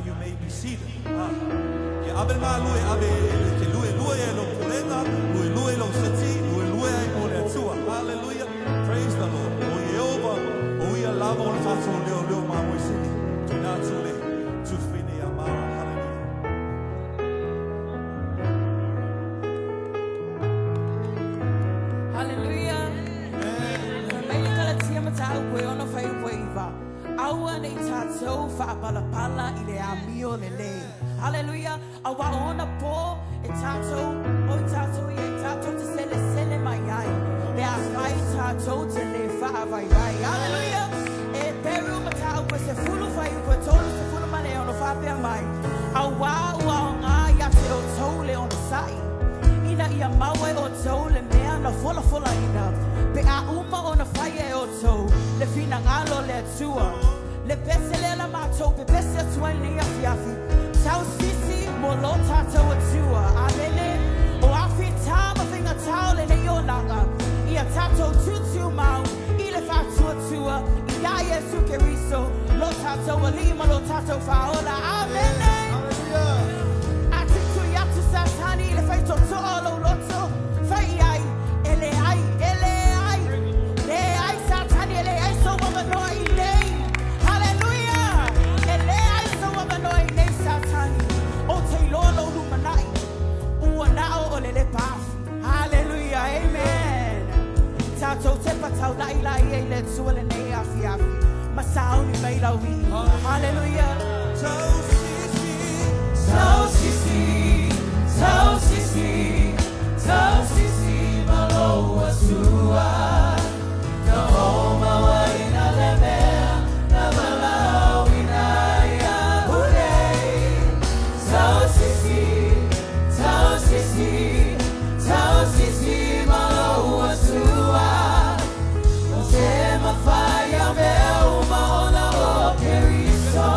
you may be seated. Abe ma lue abe ke lue lo kurena, lue lo sati, lue ai mo le tua. Hallelujah. Praise the Lord. O Jehovah, o ia lava o tato leo ma mo sini. Tuna tule tu fine amara. Hallelujah. Hallelujah. May Ekalesia matau koe ono fai koeiva. Aua nei tatou fa'apalapala I le amio lele. Hallelujah. Awa ona po e tatou o tatou I e tatou te sele mai ai. Le a fai tatou te le fa'avairai. Hallelujah. E peru matau koe se fulu fai koe tolu se fulu male ono fa'apea mai. Awa ua o ngā ia te o tole ono sai. Ina ia maue o tole mea na fola ina. Pe a uma o na fai o tou. Le fina ngalo le tua. Le pese le la matou pe pese tua ni afiafi. Tau sisi mo lo tatou tua. Alele o afi tama finga tau le ne yo langa. Ia tatou tutu mau. Ile fa tua. Ia Yesu keriso. Lo tatou alima lo tatou faola. Amene. Atitu yatu sasani le fai to olo loto. Fai ai. Ele ai. Le ai satani ele ai so wamanoi nei. Hallelujah. Ele ai so wamanoi nei satani. O te lolo lumanai. Ua nao o le pafi. Hallelujah. Amen. Tatou te patau lai e le tuale nei afi. Masao ni mai lauhi. Hallelujah. Tau sisi maloa sua. Na homa waina le mea. Na malau ina ia hulei. Tau sisi maloa sua. O te mawhaia mea uma ona o keriso.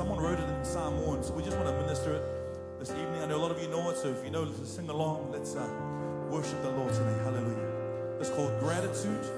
someone wrote it in Samoan, so we just want to minister it this evening. I know a lot of you know it, so if you know, let's sing along. Let's worship the Lord today. Hallelujah. It's called Gratitude.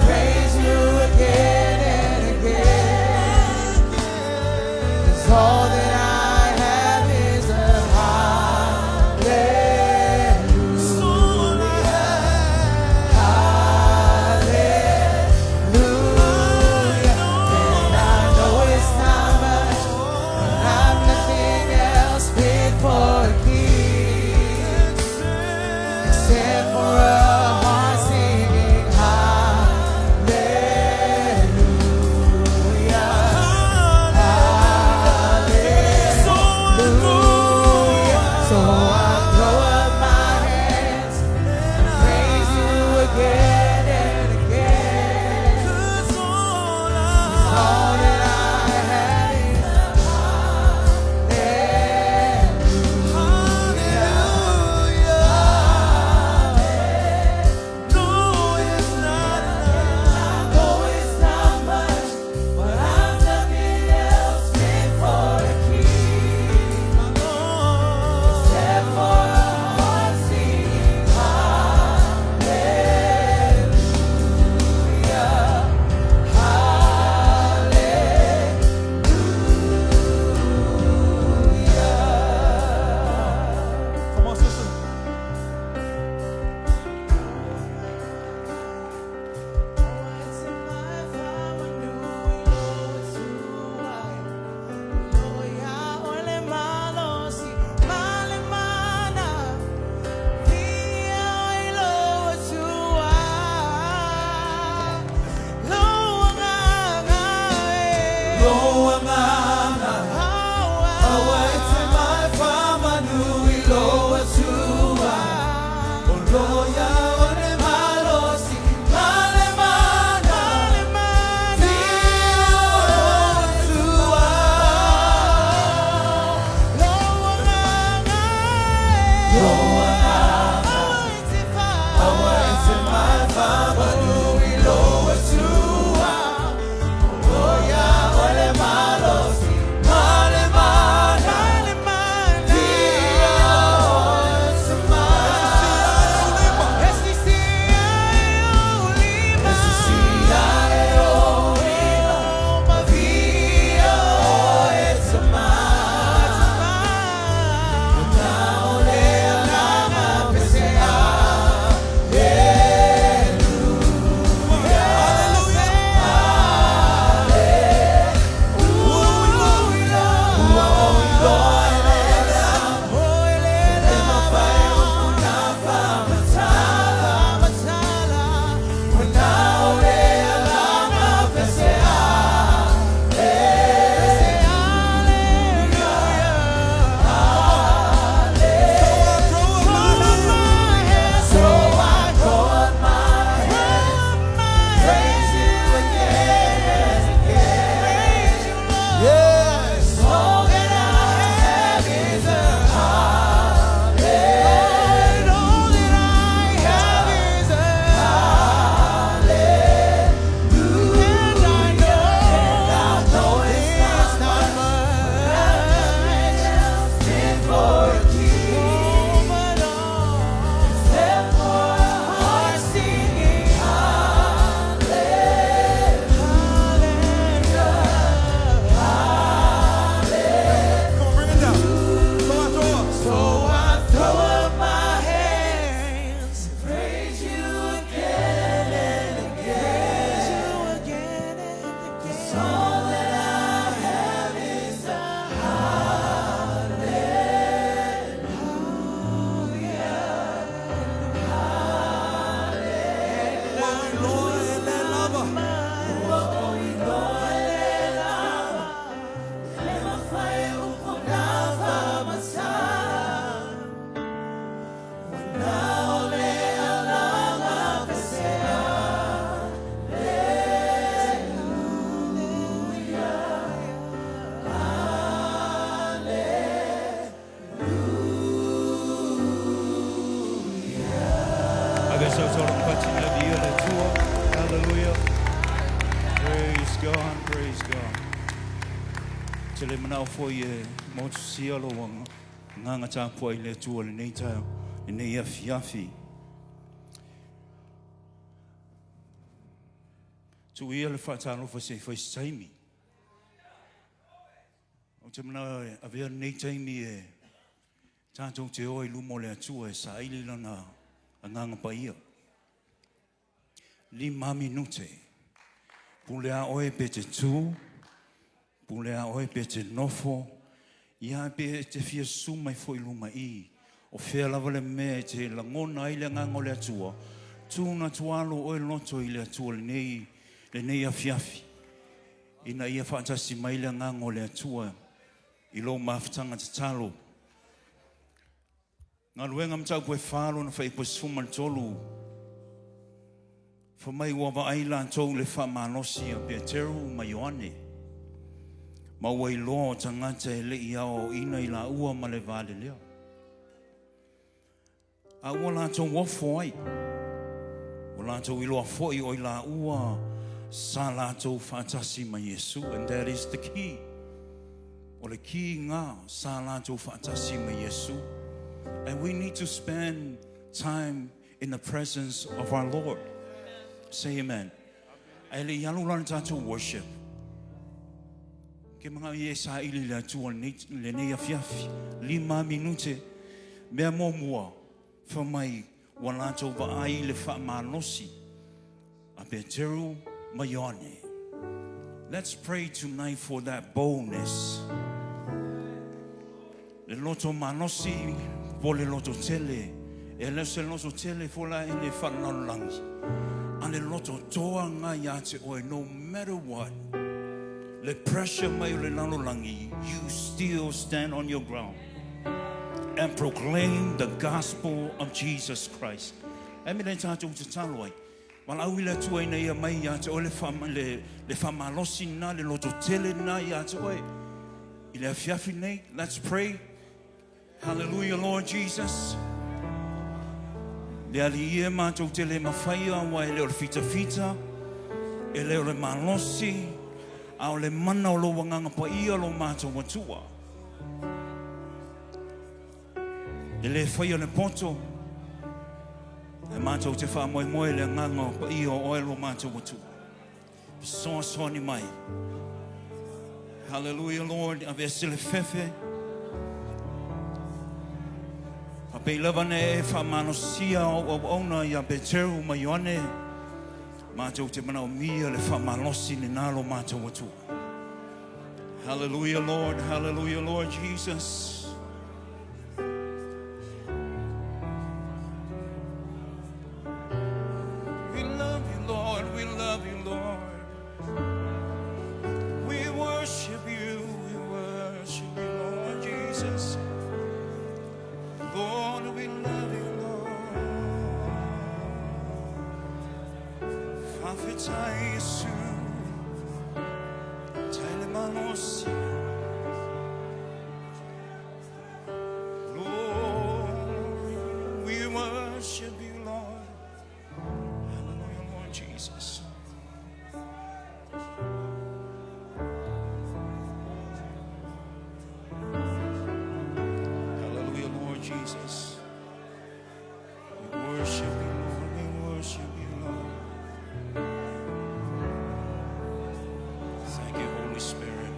Praise you, Lord. Except for a heart loa ele lava. Hallelujah. Praise God, praise God. Tele manau foi mo sia lo wanga nganga cha foi le tua le nei tau le nei afiafi. Tu ia le fata lo foi saimi. O te manau avea nei taimi tātou te oi lumo le atua sa ili lana nganga paia. 5 minute. Pulea oe pe te tū, pulea oe pe te nofo, ia pe te fia su mai foi luma I. O fea lava le mea te langona I le ngango le atua. Tūna tualo oe loto I le atua le nei afiafi. Ina ia whaatasi mai le ngango le atua I lo mawhitanga te talo. Ngā luenga mtau koe whālo na whai koe suman tolu. For mai wa aila tau le whamanosi a Peteru ma Ioane. Ma wai loa tangata e le iao ina I la ua ma le vale lea. A ua la tau wafo ai. O la tau iloa foi o I la ua sa la tau whaatasi ma Yesu. And that is the key. O le ki ngā sa la tau whaatasi ma Yesu. And we need to spend time in the presence of our Lord. Say amen. Ai le yalu lana tātou worship. Ke mga ie sa ili la tua le nei afiafi. 5 minute. Mea mua. Whamai walato wa ai le whaamanosi. A Peteru ma Ioane. Let's pray tonight for that boldness. Le loto manosi vo le loto tele. E le se loto tele fola e le whanaulangi. Ale loto toa ngai ate oe, no matter what, le pressure mai le lanolangi, you still stand on your ground and proclaim the gospel of Jesus Christ. E me le tātou te taloi, wala au ila tua ina ia mai ate oe le whamalosi na, le loto tele na ate oe. I le afiafi nei, let's pray. Hallelujah, Lord Jesus. Le ali ia mātou te le mawhaia wa e leo le fita, e leo le malosi, au le mana o lo wanganga pa ia lo mātou watua. E le whaia le poto, e mātou te wha moe le nganga pa ia o e lo mātou watua. Soa ni mai. Hallelujah, Lord, ave sile fefe. Pei lava ne e whamanosia o ona ia Peteru ma Ioane. Mātou te mana o mia le whamanosi ni nalo mātou atua. Hallelujah, Lord Jesus. We love you, Lord, we love you, Lord. We worship you, Lord Jesus. Lord, we love you, Lord. Fafita Yesu, Taile Manosi. Lord, we worship you, Lord. Hallelujah, Lord Jesus. Jesus. We worship you, Lord. We worship you, Lord. Thank you, Holy Spirit.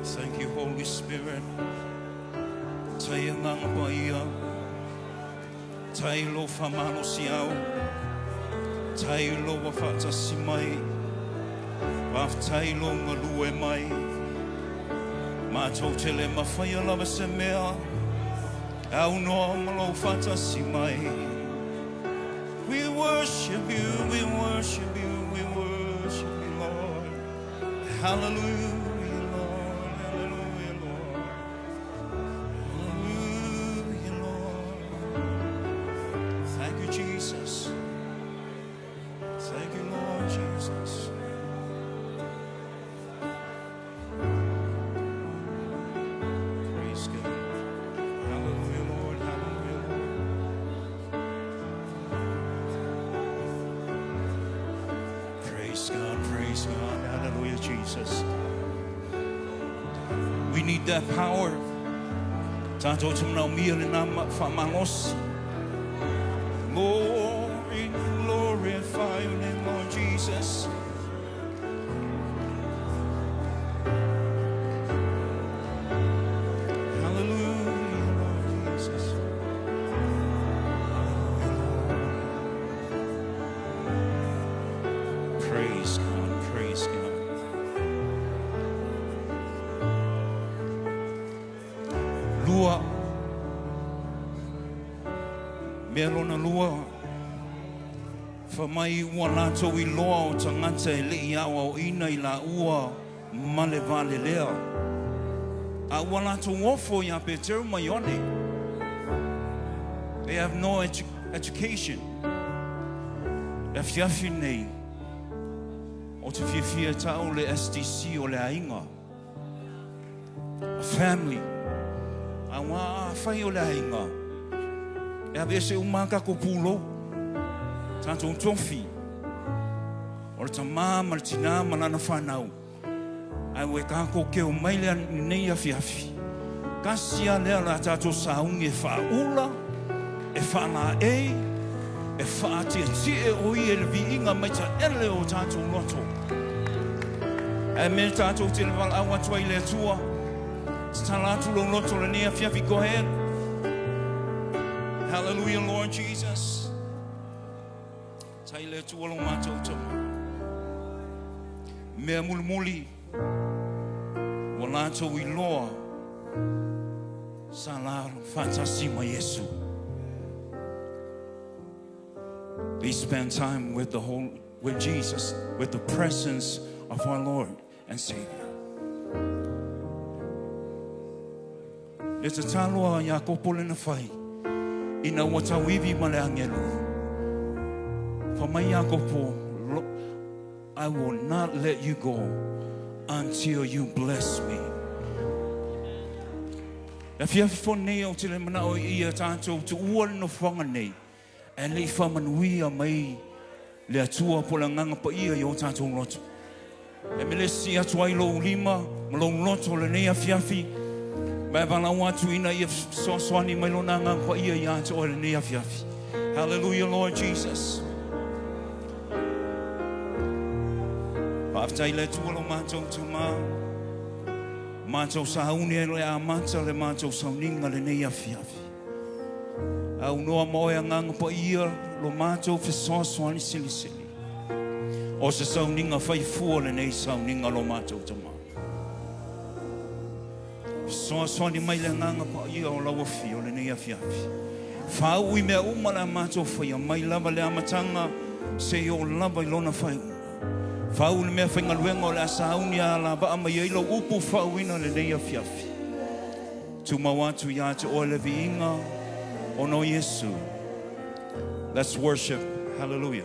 Thank you, Holy Spirit. Tai nganga paia. Tai lo famano siau. Tai lo wafata simai. Waf tai lo ngalue mai. Mātou te le mawhaia lava se mea. Au no malo fantasi mai. We worship you, we worship you, we worship you, Lord. Hallelujah, Lord. Hallelujah, Lord. Hallelujah, Lord. Thank you, Jesus. Thank you, Lord Jesus. Praise God. Hallelujah, Lord. Hallelujah, Lord. Praise God. Praise God. Hallelujah, Jesus. We need that power. Tanto tumnau mia le nama whamangos. Glory, glorify your name, Lord Jesus. Hallelujah, Lord Jesus. Praise God, praise God. Lua. Melona lua. Whamai ua lato I loa o tangata e le iawa o ina I la ua male vale lea. A ua lato ofo ia pe teo mai one. They have no education. E fiafi nei. O te fiafia tau le SDC o le ainga. A family. A wā whai o le ainga. E a vese umaka ko pulo. Tanto tofi. O le tamā ma le tina ma lana whanau. Ai we kako ke o maile nei a fiafi. Kasia lea la tato saungi e whaula. E whana e whaatia tie o I e le vi inga mai ta ele o tato loto. E me tato te le wala awa tua I le tua. Talatu lo loto le nea fiafi, go ahead. Hallelujah, Lord Jesus. Tai le tua lo matou tama. Mea mulimuli. Wa latou I loa. Salar fantasi ma Yesu. Please spend time with with Jesus, with the presence of our Lord and Savior. Le te taloa ia kopole na whai. Ina ua tawivi ma le angelu. Whamai ia kopo. I will not let you go until you bless me. E fiafo nei o te le mana o ia tātou te ua no whanga nei. E le whamanuia mai le atua po la nganga pa ia I o tātou loto. E me le si atu ai lo lima, ma lo loto le nei a fiafi. Mai wala watu ina I soaswani mai lo nanga pa ia I ato o le nei a fiafi. Hallelujah, Lord Jesus. Pa'aftai le tua lo mātou tama. Mātou sahauni e le a mata le mātou sauninga le nei a fiafi. Au noa moe nganga pa ia lo mātou fesoaswani sili sili. O se sauninga whaifua le nei sauninga lo mātou tama. Fesoaswani mai le nganga pa ia o lawa fi o le nei a fiafi. Whau I mea umala mātou whaia mai lava le amatanga se o lava I lona whai uma. Whau le mea whainga luenga o le asauni a la ba ama ilo upu whau ina le nei a fiafi. Tu mawatu ia te o le viinga o no Yesu. Let's worship. Hallelujah.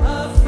Of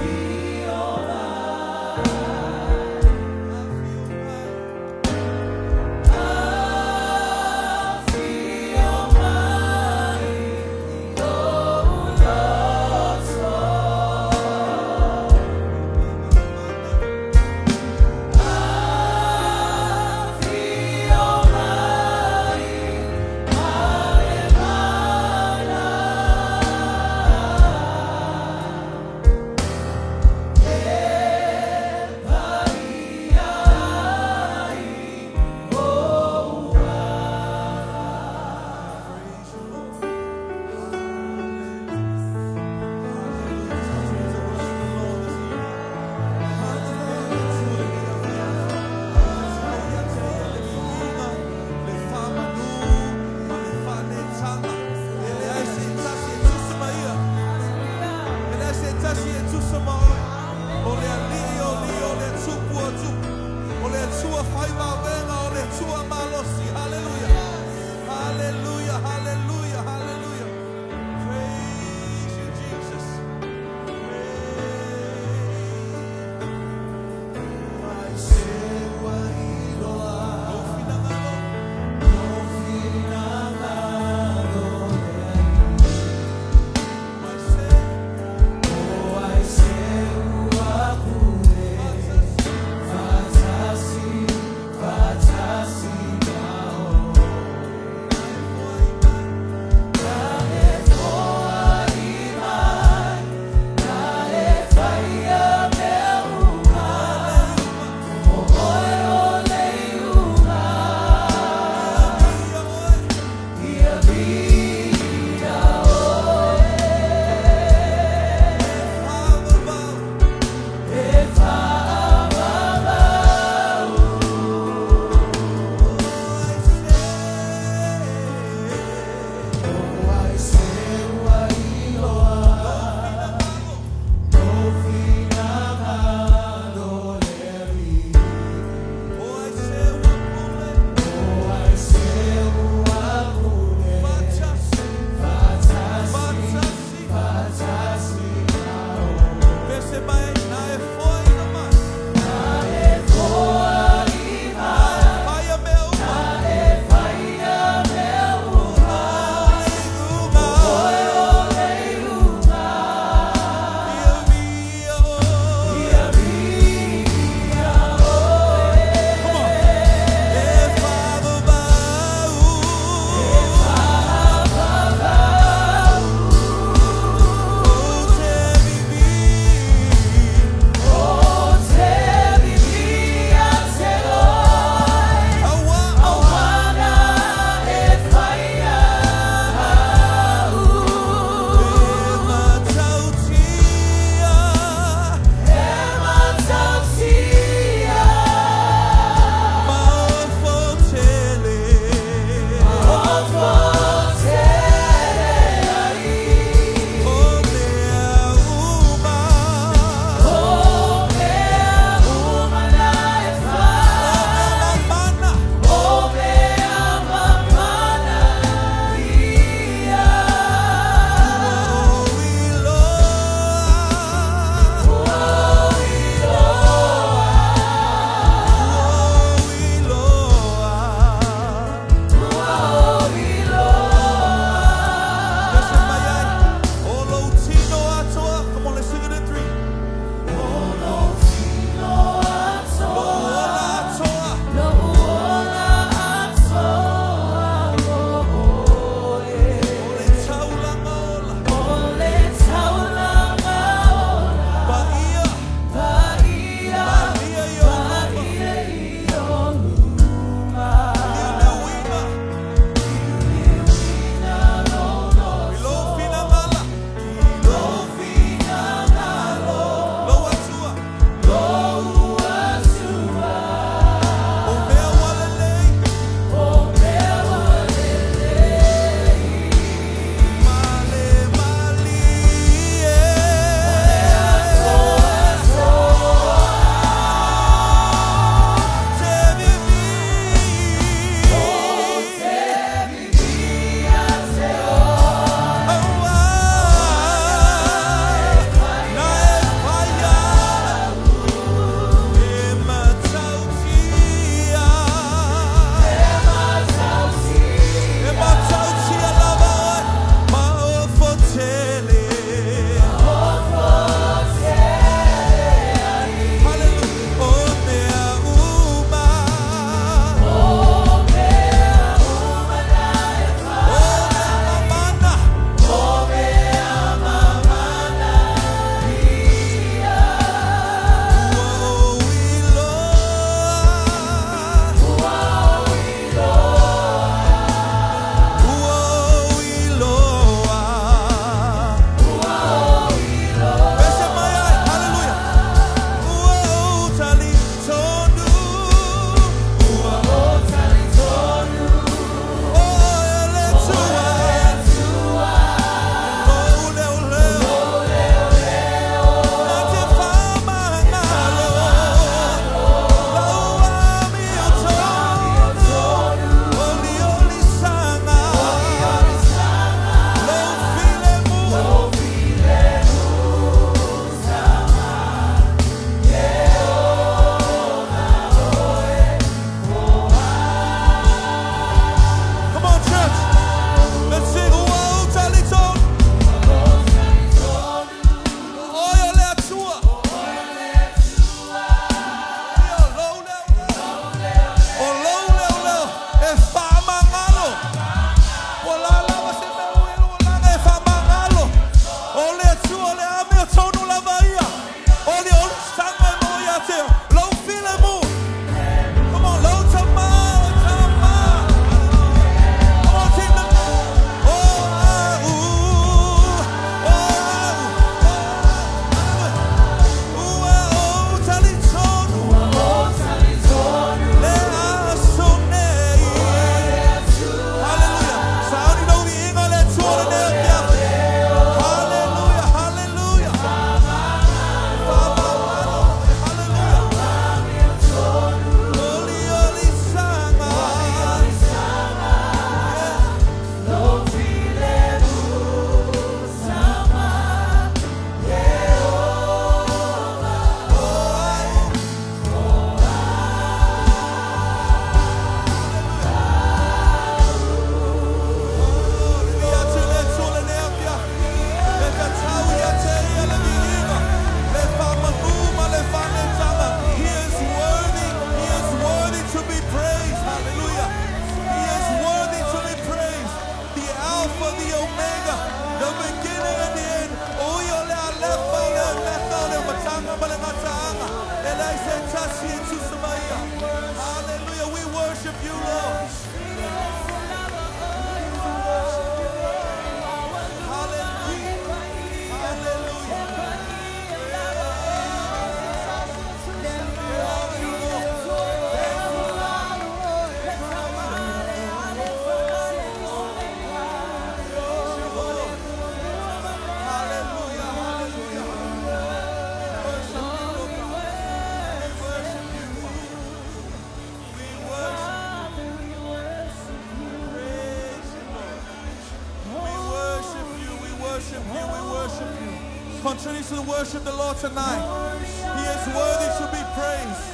continue to worship the Lord tonight. He is worthy to be praised.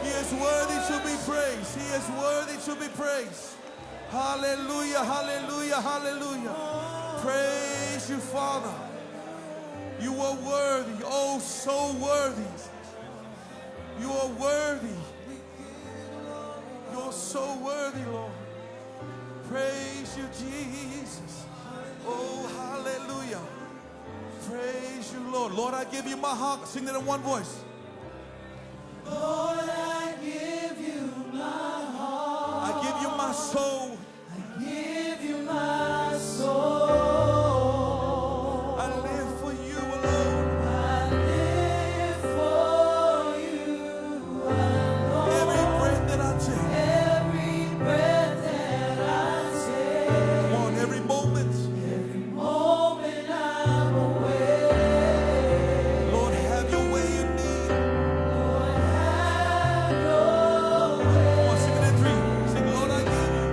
He is worthy to be praised. He is worthy to be praised. Hallelujah, hallelujah, hallelujah. Praise you, Father. You are worthy, oh, so worthy. You are worthy. You're so worthy, Lord. Praise you, Jesus. Oh, hallelujah. Praise you, Lord. Lord, I give you my heart. Sing it in one voice. Lord, I give you my heart. I give you my soul. I give you my soul. I live for you alone. I live for you alone. Every breath that I take. Every breath that I take. Come on, every moment. Every moment I'm awake. Lord, have your way in me. Lord, have your way. Come on, sing it in three. Sing, Lord, I give you.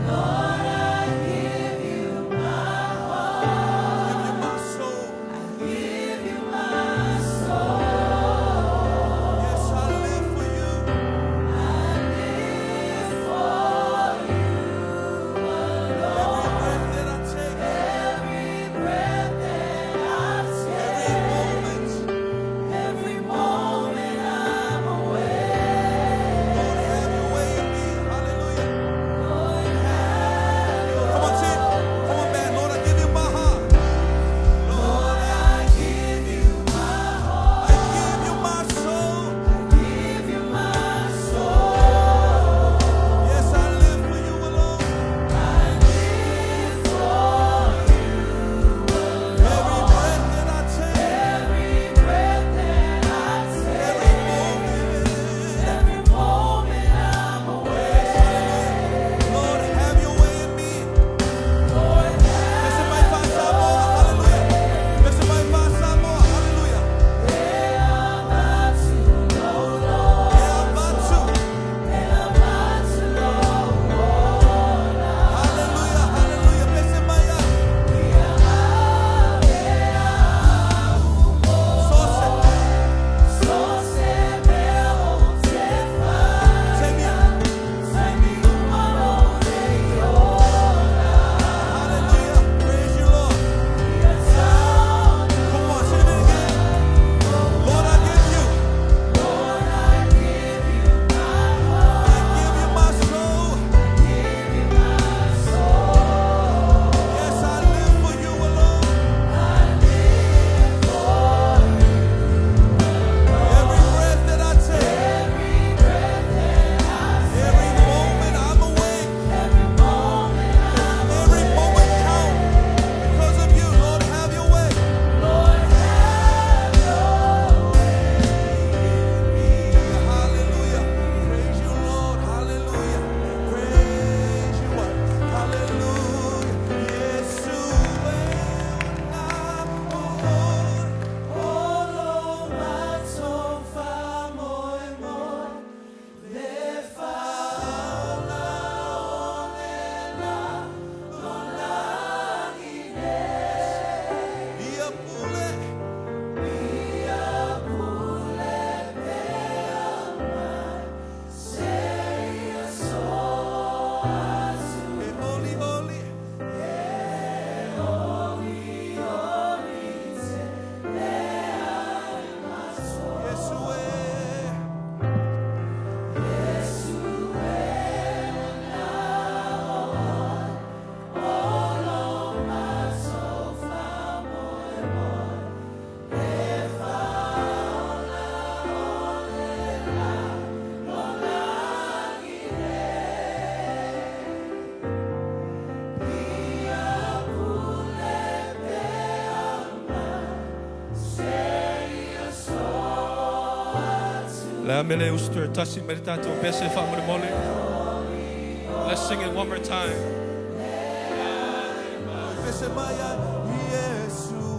Lord, I give you my heart. I give you my soul. I give you my soul. Yes, I live for you. I live for you alone. Every breath that I take. Every breath that I Every take. moment. Every moment I'm awake. Lord, have your way in me. Hallelujah. Lord, have your Come on, team. Come on, man. Lord, I give you my heart. Lord, I give you my heart. I give you my soul. I give you my soul. Yes, I live for you alone. I live for you alone. Every breath that I take. Every breath that I Every take. moment. Every moment I'm awake. Lord, have your way in me. Lord, Esse vai passar boa, aleluia. Esse vai passar boa, aleluia. where am I to go, Lord? É a batu. Where am I to go, Lord? Aleluia, aleluia. Esse vai a. Só So se me Semia. Aleluia. Praise you, Lord. Come on, sing it again. Lord, I give you. I give you my soul. Yes, I live for you alone. Every breath that I take. Every moment I'm awake. Every moment count because of you. Lord, have your way. Hallelujah. Praise you, Lord. Hallelujah. Praise you. Hallelujah. Holy, holy. La mele uster tasi meritato pese famole mole. Let's sing it one more time. Besemaya, Yesue.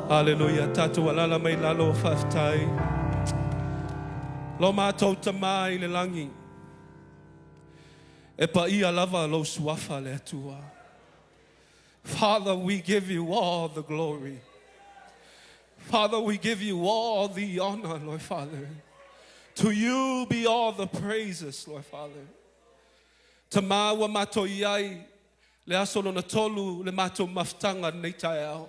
Hallelujah. Tatu walala mai lalo whaftai. Lo mātou tamai le langi. E pa ia lava lo suafa le atua. Father, we give you all the glory. Father, we give you all the honor, Lord Father. To you be all the praises, Lord Father. Tama wa mato iai le asolo na tolu le mato maftanga nei taeao.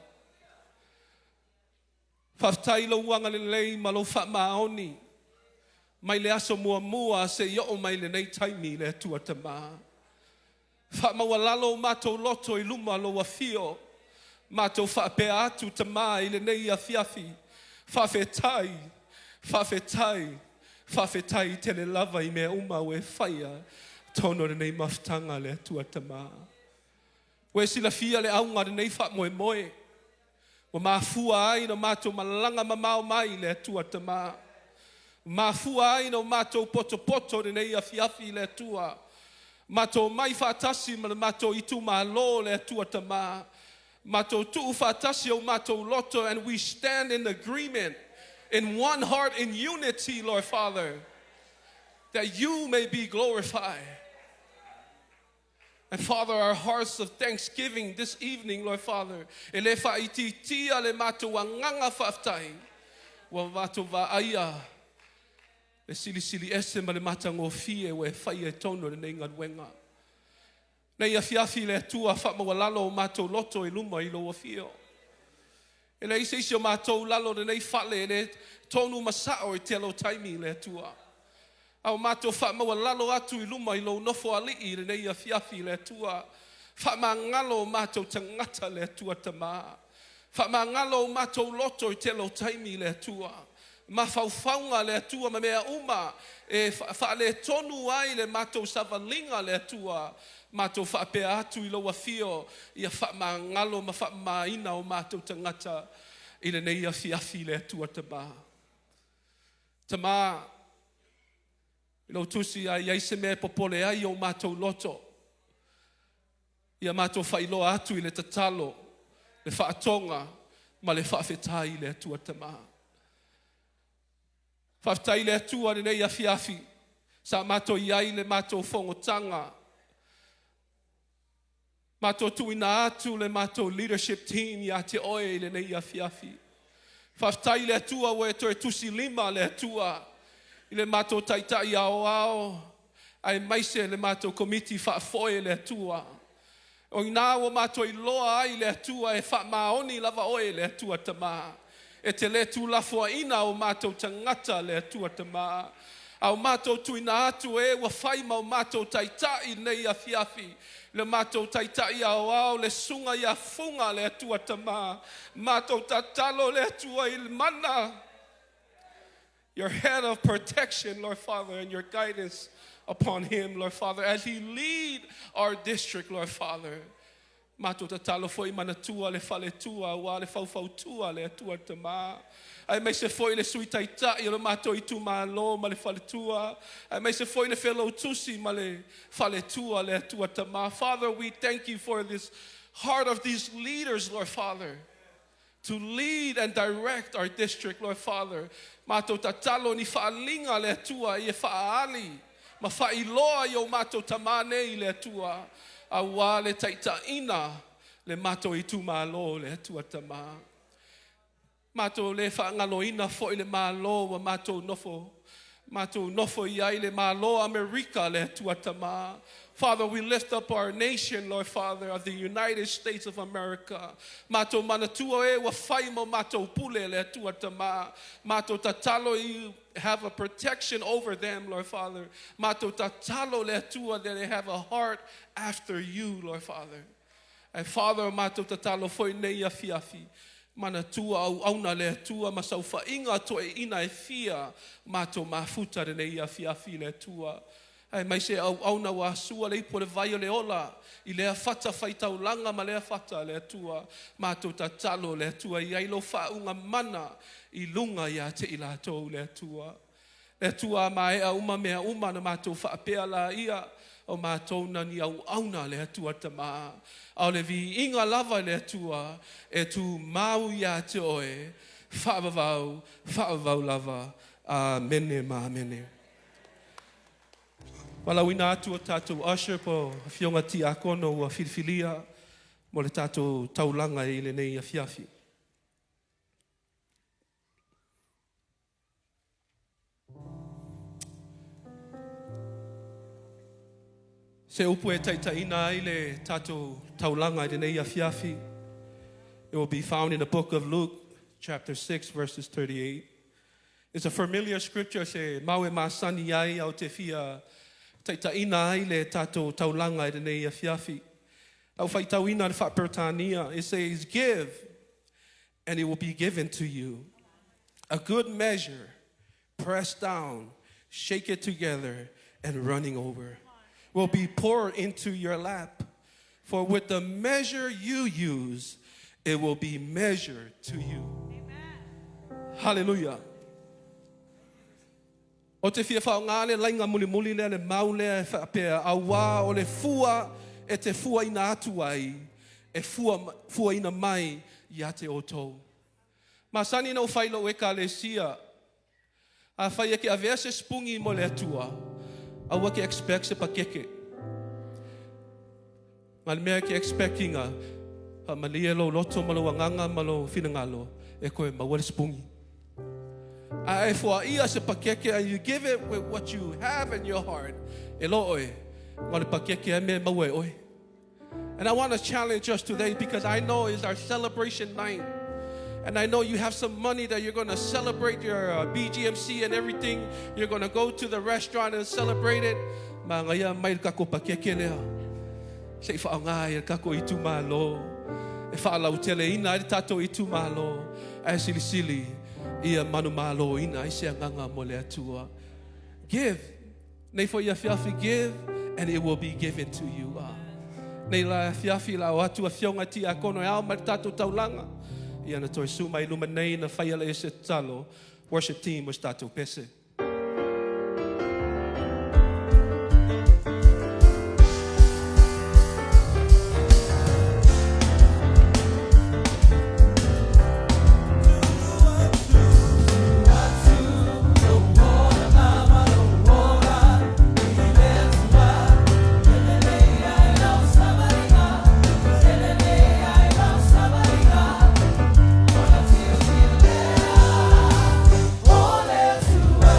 Whaftai lo wanga le lei ma lo wha maoni. Mai le aso mua mua se yo mai le nei taimi le tua tama. Wha mawalalo mato loto I luma lo wafio. Mato whaapea atu tama I le nei afiafi. Whawhetai, whawhetai, whawhetai tele lava I mea uma we whaia. Tono le nei maftanga le tua tama. We sila fia le aunga le nei wha moe moe. Wa mafua ai no mato malanga mamao mai le tua tama. Mafua ai no mato poto poto le nei afiafi le tua. Mato mai fatasi ma mato itu malo le tua tama. Mato tu fatasi o mato loto, and we stand in agreement, in one heart, in unity, Lord Father, that you may be glorified. And Father, our hearts of thanksgiving this evening, Lord Father, ele faiti tia le mato wanganga faftai, wa mato vaaya, le sili sili ese ma le matango fie we faia tono le ngad wenga. Nei afiafi le tua whama walalo o mato loto I luma I lo wafio. E le isi o mato lalo le nei fale le tonu masao I telo taimi le tua. Au mato whama walalo atu I luma I lo nofo alii le nei afiafi le tua. Whama ngalo o mato tangata le tua tama. Whama ngalo o mato loto I telo taimi le tua. Ma faufaunga le tua ma mea uma. E whaale tonu ai le mato savalinga le tua. Mato whaapea atu I lo wafio. Ia whaama ngalo ma whaama ina o mato tangata. I le nei afiafi le tua tama. Tama. I lo tusi a iaise mea popole ai o mato loto. Ia mato whailoa atu I le tatalo. Le whaatonga. Ma le whaafetai le tua tama. Whaftai le atua le nei afiafi. Sa mato iai le mato whongotanga. Mato tuina atu le mato leadership team ia te oe le nei afiafi. Whaftai le atua we toe tusi lima le atua. I le mato taitai ao ao. Ai maise le mato komiti whaafoe le atua. O ina o mato I loa ai le atua e whaamaoni lava oe le atua tama. E te le tu lafua ina o mato tangata le atua tama. Au mato tuina atu e wa whaima o mato taitai nei afiafi. Le mato taitai ao ao le sunga ia funga le atua tama. Mato tatalo le atua il mana. Your head of protection, Lord Father, and your guidance upon him, Lord Father, as he lead our district, Lord Father. Mato tatalo foi manatua le fale tua wa le faufau tua le atua tama. Ai mai se foi le sui taitai le mato I tu malo ma le fale tua. Ai mai se foi le fellow tusi ma le fale tua le atua tama. Father, we thank you for this heart of these leaders, Lord Father, to lead and direct our district, Lord Father. Mato tatalo ni faalinga le atua I faali. Ma failoa yo mato tamane le atua. Awa le taitaina le mato I tu malo le atua tama. Mato le whaangaloina fo I le malo wa mato nofo. Mato nofo iai le malo America le atua tama. Father, we lift up our nation, Lord Father, of the United States of America. Mato manatua e wa whaimo mato pule le atua tama. Mato tatalo you have a protection over them, Lord Father. Mato tatalo le atua that they have a heart after you, Lord Father. And Father, mato tatalo foi nei afiafi. Manatua au auna le atua masau whainga to e ina e fia. Mato mafuta le nei afiafi le atua. Ai mai se au auna wa sua le po le vai le ola I le fata faitau langa ma le fata le atua mato tatalo le atua I lo fa unga mana I lunga ia te ila to le atua mai a uma mea uma na mato fa apea la ia o mātou na ni au auna le atua tama. Au le vi inga lava le atua e tu mau ia te oe. Whaavavau lava. Amene ma amene. Walawina atua tātou usher po whionga ti akono ua whiriwhilia mo le tātou taulanga i le nei a whiawhi. Se upu e taitaina i le tātou taulanga i le nei a whiawhi. It will be found in the book of Luke, chapter 6, verses 38. It's a familiar scripture, se maue masani ai au te fia taitaina ai le tātou taulanga i le nei a whiawhi. Au whaitauina le whapertania, it says, give, and it will be given to you. A good measure, pressed down, shake it together, and running over, will be poured into your lap. For with the measure you use, it will be measured to you. Amen. Hallelujah. O te fia whao ngāle, lainga muli le maule e whaapea, a wā o le fua e te fua ina atu ai, e fua ina mai i ate o tau. Masani nau whailo e Ekalesia, a whai eke a vese spungi mo le atua, a wake expect se pakeke. Ma le mea ke expectinga, a malia lo loto malo wanganga malo finangalo, e koe mawale spungi. A e fua ia se pakeke, and you give it with what you have in your heart. E lo oe, ma le pakeke e me mawe oe. And I want to challenge us today because I know it's our celebration night. And I know you have some money that you're going to celebrate your BGMC and everything. You're going to go to the restaurant and celebrate it. Ma ngaya mai kako pakeke lea. Se fa ngai kako itu malo. E fa lau tele ina i tato itu malo. E sili sili ia manu malo ina i se nganga mo le atua. Give. Nei fo ia fiafi give and it will be given to you. Nei la fiafi la watu a fionga ti a kono e au mai tato taulanga. Ia na toi suma i luma nei na whaiala e se talo. Worship team was tato pese. Ole tu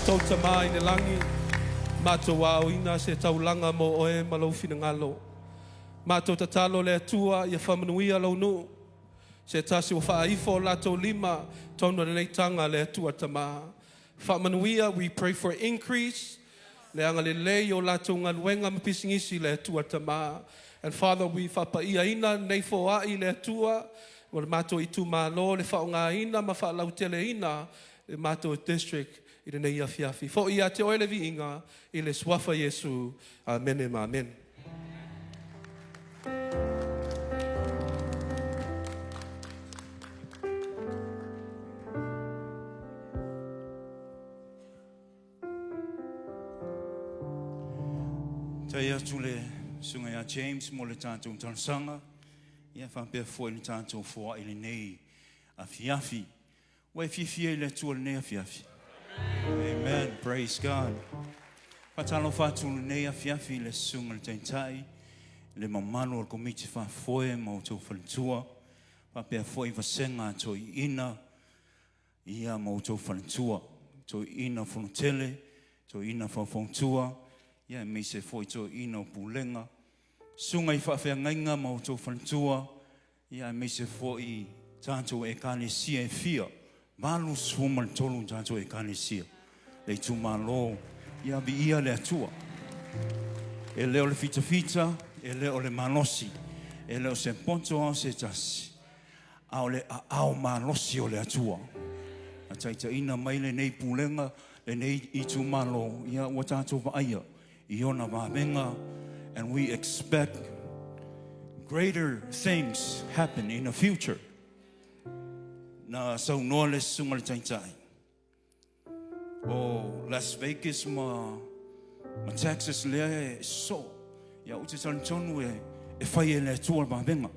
Mātou tamā i le langi. Mātou wāoina se taulanga mo oe malau finangalo. Mātou tatalo le atua ia whamanuia lau nu. Se tasi o whaaifo lato lima tono nei tanga le atua tamā. Whamanuia, we pray for increase. Le anga le leo lato ngaluenga mapisingisi le atua tamā. And Father, we whapaiaina nei foai le atua. O le mātou i tu mālo le whaongaina ma whaalauteleina le mātou district i le nei afiafi. Fo ia te oele vi inga i le swafa Yesu. Amen and amen. Tai atu le sunga ya James mo le tātou tansanga. Ia whampea fwoi le tātou fwa i le nei afiafi. Wai fifia i le tua le nei afiafi. Amen. Praise God. Patalo fatu le nei afiafi le sunga le taintai. Le mamano le komiti whafoi mo tau whalentua. Whampea fwoi vasenga to i ina. Ia mo tau whalentua. To i ina whanotele. To i ina whawhontua. Ia me se foi to ino pulenga. Sunga I whawhea ngainga mau tō whantua. Ia me se foi tātou Ekalesia Fia. Malu swoma le tolu tātou Ekalesia. Le tu malo. Ia bi ia le atua. E leo le fita fita. E leo le malosi. E leo se ponto au se tasi. Ao le ao malosi o le atua. A taita ina mai le nei pulenga. Le nei I tu malo. Ia ua tātou vaia. Iona vamenga, and we expect greater things happen in the future. Na sau noa le sunga le taitai. O Las Vegas ma Texas le so. Ia ute tonu e whai le tua vamenga.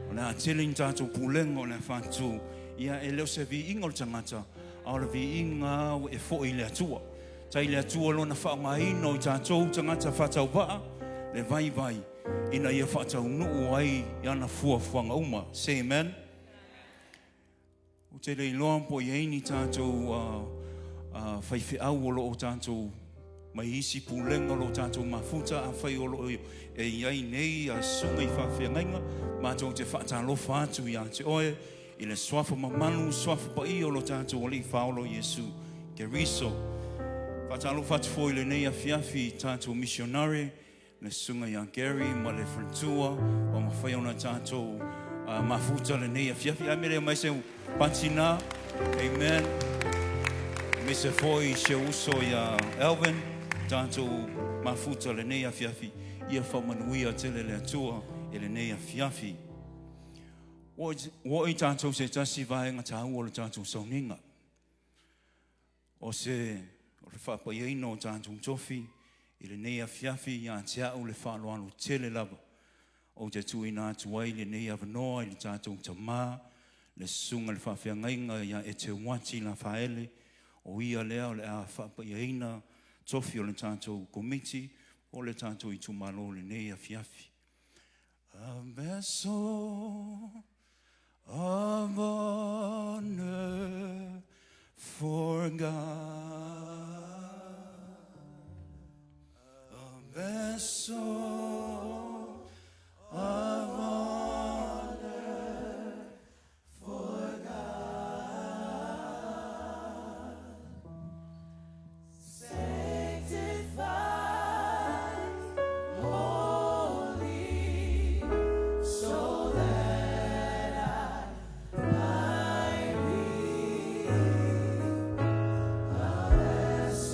O le ateling tātou pulenga o le whantu. Ia e leo se vi inga o tangata. Au le vi inga e fo I le tua. Tai le atua lona whaongaino I tātou tangata whatau waa. Le vai vai. Ina ia whatau nuu ai iana fuafuanga uma. Say amen. O te rei loa po I eini tātou whaiwhi au o tātou mai isi pulenga lo tātou mafuta a whai o e iai nei a sunga I whawhia ngainga. Mātou te whatalo whātu I a te oe. I le swafa mamanu, swafa pa I o lo tātou o li whaolo Yesu. Ke riso. Fatalo fatu foi le nei afiafi tātou missionary le sunga ya Gary ma le frentua o ma whai ona tātou mafuta le nei afiafi a mere mai se patina amen me se foi se uso ya Elvin tātou mafuta le nei afiafi ia whamanuia tele le atua e le nei afiafi o I tātou se tasi vaenga tāu o le tātou sauninga o se o le whapaiaina o tātou tofi, I le nei afiafi ia te au le whaaloanu tele lava. O te tuina atu ai le nei avanoa I le tātou tamā, le sunga le whawhia ngainga ia e te wati la whaele, o ia lea o le a whapaiaina tofi o le tātou komiti, o le tātou I tumalo le nei afiafi. A vessel of honor for God, a vessel of honor for God, sanctified, holy, so that I be a vessel.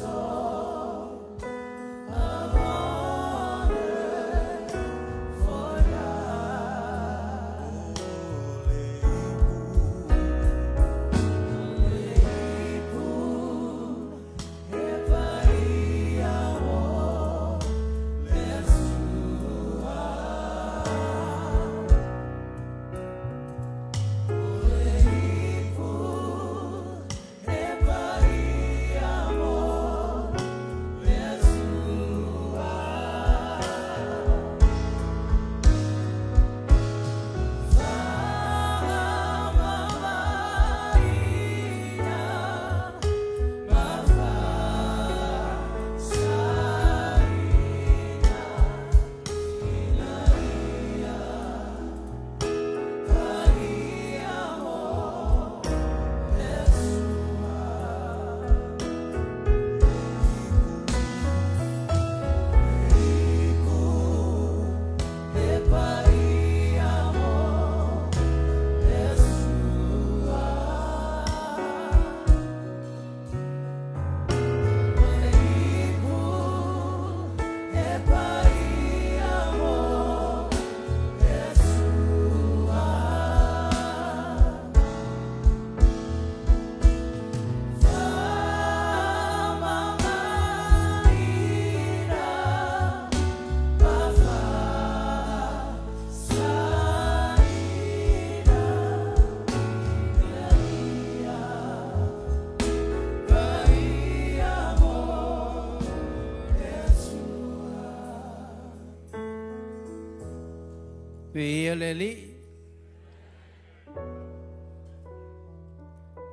Violeli.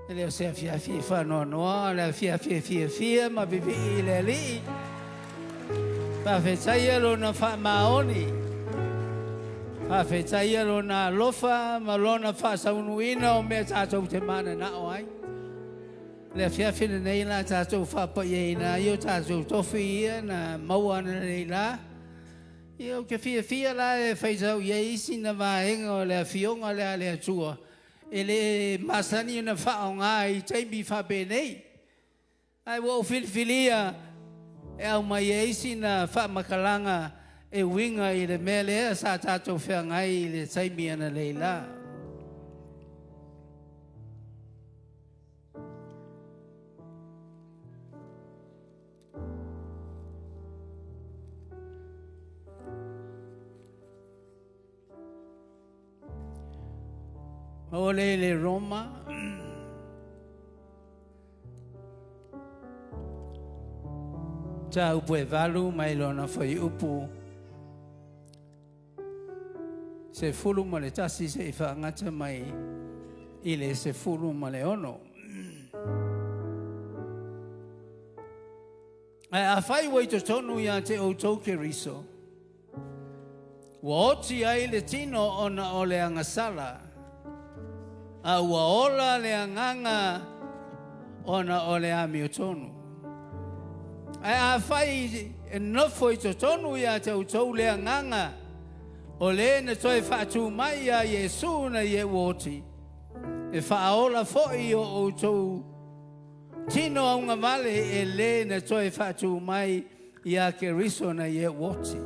Le se fia fa no la fia ma vivi le li. Pa fe tsayelo na fa maoni. Pa fe tsayelo na lofa malona fa saunuina o me tsa te mana na oi. Le fia nei la tsa Fa'apaiaina yo tsa tofi na mawana nei la. Yo ke fia la e fai sau ye sina va engo le fionga le tua. Ele masani na faonga I taimi fa benei. Ai wo filia e au mai esi na fa makalanga e winga I le mele sa tato feangai le taimi ana leila. Ole le Roma ta upu e valu mai lona foi upu se fulu ma le tasi se whaangata mai ile se fulu ma le ono a whai wai to tonu ia te o tauke riso wa oti ai le tino ona o le angasala a ua ola le anganga ona o le ami o tonu. A whai e nofo I to tonu ia te utou le anganga o le na toi whaatu mai a Yesu na ye woti. E whaola foi o utou tino aunga male e le na toi whaatu mai ia ke riso na ye woti.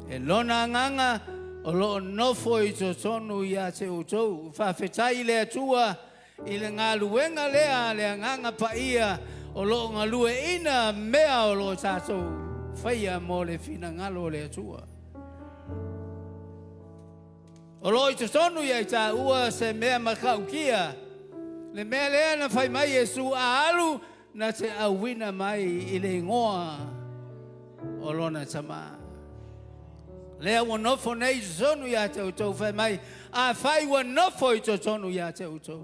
E lona anganga o lo nofo I to tonu ia te utou whawhetai le atua I le ngā luenga lea le anganga pa ia o lo ngā lue ina mea o lo tātou whaia mo le whina ngalo le atua. O lo I to tonu ia I tā ua se mea makau kia le mea lea na whai mai Yesu a alu na te awina mai I le ngoa o lona tamaa. Lea wa nofo nei tonu ia te utou whai mai. A whai wa nofo I to tonu ia te utou.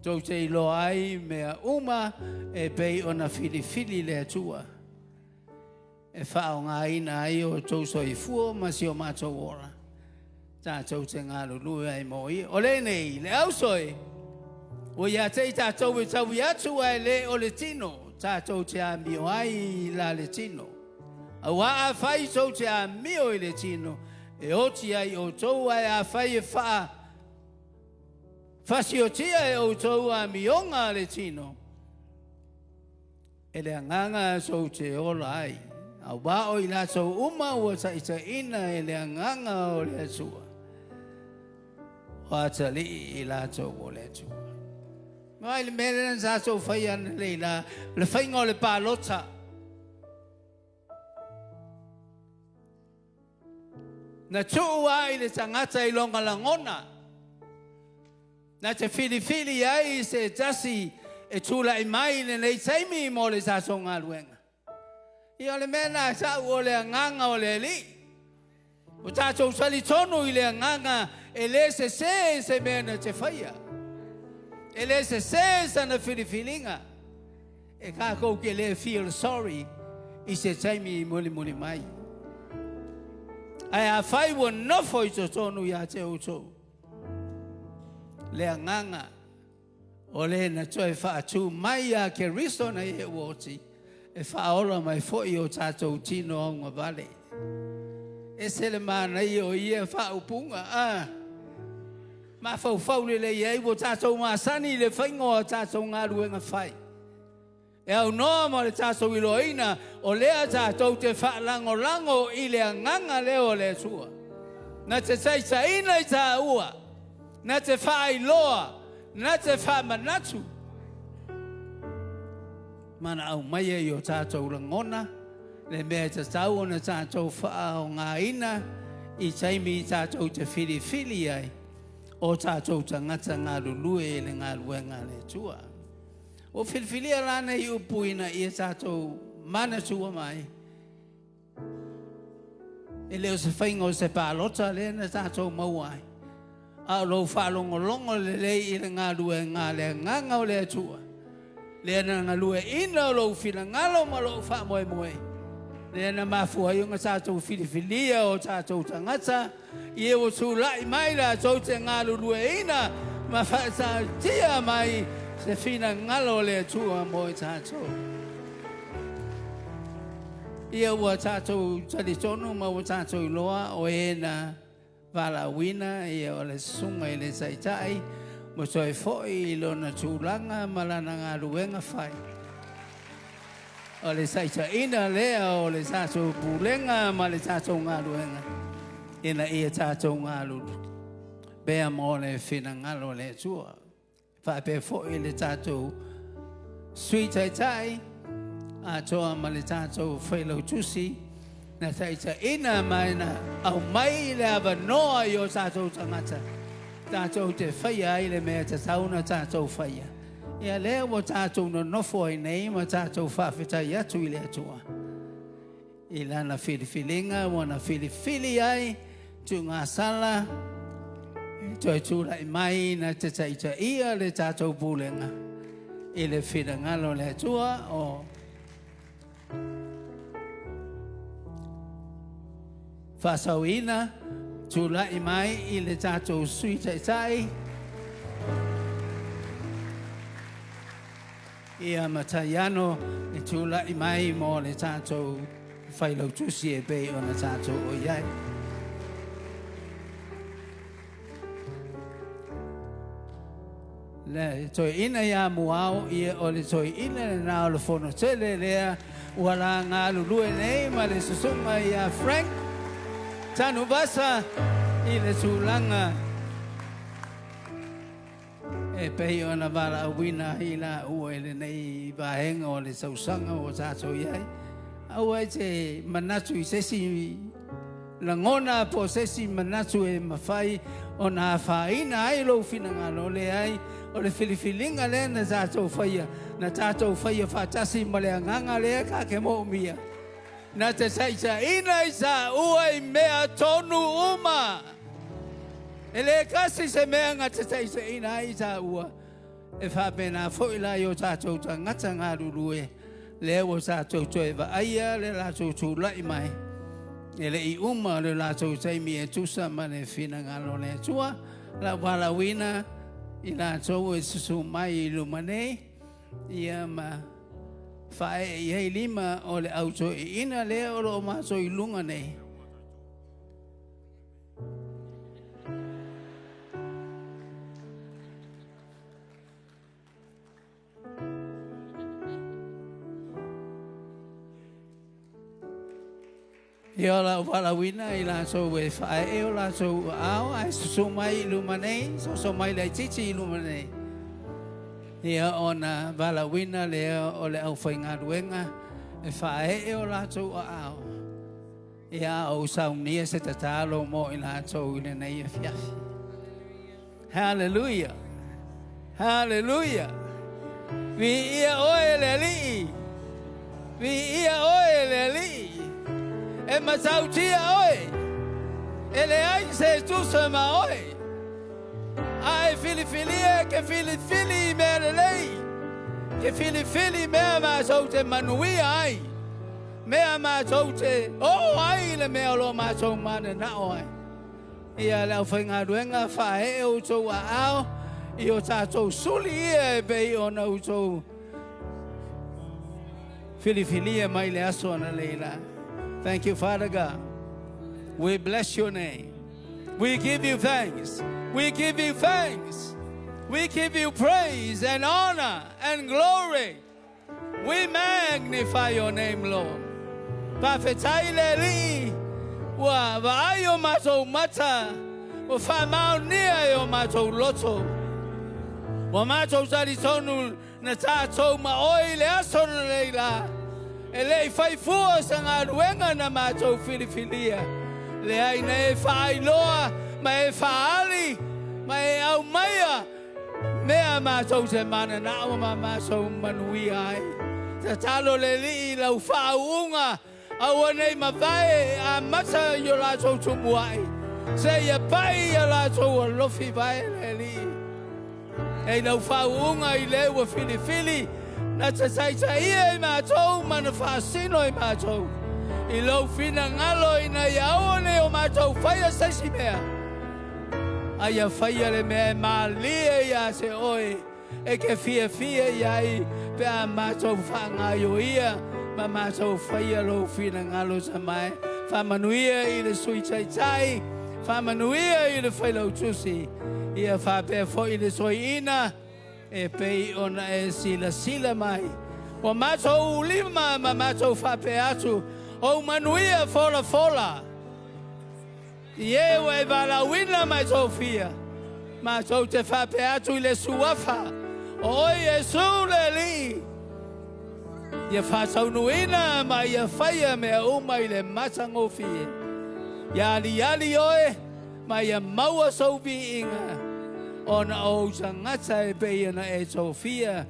Tau te ilo ai mea uma e pei ona fili le atua. E whao ngā ina ai o tau soi fuo ma si o mātou ora. Tā tau te ngā lulu ai mo I. O le nei, le au soi. O ia te I tātou e tau I atu ai le o le tino. Tātou te amio ai la le tino. Awa a whai tau te a mio I le tino. E oti ai o tau ai a whai e wha. Whasi o tia e o tau a mionga le tino. E le anganga so te ola ai. Awa o I la tau uma ua ta ita ina e le anganga o le atua. O ata li I la tau o le atua. Mai le mele na sa tau whai ana le la. Le whai ngā le pālota. Na tuu ai le tangata I longa langona. Na te fili ai se tasi e tula I mai le nei taimi mo le taso ngā luenga. I o le mena sa o le anganga o le li. O tato sali tonu I le anganga e le se mena te whaia. E le se sana filifilinga. E kako ke le feel sorry I se taimi muli mai. Ai a whai wa nofo I to tonu ia te utou. Le anganga o le na toi whaatu mai a ke riso na e woti. E whaola mai foi o tātou tino au ngā vale. E se le mana I o ia whaupunga. Ma whau le iei o tātou māsani le whaingoa tātou ngā ruenga whai. E au noa mo le tātou iloina o lea tātou te whaalango I le anganga leo le tua. Na te taita ina I tā ua. Na te whaailoa. Na te whaamanatu. Mana au mai I o tātou langona. Le mea te tau o na tātou whaao ngā ina. I taimi I tātou te fili ai. O tātou tangata ngā lulue le ngā luenga le tua. O filfilia lana I upuina I tātou mana tua mai. E leo se whaingo se pālota le na tātou mauai. A lo whalongolongo le le I le ngā lue ngā le nganga o le atua. Le na ngā lue ina o lo whina ngalo ma lo wha moe moe. Le na mafua i ngā tātou whiliwhilia o tātou tangata. I e o tū lai mai la tau te ngā lue ina ma whaata tia mai se whina ngalo le atua moe tātou. Ia ua tātou tali tonu ma ua tātou loa o e na wala wina ia o le sunga I le saitai mo toi foi I lona tūlanga malana ngā ruenga whai. O le saitaina lea o le tātou pūlenga ma le tātou ngā ruenga. Ina ia tātou ngā lulu. Bea mo le whina ngalo le tua. Whape foi le tātou sui taitai. A toa ma le tātou whailau tusi, na taita ina mai na au mai le awa noa I o tātou tangata. Tātou te whaia I le mea te tauna tātou whaia. Ia lea mo tātou no nofo I nei ma tātou whawhetai atu I le atua. I lana whiliwhilinga, wana whiliwhili ai, tu ngā sala, toi tūrai mai na te taita ia le tātou pūlenga. I le whina ngalo le atua o Whasauina, tūlai mai I le tātou sui taitai. Ia mataiano I tūlai mai mo le tātou whailau tusi e bei o na tātou o iai. Le toi ina ia muao ia o le toi ina le nao le fono tele lea wala ngā lulue nei ma le susunga ia Frank. Tanu basa I le tūlanga e pei o na wala wina I la ua ele nei vahenga o le sausanga o tātou iai. Au ai te manatu I sesi langona po sesi manatu e mawhai o nā whaina ai lo whina ngalo le ai o le whiliwhilinga le na tātou whaia. Na tātou whaia whatasi ma le anganga le ka ke mo mia. Na te saita ina I sa ua I mea tonu uma. E le kasi se mea ngā te saita ina I sa ua. E whapena whoila I o tātou ta ngata ngā rurue. Le o tātou toe wa aia le lātou tū lai mai. E le I uma le lātou taimi e tusa ma le whina ngalo le tua. La wala wina I lātou e susu mai I lumane. Ia ma whae I hei lima o le auto I ina lea o lo maso I lunga nei. Ia la walawina I laso e whae e o laso ao ai susu mai I luma nei, so mai le titi I luma nei. Ia ona walawina lea o le au whainga ruenga e whae e o laso ao. Ia au saunia se tatalo mo I laso I le nei e fiafi. Hallelujah. Hallelujah. Vi ia oe le li. Vi ia oe le li. E matautia oe. E le ai se tusa ma oe. Ai fili ke fili mea le lei. Ke fili mea ma sau te manui ai. Mea ma sau te o ai le mea lo ma sau mana na oe. Ia lau whainga ruenga whae e o tau a ao. I o tātou suli ia e bei o na utou. Fili mai le aso na leila. Thank you, Father God. We bless your name. We give you thanks. We give you thanks. We give you praise and honor and glory. We magnify your name, Lord. Pafetai le li. Wa ayo matou mata. Wa whamau nia yo matou loto. Wa matou tari tonu na tātou ma oi le aso na leila. E lei fai fua sa ngā ruenga na mātou filifilia. Le ai na e whaailoa, ma e whaali, ma e au maia. Mea mātou te mana na awa ma mātou manui ai. Ta talo le li lau whaunga, Awane mavai a mata yola to tumuai. Say ya pai yola to lofi vai leli. Ei no faunga I le wa fili. Na sai sai ma to manafasino ma to. I lo fina ngalo ina yaone o ma to faya sasimea. Aya faya le me malie ya se oi. E ke fia ya I pe a ma to fanga yo ia. Mama so fire lo fina ngalo samai fa manuia I le sui chai fa manuia I le failo chusi ia fa pe fo I le soina e pe ona e sila mai o macho lima mama so fa pe atu o manuia fola ie we vala wina mai sofia ma so te fa pe atu le suafa o Yesu le li ia whātaunuina ma ia whaia mea umai le matangofie. Ia ali oe ma ia maua saupi inga. Ona o ngata e peia na e tofia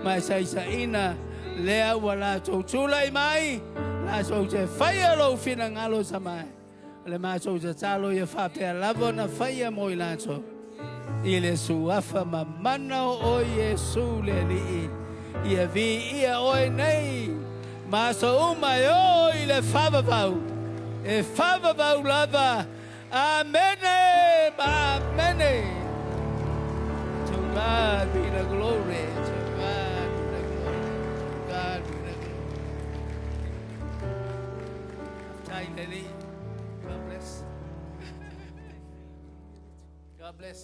ma saisa ina lea wala tōtulai mai la so te whaia lo fina ngalo samai. Le mātou te talo ia whapea lavo na whaia moi lato. I le suafa ma mana o Yesu le li'i. Ia vi ia oi nei ma so mai oi le favavau e favavau lava amen to God be the glory to God be the glory God be the glory Lily God bless God bless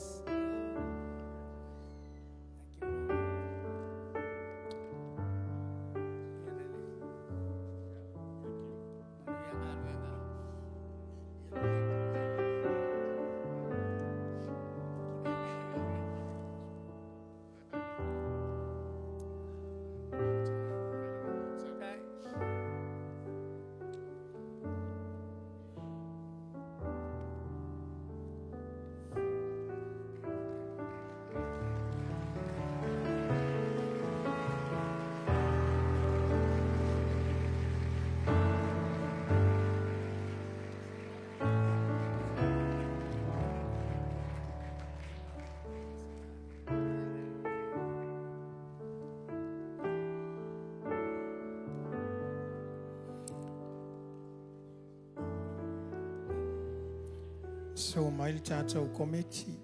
So mai tātou komiti,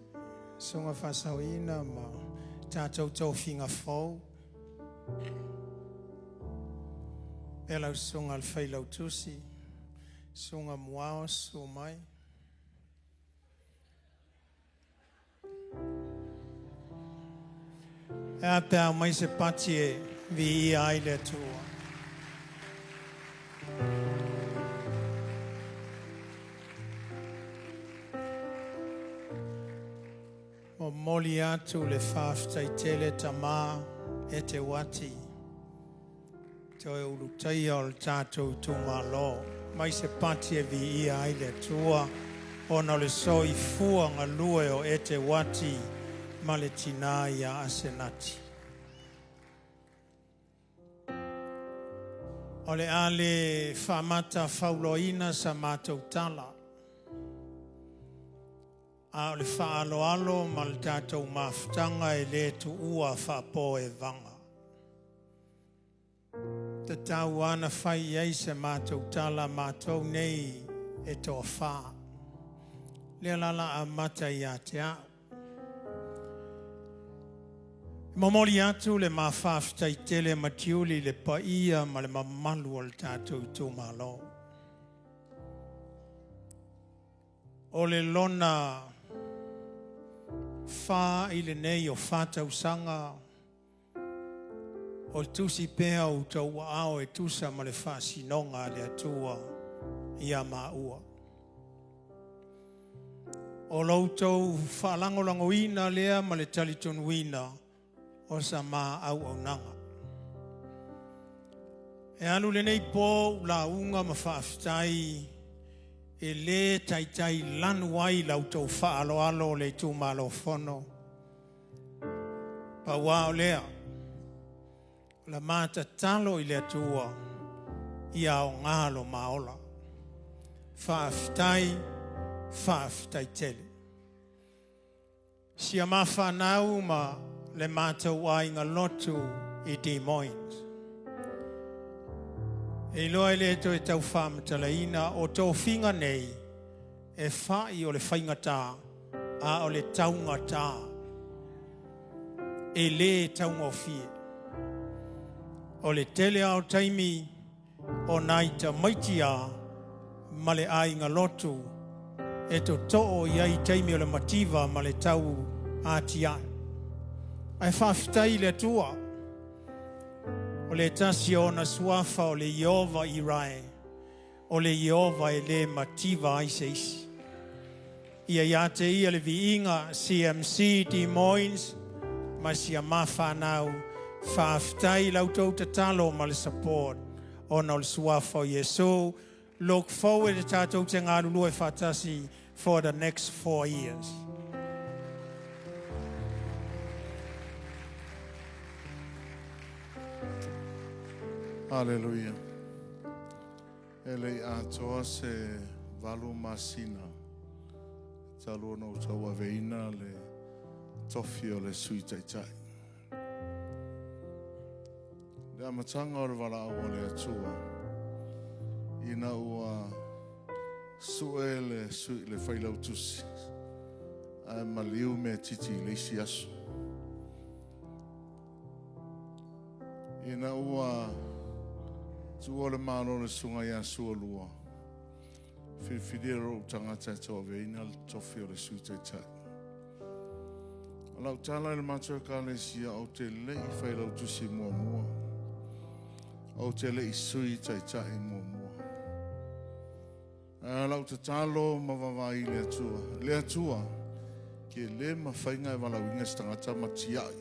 so ngā whasauina ma tātou tauwhinga whau. E lau so ngā whailau tusi, so ngā muao so mai. E a pēr mai se pati e vi I ai le tua. O moli atu le whaftai tele tamā e te wati. Te oe ulutai o le tātou tūmalo. Mai se pati e vi I ai le tua. Ona le soi fua ngā lue o e te wati ma le tina ia asenati. O le ale whamata whauloina sa mātou tala. A le whaaloalo ma le tātou mawhtanga e le tu ua whapo e vanga. Te tau ana whai ei se mātou tala mātou nei e tō whā. Le lala a mata I a te au. Mamori atu le mawhawhtai tele matiuli le paia ma le mamalu o le tātou tūmalo. O le lona whā I le nei o whātau sanga o tusi pēa o tau ao e tusa ma le whāsinonga le atua I a maua. O lautou whaalangolangoina lea ma le talitonuina o sa mā au au nanga. E alu le nei pō la unga ma whaaftai e le taitai lanu ai lautou whaaloalo le tūmalo whono. Pa wao lea, la māta talo I le atua ia o ngalo maola. Whaafitai tele. Sia mawhanau ma le mātou ai ngā lotu I Des Moines. E loa le to e tau whamatalaina o tō whinga nei e whai o le whaingatā a o le taungatā. E le taungofie. O le tele au taimi o naita maitia ma le ai ngā lotu e to to'o iai taimi o le mativa ma le tau atiai. Ai whaafitai le tua o le tasi o na suafa o le Iova I rai o le Iova e le mativa ai se isi. Ia iate ia le viinga CMC Des Moines ma sia mawhanau whaafitai lautou tatalo ma le support o na le suafa o Yesu. Look forward to tātou te ngā lulu e whatasi for the next 4 years. Hallelujah. Ele atoa se valu masina. Talo no taua veina le tofi o le sui taitai. Le amatanga o le wala o le atua. Ina ua sue le sui le whailau tusi. Ai maliu me titi le isi asu. Ina ua tua le malo le sunga ia sua lua. Whiwhiria o tangata e toa veina le tofi o le sui taitai. Alau tala le matua Ekalesia o te lei whailau tusi mua mua. O te lei sui taitai mua mua. Alau te talo mawawai le atua. Le atua ke le mawhainga e walau inga stangata matiai.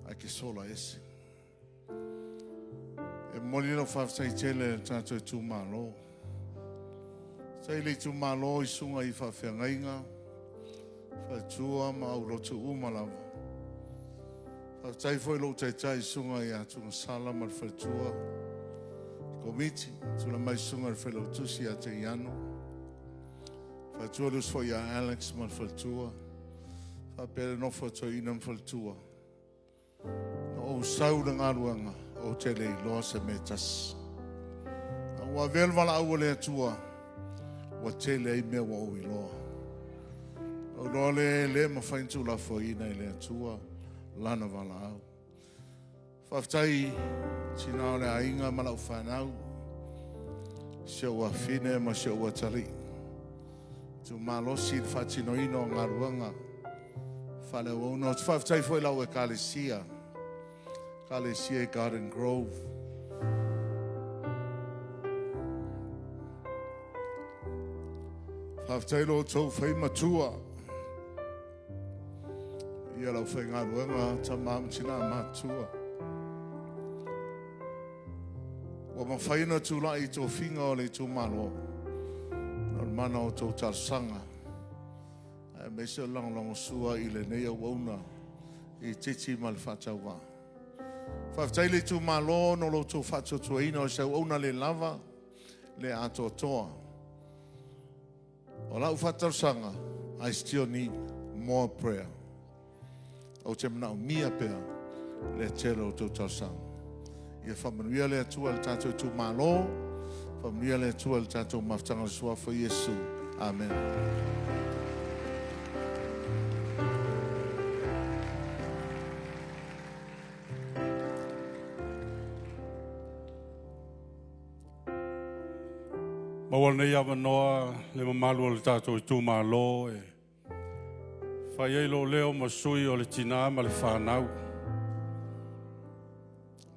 Ai ke sola ese. E moli lo whaftai tele tātou e tū malo. Sai le tū malo I sunga I whawhiangainga. Whaitua ma au rotu umalawa. Whaftai foi lo taitai sunga I atunga sala ma whaitua. Komiti, tula mai sunga whelo tusi a Teiano. Whaitua lus foi a Alex ma whaitua. Whapere no whaitua inam whaitua. No o saura ngaruanga. O tele loa se metas. Wa velvala au le atua. Wa tele I mea wa o I loa. O loa le mawhaintu la foina I le atua. Lana vala au. Whaftai tina le ainga malau whanau. Sia ua whine ma sia ua tali. Tu malosi whatino ino ngā ruanga. Whale wauno. Whaftai foi lau Ekalesia. Ekalesia Garden Grove. Whaftai lo tau whai matua. Ia lau whai ngā ruanga ta mamtina matua. Wa mawhaina tū lai tō whinga o le tū malo. Nor mana o tō tarsanga. E me se lango sua I le nea wauna. I titi mal whatawa. Whaftai le tū malo no lo tō whatatua ina o se wauna le lava. Le ato toa. O lau whatarsanga. I still need more prayer. O te mana o mia pea. Le tele o tō tarsanga. Ia whamanuia le atua le tātou tū malo. Whamanuia le atua le tātou maftanga le suafa Yesu. Amen. Mawal nei awa noa le mamalu o le tātou tū malo. Whai eilo leo masui o le tina ma le whanau.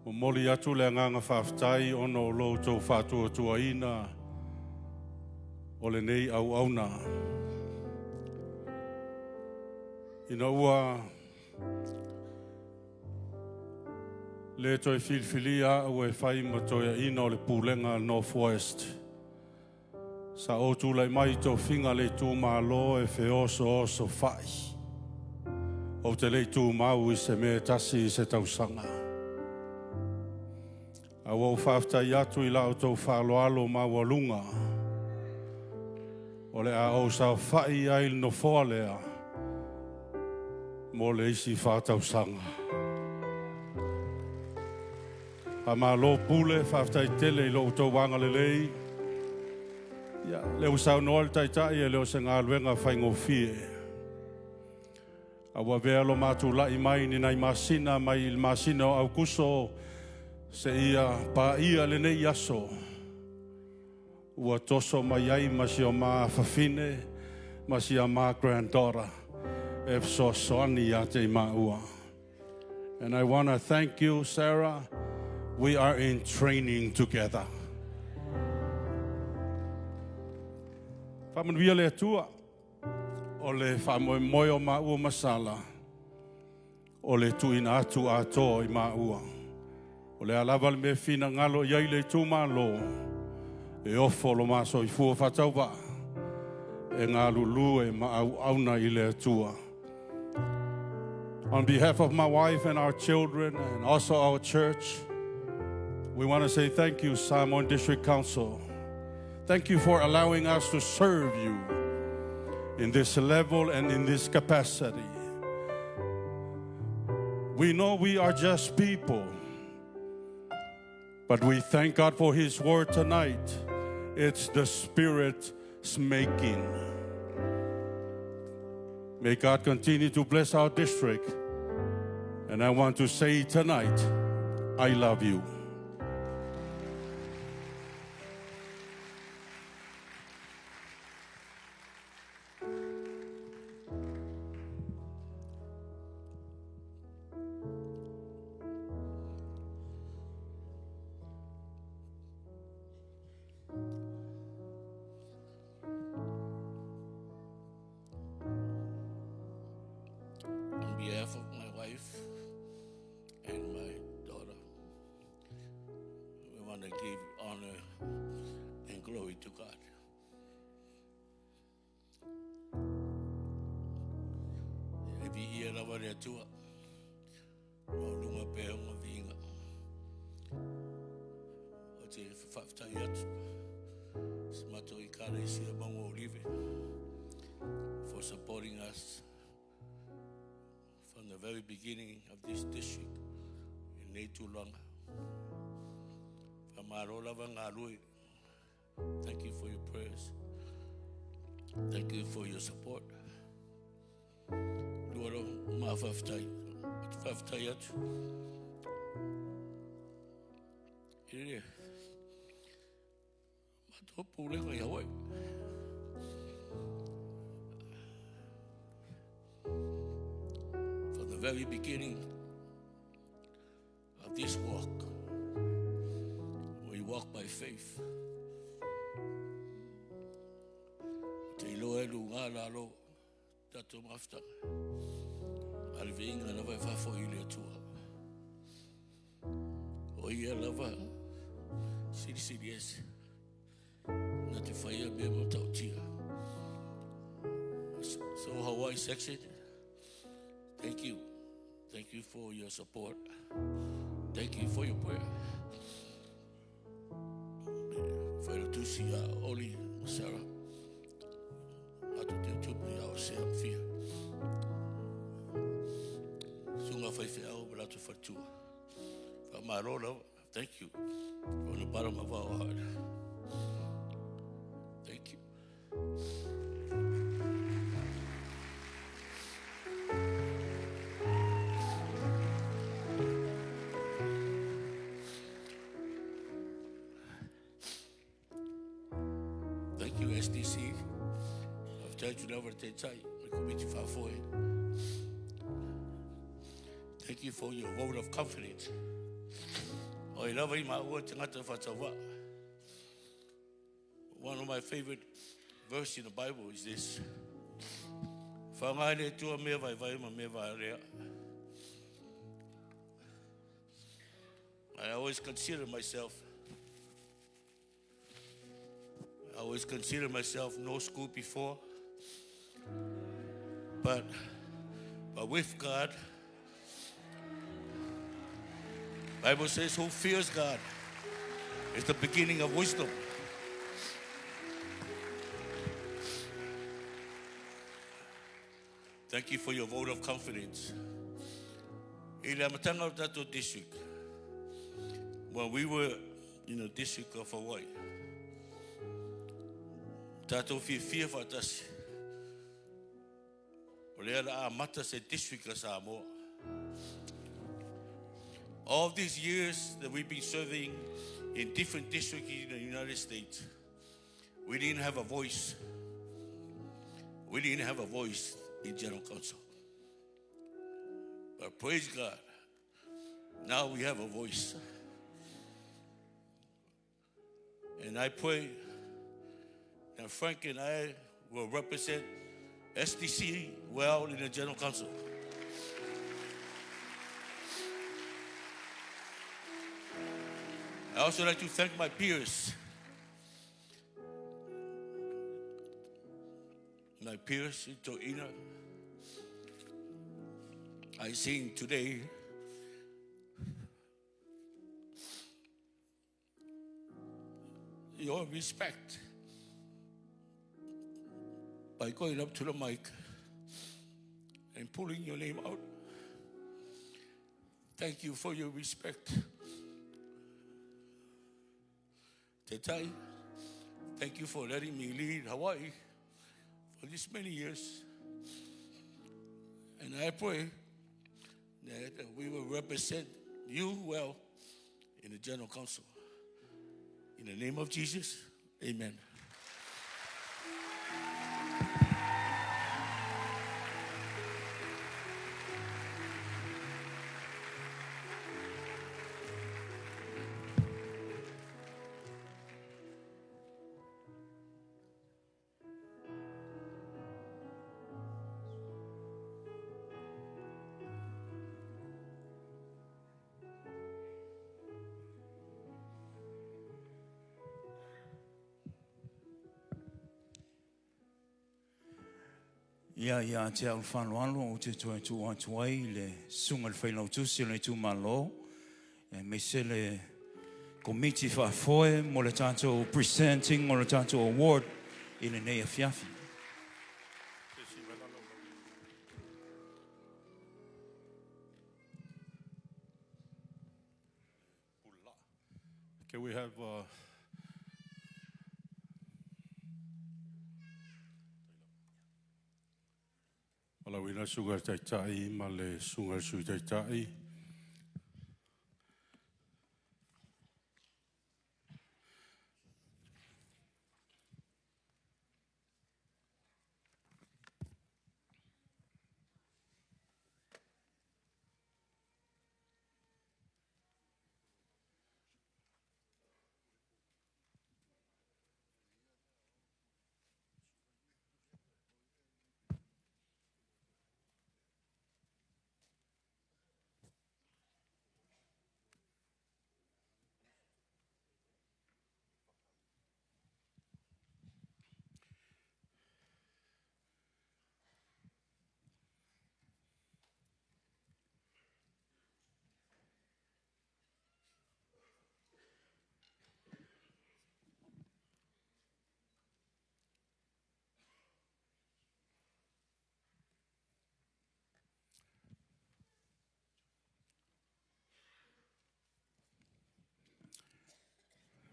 O moli atu le nganga whaftai ono o lo tau whatua tua ina o le nei au auna. Ina ua le toi filfilia au e whai matoia ina o le pūlenga Northwest. Sa o tūlai mai tō whinga le tū malo e whe oso whai. O te le tū mau I se me tasi I se tausanga. A wau whaftai atu I lau tau whaloalo ma walunga. O le a au sau whai ai no foa lea. Mo le isi whātau sanga. A ma lo pule whaftai tele I lo tau wanga le lei. Ia, leo sau noal taitai e leo se ngā luenga whaingo fie. A wawea lo mātu lai mai ni nai masina mai il masina o au kuso se ia pa ia le nei aso. Ua toso mai ai masi o mā whawhine, masi o mā granddaughter. E so soani a te maua. And I want to thank you, Sarah. We are in training together. Whamanuia le atua. O le whamoe o maua masala. O le tuina atu ato I maua. O le alawa le me fina ngalo iai le tu malo. E ofo lo maso I fua whatauwa. E ngā lulu e maau auna I le atua. On behalf of my wife and our children and also our church, we want to say thank you, Samoan District Council. Thank you for allowing us to serve you in this level and in this capacity. We know we are just people, but we thank God for His word tonight. It's the Spirit's making. May God continue to bless our district. And I want to say tonight, I love you. On behalf of my wife and my daughter, we want to give honor and glory to God. Every year lava le atua, no lunga pe honga vinga. O te whaftai atu, smato Ekalesia Fa'apaiaina for supporting us from the very beginning of this district in Neitulanga. Thank you for your prayers. Thank you for your support. Luaro ma whaftai atu. Ere, ma tō pūlenga I Hawaii. From the very beginning of this walk, we walk by faith. Te iloa elu ngā lalo tato maftanga. Arive inga lava whafo I le atua. O ia lava siri ese. Na te whaia mea mo tautia. So Hawaii section, thank you. Thank you for your support. Thank you for your prayer. Whaera tusi a Oli Sarah. Atu te tupu I au se am fia. Sunga whaiwhi au balatu whatua. Whamarola, thank you from the bottom of our heart. Thank you. Thank you, SDC. I've told you never to tell you. Thank you for your vote of confidence. Oh, I love my word tangata whatawa. One of my favorite verses in the Bible is this. Whangaere tua mea vai vai ma mea vai rea. I always consider myself no school before, but with God, Bible says who fears God It's the beginning of wisdom. Thank you for your vote of confidence. In the Matanga of Tato district, when we were in the district of Hawaii, Tato fia fatasi. Olea mata se district of Samoa. All these years that we've been serving in different districts in the United States, we didn't have a voice. We didn't have a voice in General Council. But praise God, now we have a voice. And I pray that Frank and I will represent SDC well in the General Council. I also like to thank my peers. My peers in Teiano. I seen today your respect by going up to the mic and pulling your name out. Thank you for your respect. Tetai, thank you for letting me lead Hawaii for this many years. And I pray that we will represent you well in the General Council. In the name of Jesus, amen. Ia te au whanwalo o te tuai le sunga le whailau tusi le tu malo. Me se le komiti whaafoe mo le tātou presenting mo le tātou award i le nei a fiafi. Can we have Alawina sugar taitai ma le sunga sui taitai.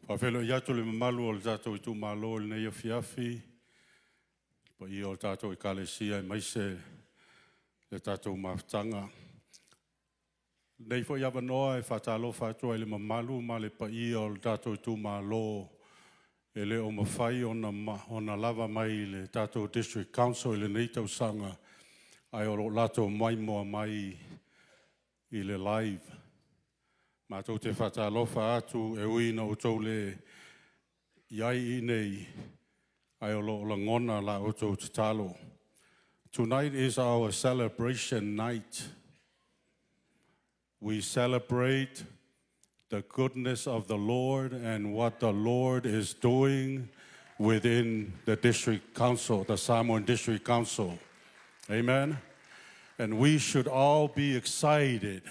Whawhelo i atu le mamalu o le tātou i tū malo le nei o fiafi. Pa i o le tātou Ekalesia i maise le tātou maftanga. Nei fo i awanoa e whatalo whatua i le mamalu ma le pa i o le tātou i tū malo e le o mawhai ona lava mai le tātou District Council i le nei tau sanga ai o lo lātou mai moa mai i le live. Mātou te whatalofa atu e uina o tau le iai I nei ai o lo ngona la o tau te talo. Tonight is our celebration night. We celebrate the goodness of the Lord and what the Lord is doing within the District Council, the Samoan District Council. Amen? And we should all be excited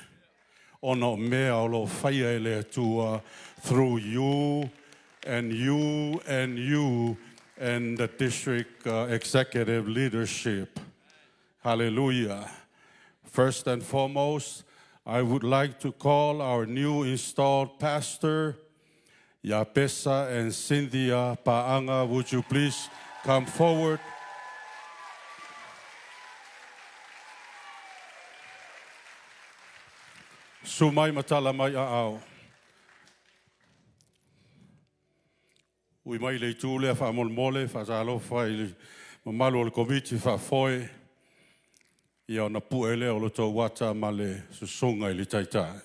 Ono mea o lo whaia e le atua through you and you and you and the district executive leadership. Hallelujah. First and foremost, I would like to call our new installed pastor, Yapesa and Cynthia Paaga. Would you please come forward? Sumai matala mai aao. Ui mai le tūle a whamolmole, whazalo whai mamalu o le komiti whafoe. Ia o na puele o lo tau wata ma le susunga i le taitai.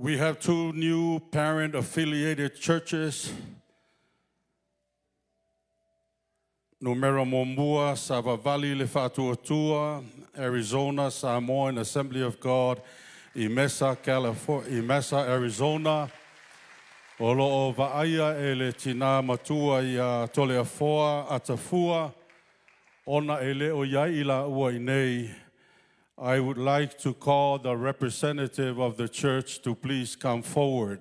We have two new parent-affiliated churches. Numero Mua, Sava Valley Le Fatuatua, Arizona, Samoan Assembly of God, Mesa, California, Mesa, Arizona. Olo o Vaaia e le tina matua ia Toleafoa, Atafua. Ona e leo iai ila ua inei. I would like to call the representative of the church to please come forward.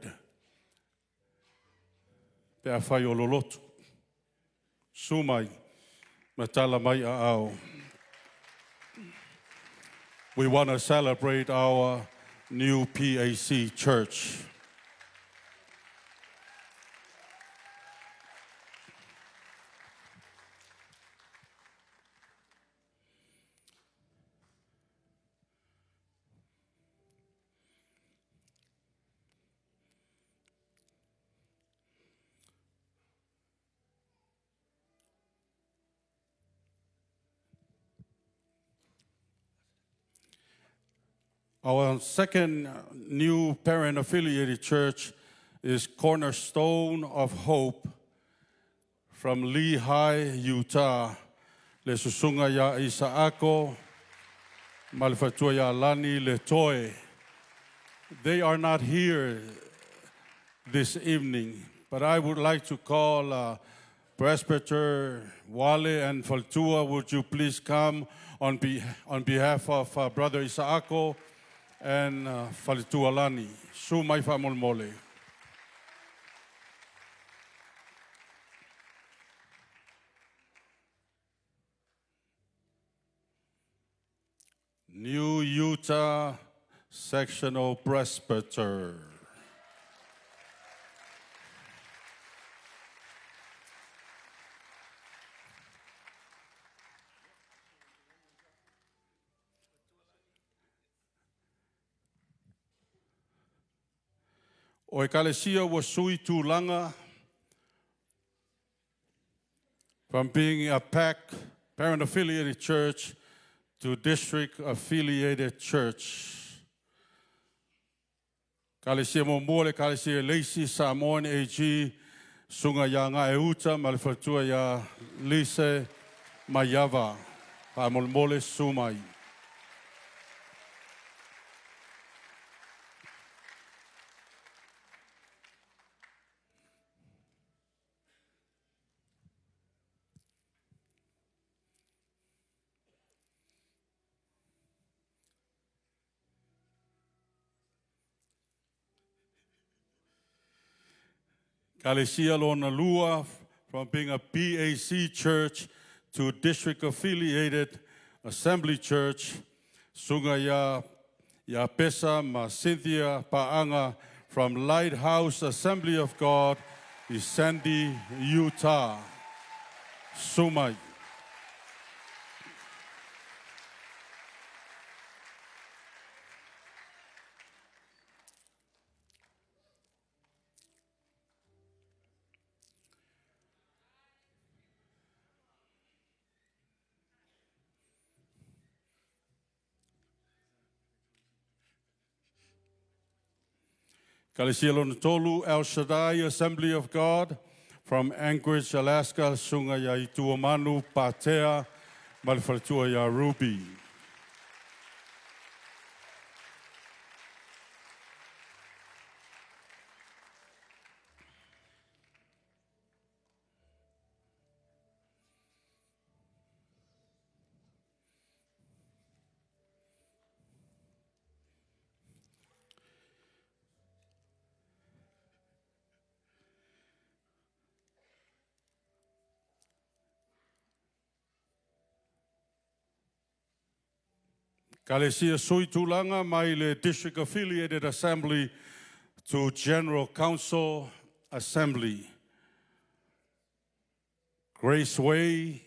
Pea whai o lolotu. Sumai, matala mai aao. We want to celebrate our new PAC church. Our second new parent-affiliated church is Cornerstone of Hope from Lehigh, Utah. Le susunga ya Isaako, malfatua ya Lani le Toe. They are not here this evening, but I would like to call Presbyter Wale and Faltua. Would you please come on behalf of Brother Isaako and Falitualani. Sumai whamolmole. New Utah Sectional Presbyter. O Ekalesia was sui tūlanga from being a PAC, parent-affiliated church, to district-affiliated church. Ekalesia Momole, Ekalesia Lacey, Samoan AG, sunga ya ngā euta, malfatua ya Lise Mayava, Pamolmole Sumai. Ekalesia Lona Lua, from being a BAC church to district-affiliated assembly church. Sunga ya Pesa ma Cynthia Paaga from Lighthouse Assembly of God, Sandy, Utah. Sumai. Ekalesia Lona Tolu, El Shaddai Assembly of God, From Anchorage, Alaska, sunga ya Ituamanu, Patea, malfatua ya Ruby. Ekalesia sui tulanga mai le District Affiliated Assembly to General Council Assembly. Grace Way,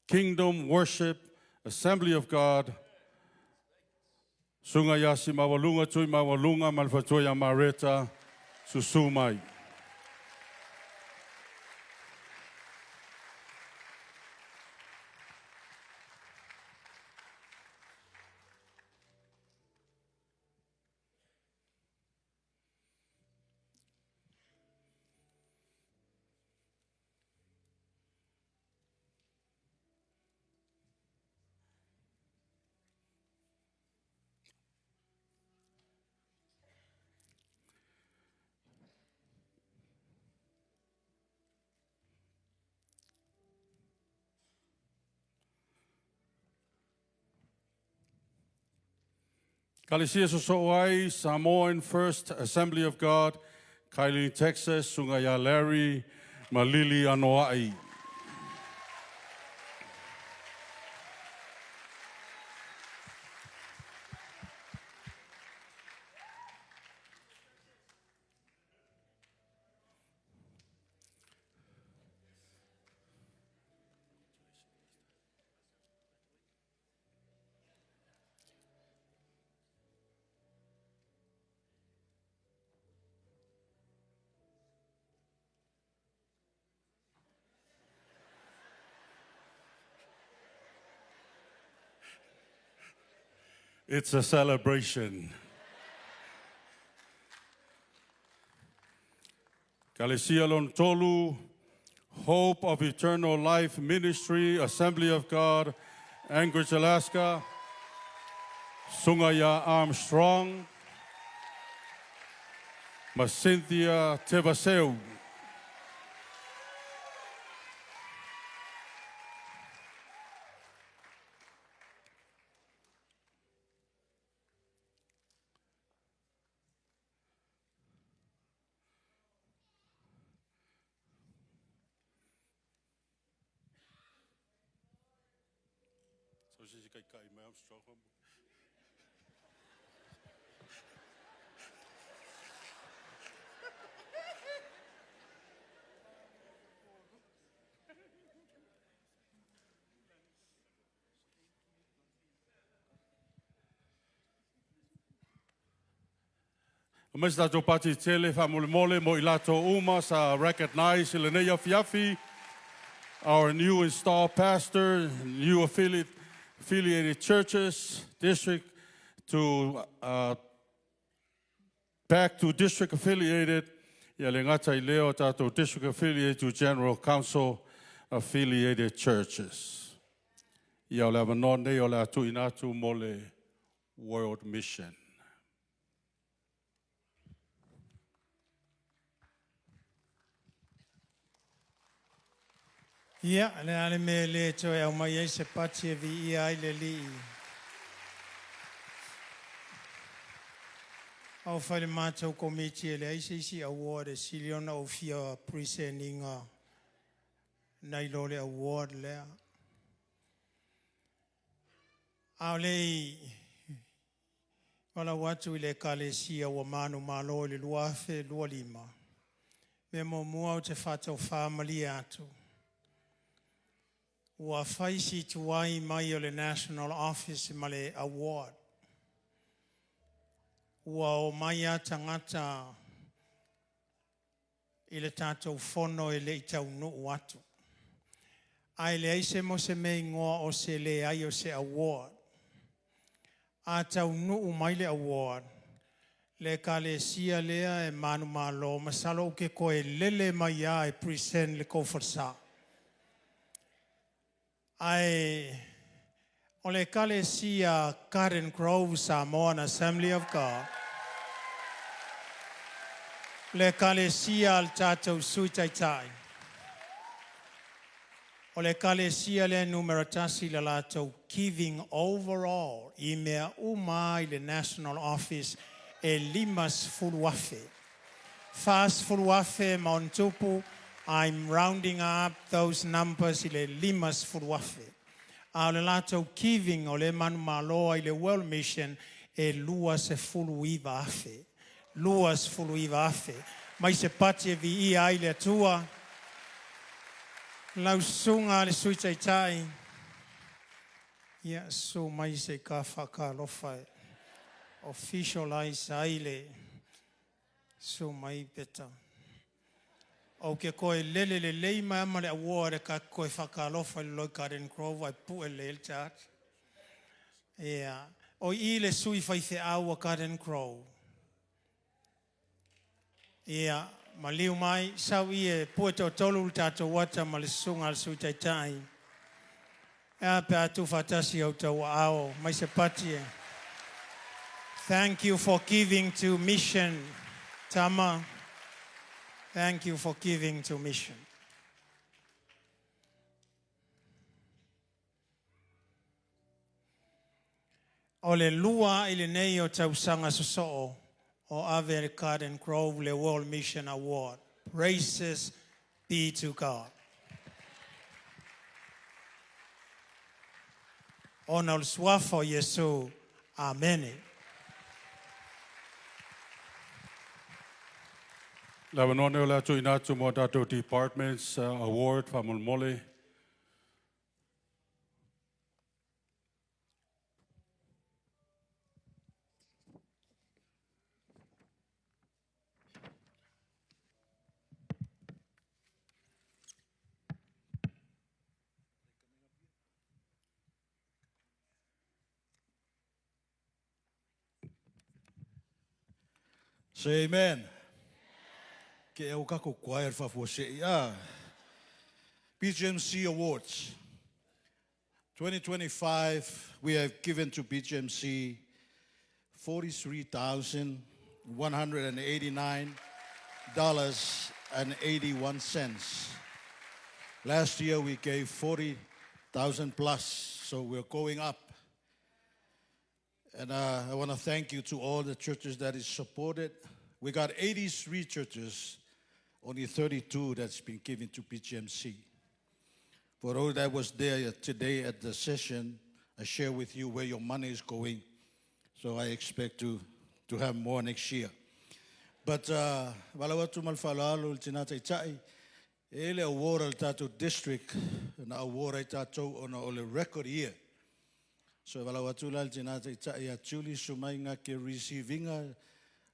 Kingdom Worship, Assembly of God. Sunga yasi mawalunga tui mawalunga malfatoya mareta susumai. Ekalesia Sosoai, Samoan First Assembly of God, Kailin, Texas, Sungaya Larry, Malili Anoai. It's a celebration. Ekalesia Lontolu, Hope of Eternal Life Ministry, Assembly of God, Anchorage, Alaska, Sungaya Armstrong, Macynthia Tevaseu. Mas dato pati tele famole mole mo ilato uma sa recognize Natia Fiafi, our new installed pastor, new affiliated churches, district to back to district affiliated, ya le ngata I leo tato district affiliated to General Council affiliated churches. Ya le avanone ya le atu inatu mole world mission. Ia, le ale me le toe au mai ei se pati e vi ia ai le li. Au whare mātou komiti e le ICC Award e Siliona o fia presentinga nei lore award lea. Au lei wala watu i le Ekalesia wa manu malo le luafe lua lima. Me mo mua o te whatau whamali atu. Ua whaisi tuai mai o le National Office ma le award. Ua o mai a tangata i le tātou whono e le i tau nuu atu. Ai le aise mo se mei ngoa o se le ai o se award. A tau nuu mai le award. Le Ekalesia lea e manu malo masalo ke koe lele mai a e present le kofarsa. Ai o le Ekalesia Garden Grove Samoan Assembly of God. Le Ekalesia al tatou sui taitai. O le Ekalesia le numeratasi la latou giving overall I mea umai le national office e limas fuluafe. Fast fuluafe mauntupu, I'm rounding up those numbers I le limas fuluafe. A le latou giving o le manu maloa I le World Mission e luas e fuluiva afe. Luas fuluiva afe. Mai se pati e vi I ai le atua. Lausunga le sui taitai. Ia so mai se ka whakalofa e. Officialize aile. So mai beta. O ke koe lele le leima ama le award ka koe whakalofa le Loi Garden Grove ai pu e le chat. Ia. O I le sui whaife aua Garden Grove. Ia. Ma liu mai, sau I e pueto tolu tato wata ma le sunga al sui taitai. Ea pe atu fatasi au tau ao, mai se pati e. Thank you for giving to mission, Tama. Thank you for giving to mission. O le lua I le nei o tau sanga sosoo. O Ave Garden Grove le World Mission Award. Praises be to God. Ona le swafo Yesu. Amen. La vanone o le atu inatu mo dato departments award famulmole. Say amen. Ke au kako choir fa say BGMC Awards. 2025, we have given to BGMC $43,189.81. Last year we gave 40,000 plus, so we're going up. And I want to thank you to all the churches that is supported. We got 83 churches, only 32 that's been given to BGMC. For all that was there today at the session, I share with you where your money is going. So I expect to have more next year. But walawatu malfalalu tinata itai ele award al tato district na award ai tato ona ole record year. So walawatu lal tinata itai atuli sumainga ke receivinga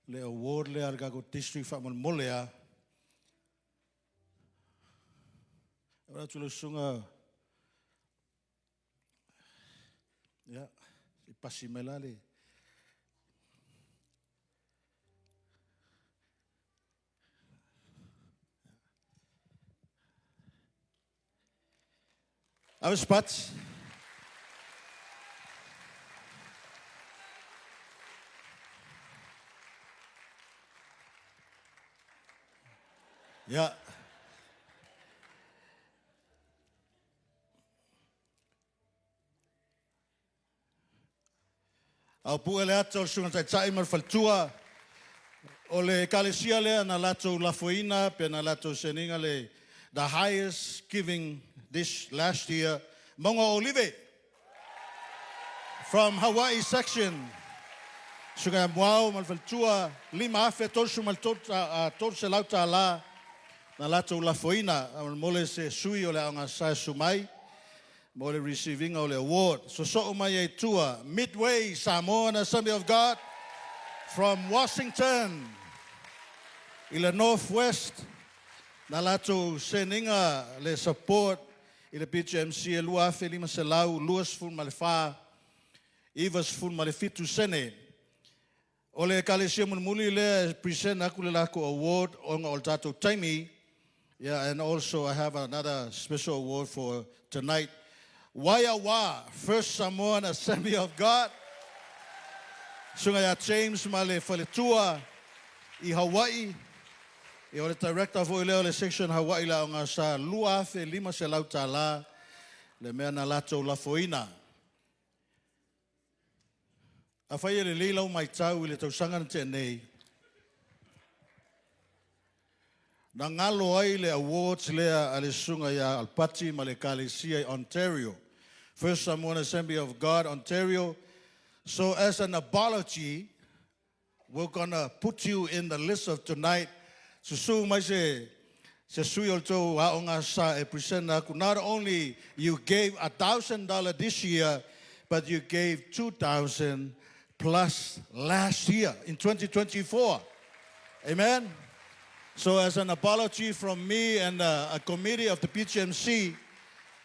le award le argago district famal molea. Walawatu sunga ya si pasimelale. Our spots. Yeah. Au puele ato sunga tai mar faltua. Ole Ekalesia le na lato lafoina pe na lato seninga le the highest giving this last year, Mongo Olive from Hawaii section. Suga Mwao Malfaltua, Lima Afe Torsu Maltota Torse Lauta La, Nalato Lafoina, Mole se Sui Ole Anga Sai Sumai, Mole receiving Ole award. So Umaya Tua, Midway Samoan Assembly of God from Washington, in the Northwest, Nalato Seninga le support. Il BGMC e lua afe lima se lau, luas ful malefa, ivas ful malefitu sene. Ole Ekalesia Muli le present aku le lako award on ol tatou taimi. Yeah, and also I have another special award for tonight. Waiawa, First Samoan Assembly of God. Sungaya James Male Faletua I Hawaii. I ole director for ile section Hawaii la nga sa luafe lima se lautala le mea na lato la foina. A whai le leilau mai tau I le tausanga na tenei. Na ngalo ai le awards lea ale sunga ya Alpati ma le Ekalesia Ontario. First Samoan Assembly of God, Ontario. So as an apology, we're going to put you in the list of tonight. Susu mai se suyol to aonga sa e present aku. Not only you gave $1,000 this year, but you gave $2,000 plus last year in 2024. Amen. So as an apology from me and a committee of the BGMC,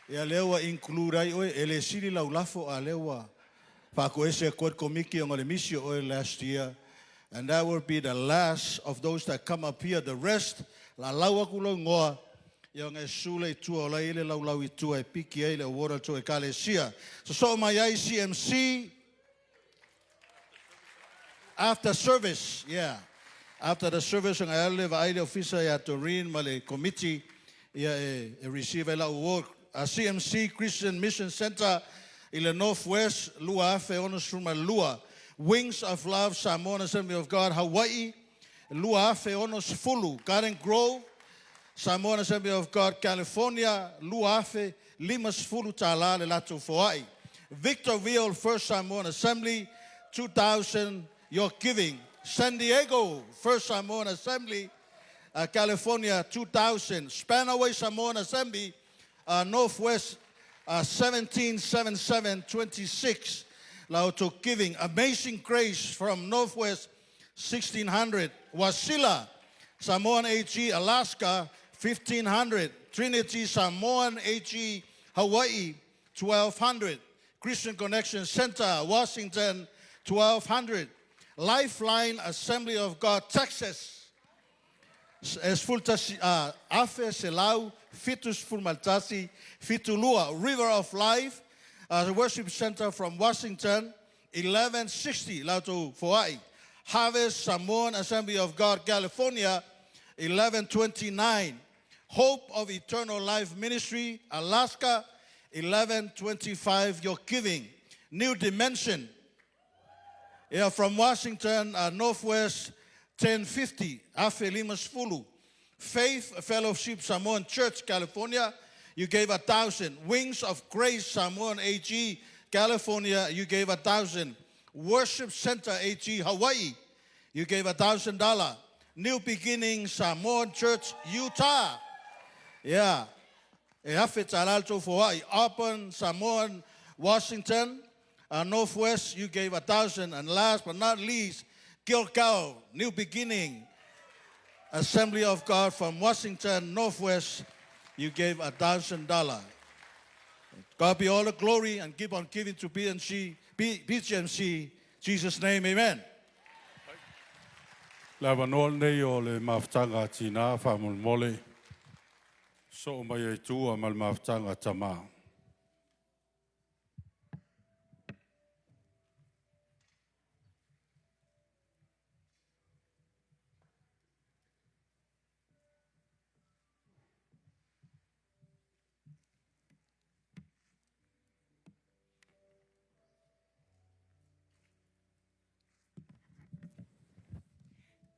ya lewa include ai oe ele sili lau lafo a lewa pa ko ese kod komiki on le misio oe last year, and that will be the last of those that come up here. The rest la lawa kulo ngoa yang esule tu ola ile lau lau itu e piki ile award to Ekalesia. So my ICMC after service, yeah. After the service, I live I officer at Doreen Male committee, receive a award. A CMC Christian Mission Center in the Northwest, Lua Afe Honors from Lua. Wings of Love, Samoan Assembly of God, Hawaii. Lua Afe Honors Fulu, Garden Grove, Samoan Assembly of God, California. Lua Afe Limas Fulu Tala, Le Lato Hawaii. Victorville, First Samoan Assembly, 2,000, your giving. San Diego, First Samoan Assembly, California, 2,000. Spanaway Samoan Assembly, Northwest, 177726. Lauto giving. Amazing Grace from Northwest, 1,600. Wasilla, Samoan AG, Alaska, 1,500. Trinity Samoan AG, Hawaii, 1,200. Christian Connection Center, Washington, 1,200. Lifeline Assembly of God, Texas. Es fultasi afe selau fitus fulmaltasi fitulua River of Life, the worship center from Washington, 1160 Lauto Hawaii. Harvest Samoan Assembly of God, California, 1129. Hope of Eternal Life Ministry, Alaska, 1125. Your giving. New Dimension. Yeah, from Washington, Northwest, 1050, Afe Limas Fulu. Faith Fellowship Samoan Church, California, you gave 1,000. Wings of Grace Samoan AG, California, you gave 1,000. Worship Center AG, Hawaii, you gave $1,000. New Beginning Samoan Church, Utah. Yeah. Afe Talalto Hawaii. Open Samoan, Washington. Northwest, you gave 1,000. And last but not least, Gilgal, New Beginning, Assembly of God from Washington, Northwest, you gave $1,000. God be all the glory and keep on giving to BGMC. Jesus' name, amen. Lava nol nei o le maftanga tina whamul mole. So mai e tua mal maftanga tama.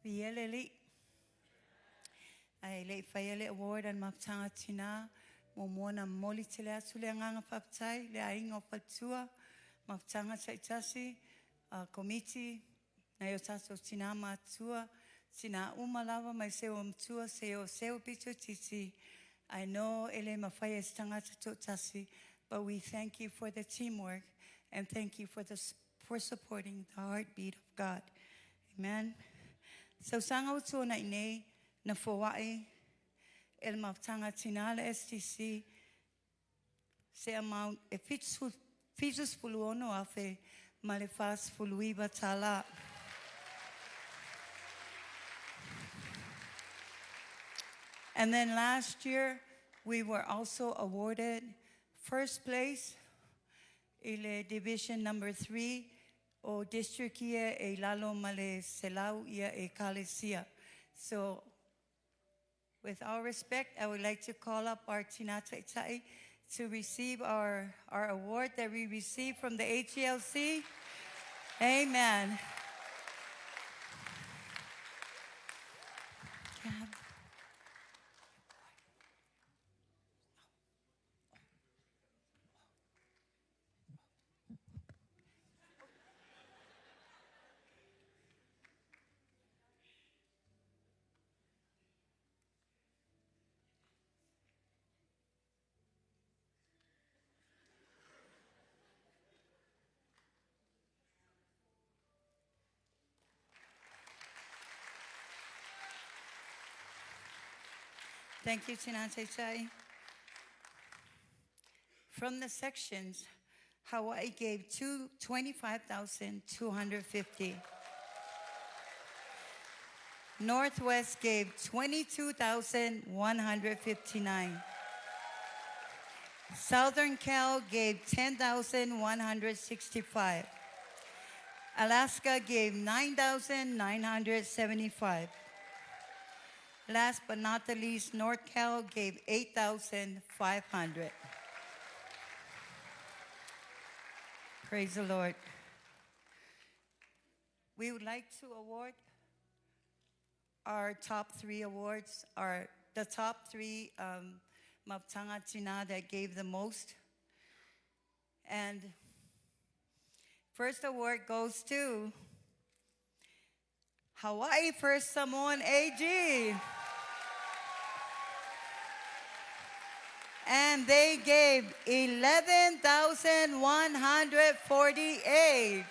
Vieleli. Ai le faiele award and maftanga tina mo mona moli tele asule nganga paptai le aingo patua maftanga saitasi committee na yo taso tina matua sina umalawa mai seo mtua seo picho titi. I know ele mafaya stanga tasi, but we thank you for the teamwork and thank you for supporting the heartbeat of God. Amen. So sanga uto na ine na Hawaii el maftanga tinala STC se amount e fitus puluono afe malefas puluiba tala. And then last year, we were also awarded first place in division number 3 o district ia e lalo male selau ia Ekalesia. So with all respect, I would like to call up our Tinataitai to receive our award that we received from the HELC. Amen. Thank you, Tinataitai. From the sections, Hawaii gave 25,250. Northwest gave 22,159. Southern Cal gave 10,165. Alaska gave 9,975. Last but not the least, North Cal gave 8,500. Praise the Lord. We would like to award our top 3 awards, the top 3 Maptanga Tina that gave the most. And first award goes to Hawaii First Samoan AG. And they gave 11,148.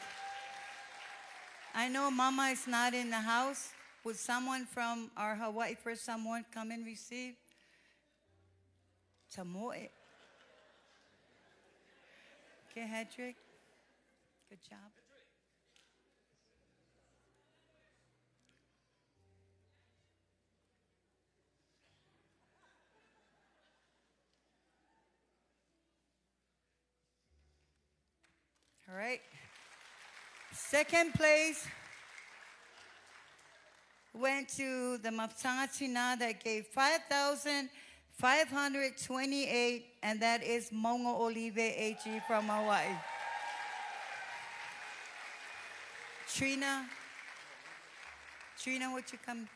I know Mama is not in the house. Would someone from our Hawaii First Samoan come and receive? Samoa. Okay, Hedrick. Good job. All right. Second place went to the Maptanga Tina that gave 5,528, and that is Mongo Olive AG from Hawaii. Trina, would you come?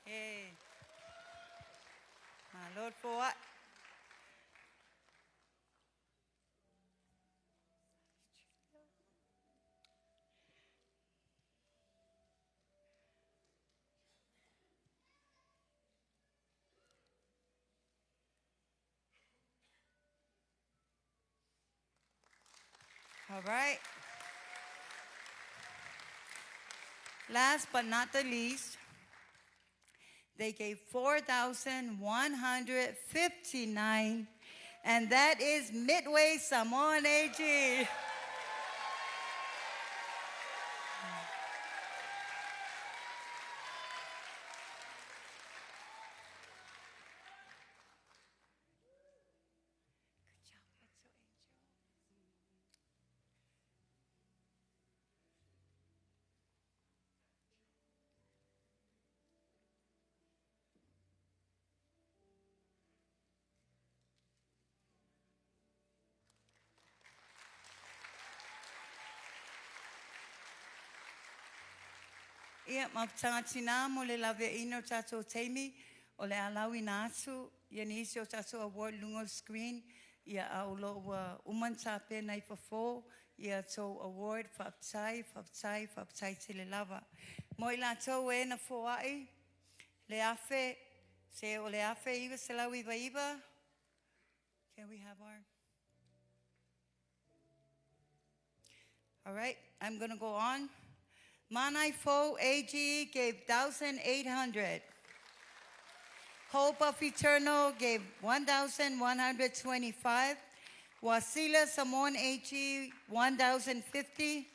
Hey. My Lord, for what? All right. Last but not the least, they gave 4,159, and that is Midway Samoan AG. Ia maptangatina mo le lave ino tato teimi o le alawi na atu ia ni isi o tato award lungo screen ia aulo umantape na ifafo ia to award whaptai te le lava. Mo I lato e na foai le afe se o le afe iwa se lau iwa. Can we have our... All right, I'm going to go on. Manaifo AG gave 1,800. Hope of Eternal gave 1,125. Wasila Samoan AG 1,050.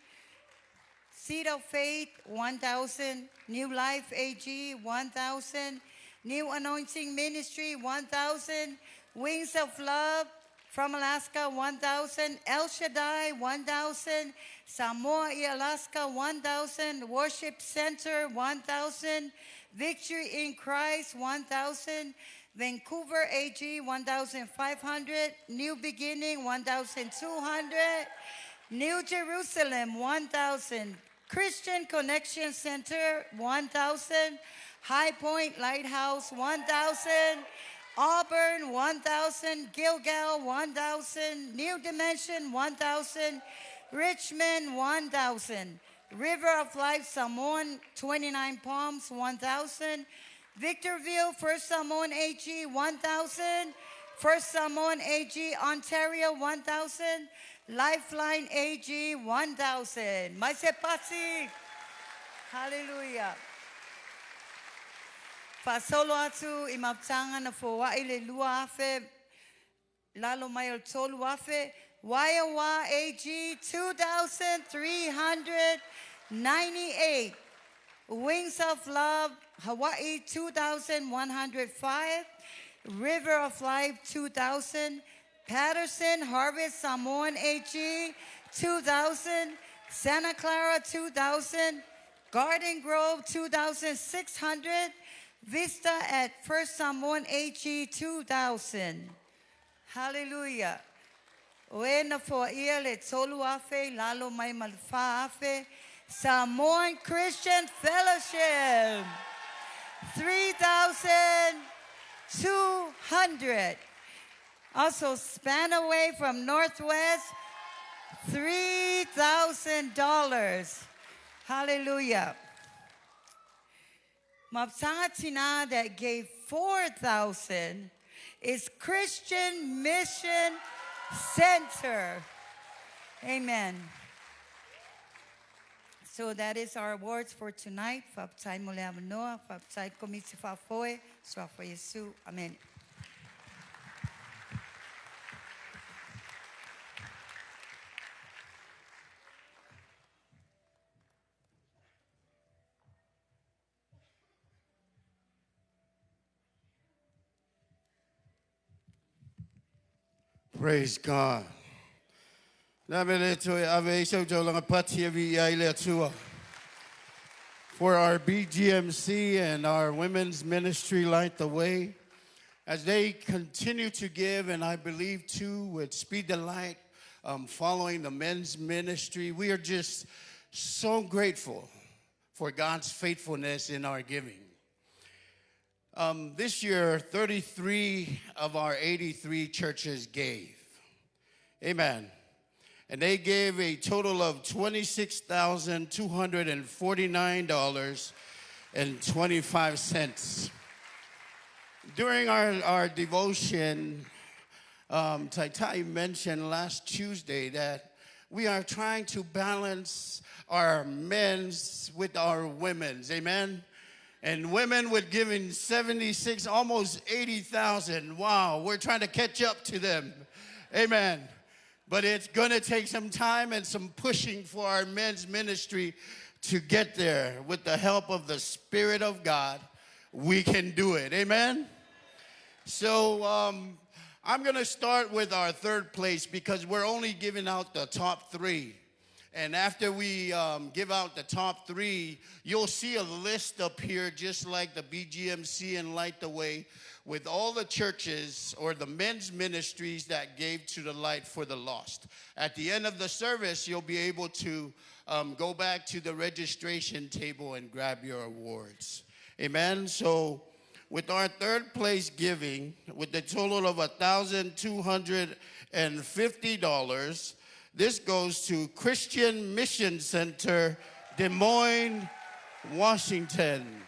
Seed of Faith, 1,000. New Life AG, 1,000. New Anointing Ministry, 1,000. Wings of Love from Alaska, 1,000. El Shaddai, 1,000. Samoa, Alaska, 1,000. Worship Center, 1,000. Victory in Christ, 1,000. Vancouver AG, 1,500. New Beginning, 1,200. New Jerusalem, 1,000. Christian Connection Center, 1,000. High Point Lighthouse, 1,000. Auburn, 1,000. Gilgal, 1,000. New Dimension, 1,000. Richmond, 1,000. River of Life, Samoan, 29 Palms, 1,000. Victorville, First Samoan AG, 1,000. First Samoan AG, Ontario, 1,000. Lifeline AG, 1,000. Maisepasi. Hallelujah. Fasolo atu imaptanga na foa ile lua afe. Lalo mayo tolu afe. Waiawa AG, 2,398. Wings of Love, Hawaii, 2,105. River of Life, 2,000. Patterson, Harvest, Samoan AG, 2,000. Santa Clara, 2,000. Garden Grove, 2,600. Vista at First Samoan AG, 2,000. Hallelujah. Oena for le tolu afe, lalo mai malfa afe. Samoan Christian Fellowship, 3,200. Also, Spanaway from Northwest, $3,000. Hallelujah. Mapsanga Tina that gave 4,000 is Christian Mission Center. Amen. So that is our awards for tonight. Faptai mole amanoa, faptai komisi fafoe, swafa Yesu. Amen. Praise God. For our BGMC and our women's ministry, Light the Way, as they continue to give, and I believe too with Speed the Light, following the men's ministry, we are just so grateful for God's faithfulness in our giving. This year, 33 of our 83 churches gave. Amen. And they gave a total of $26,249.25. During our devotion, Tai mentioned last Tuesday that we are trying to balance our men's with our women's. Amen. And women with giving 76, almost 80,000. Wow, we're trying to catch up to them. Amen. But it's going to take some time and some pushing for our men's ministry to get there. With the help of the Spirit of God, we can do it. Amen? So I'm going to start with our third place because we're only giving out the top three. And after we give out the top three, you'll see a list up here just like the BGMC and Light the Way with all the churches or the men's ministries that gave to the light for the lost. At the end of the service, you'll be able to go back to the registration table and grab your awards. Amen? So with our third place giving, with the total of $1,250, this goes to Christian Mission Center, Des Moines, Washington.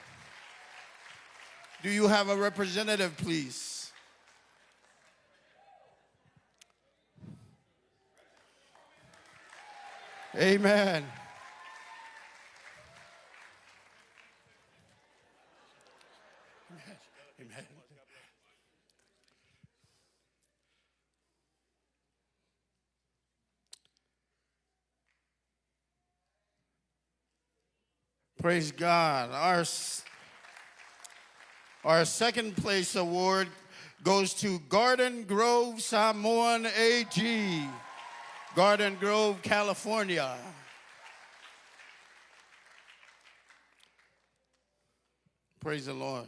Do you have a representative, please? Amen. Amen. Praise God. Our second place award goes to Garden Grove Samoan AG, Garden Grove, California. Praise the Lord.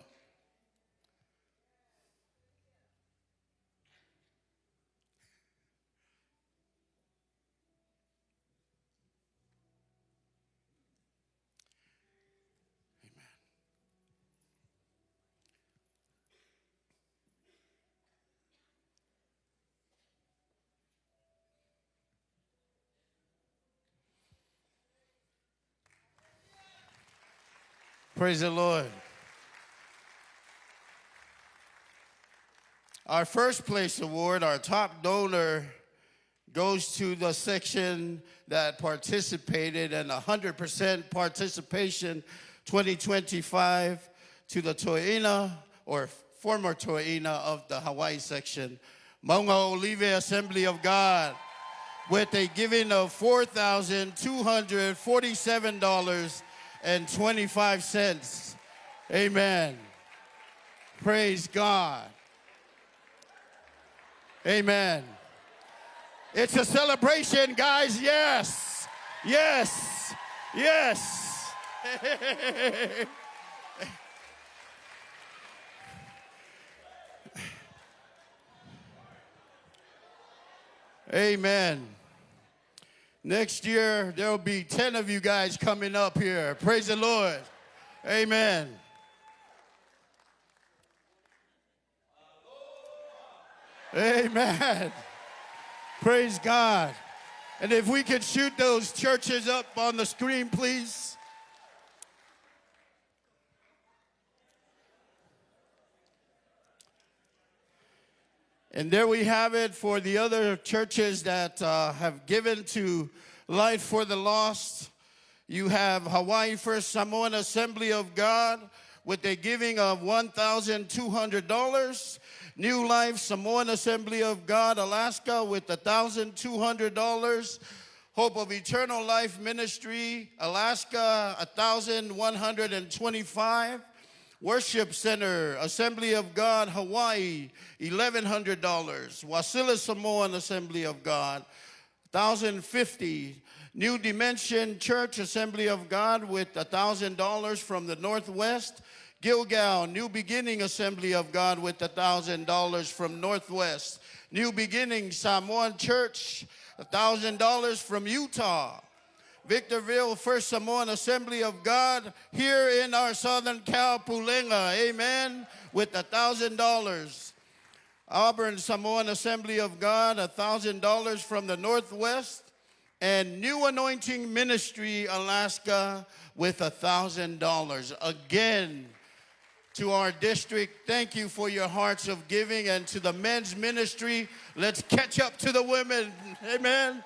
Praise the Lord. Our first place award, our top donor, goes to the section that participated, and 100% participation 2025 to the Toeina, or former Toeina of the Hawaii section, Maunga Olive Assembly of God, with a giving of $4,247.25. Amen. Praise God. Amen. It's a celebration, guys. Yes. Yes. Yes. Amen. Next year, there will be 10 of you guys coming up here. Praise the Lord. Amen. Amen. Praise God. And if we could shoot those churches up on the screen, please. And there we have it for the other churches that have given to Light for the Lost. You have Hawaii First Samoan Assembly of God with a giving of $1,200. New Life Samoan Assembly of God, Alaska, with $1,200. Hope of Eternal Life Ministry, Alaska, $1,125. Worship Center, Assembly of God, Hawaii, $1,100. Wasilla Samoan Assembly of God, $1,050. New Dimension Church Assembly of God with $1,000 from the Northwest. Gilgal, New Beginning Assembly of God with $1,000 from Northwest. New Beginning Samoan Church, $1,000 from Utah. Victorville First Samoan Assembly of God here in our Southern Cal, Pulenga, amen, with $1,000. Auburn Samoan Assembly of God, $1,000 from the Northwest. And New Anointing Ministry, Alaska, with $1,000. Again, to our district, thank you for your hearts of giving. And to the men's ministry, let's catch up to the women. Amen.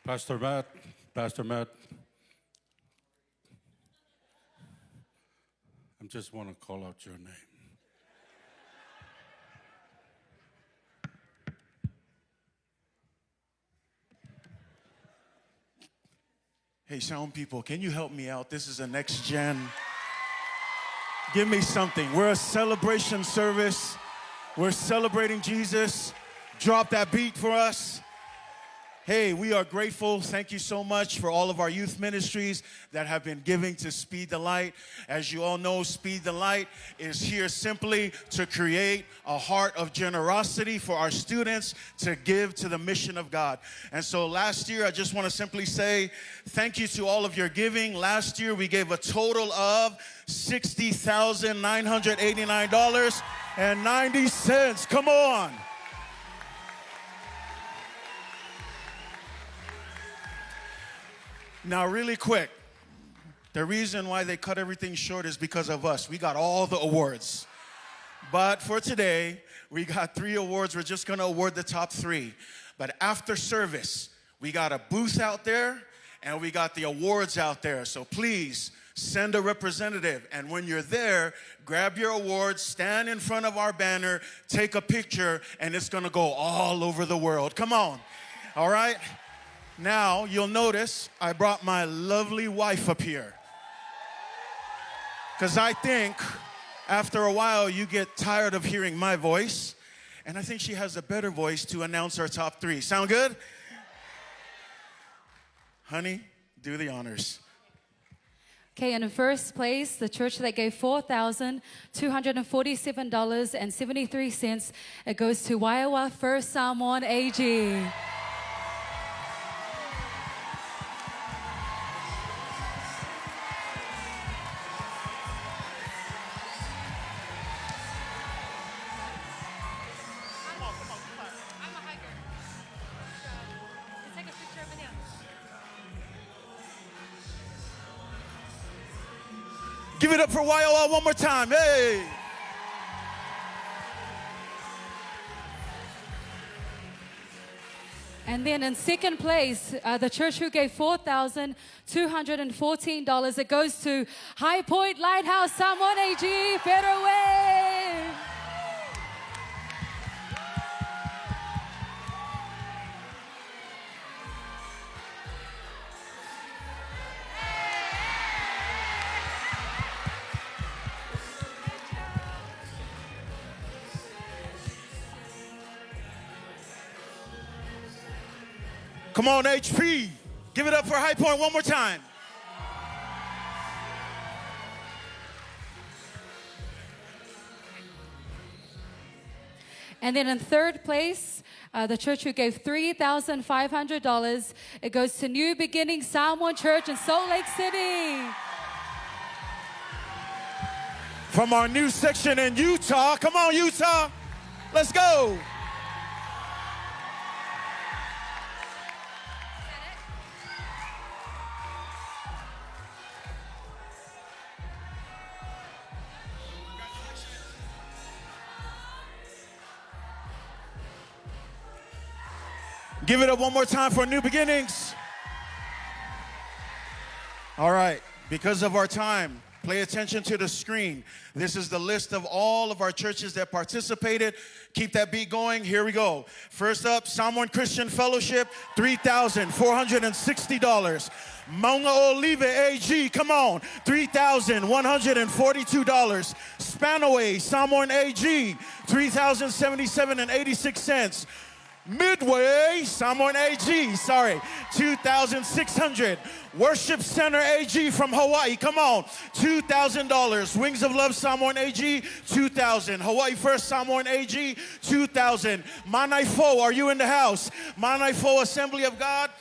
Pastor Matt, I just want to call out your name. Hey, sound people, can you help me out? This is a NextGen. Give me something. We're a celebration service. We're celebrating Jesus. Drop that beat for us. Hey, we are grateful. Thank you so much for all of our youth ministries that have been giving to Speed the Light. As you all know, Speed the Light is here simply to create a heart of generosity for our students to give to the mission of God. And so last year, I just want to simply say thank you to all of your giving. Last year, we gave a total of $60,989.90. Come on. Now, really quick, the reason why they cut everything short is because of us. We got all the awards. But for today, we got 3 awards. We're just going to award the top 3. But after service, we got a booth out there, and we got the awards out there. So please send a representative. And when you're there, grab your awards, stand in front of our banner, take a picture, and it's going to go all over the world. Come on. All right? Now, you'll notice I brought my lovely wife up here. Because I think after a while you get tired of hearing my voice. And I think she has a better voice to announce our top 3. Sound good? Honey, do the honors. Okay, and in first place, the church that gave $4,247.73. It goes to Waiawa First Samoan AG. Give it up for Waiawa one more time. Hey! And then in second place, the church who gave $4,214. It goes to High Point Lighthouse Samoan AG, Fairway. Come on, HP. Give it up for High Point one more time. And then in third place, the church who gave $3,500. It goes to New Beginning Samoan Church in Salt Lake City. From our new section in Utah. Come on, Utah. Let's go. Give it up one more time for New Beginnings. All right, because of our time, pay attention to the screen. This is the list of all of our churches that participated. Keep that beat going. Here we go. First up, Samoan Christian Fellowship, $3,460. Maunga Olive AG, come on, $3,142. Spanaway Samoan AG, $3,077.86. Midway, Samoan AG, sorry, $2,600. Worship Center AG from Hawaii, come on, $2,000. Wings of Love Samoan AG, $2,000. Hawaii First Samoan AG, $2,000. Manaifo, are you in the house? Manaifo Assembly of God,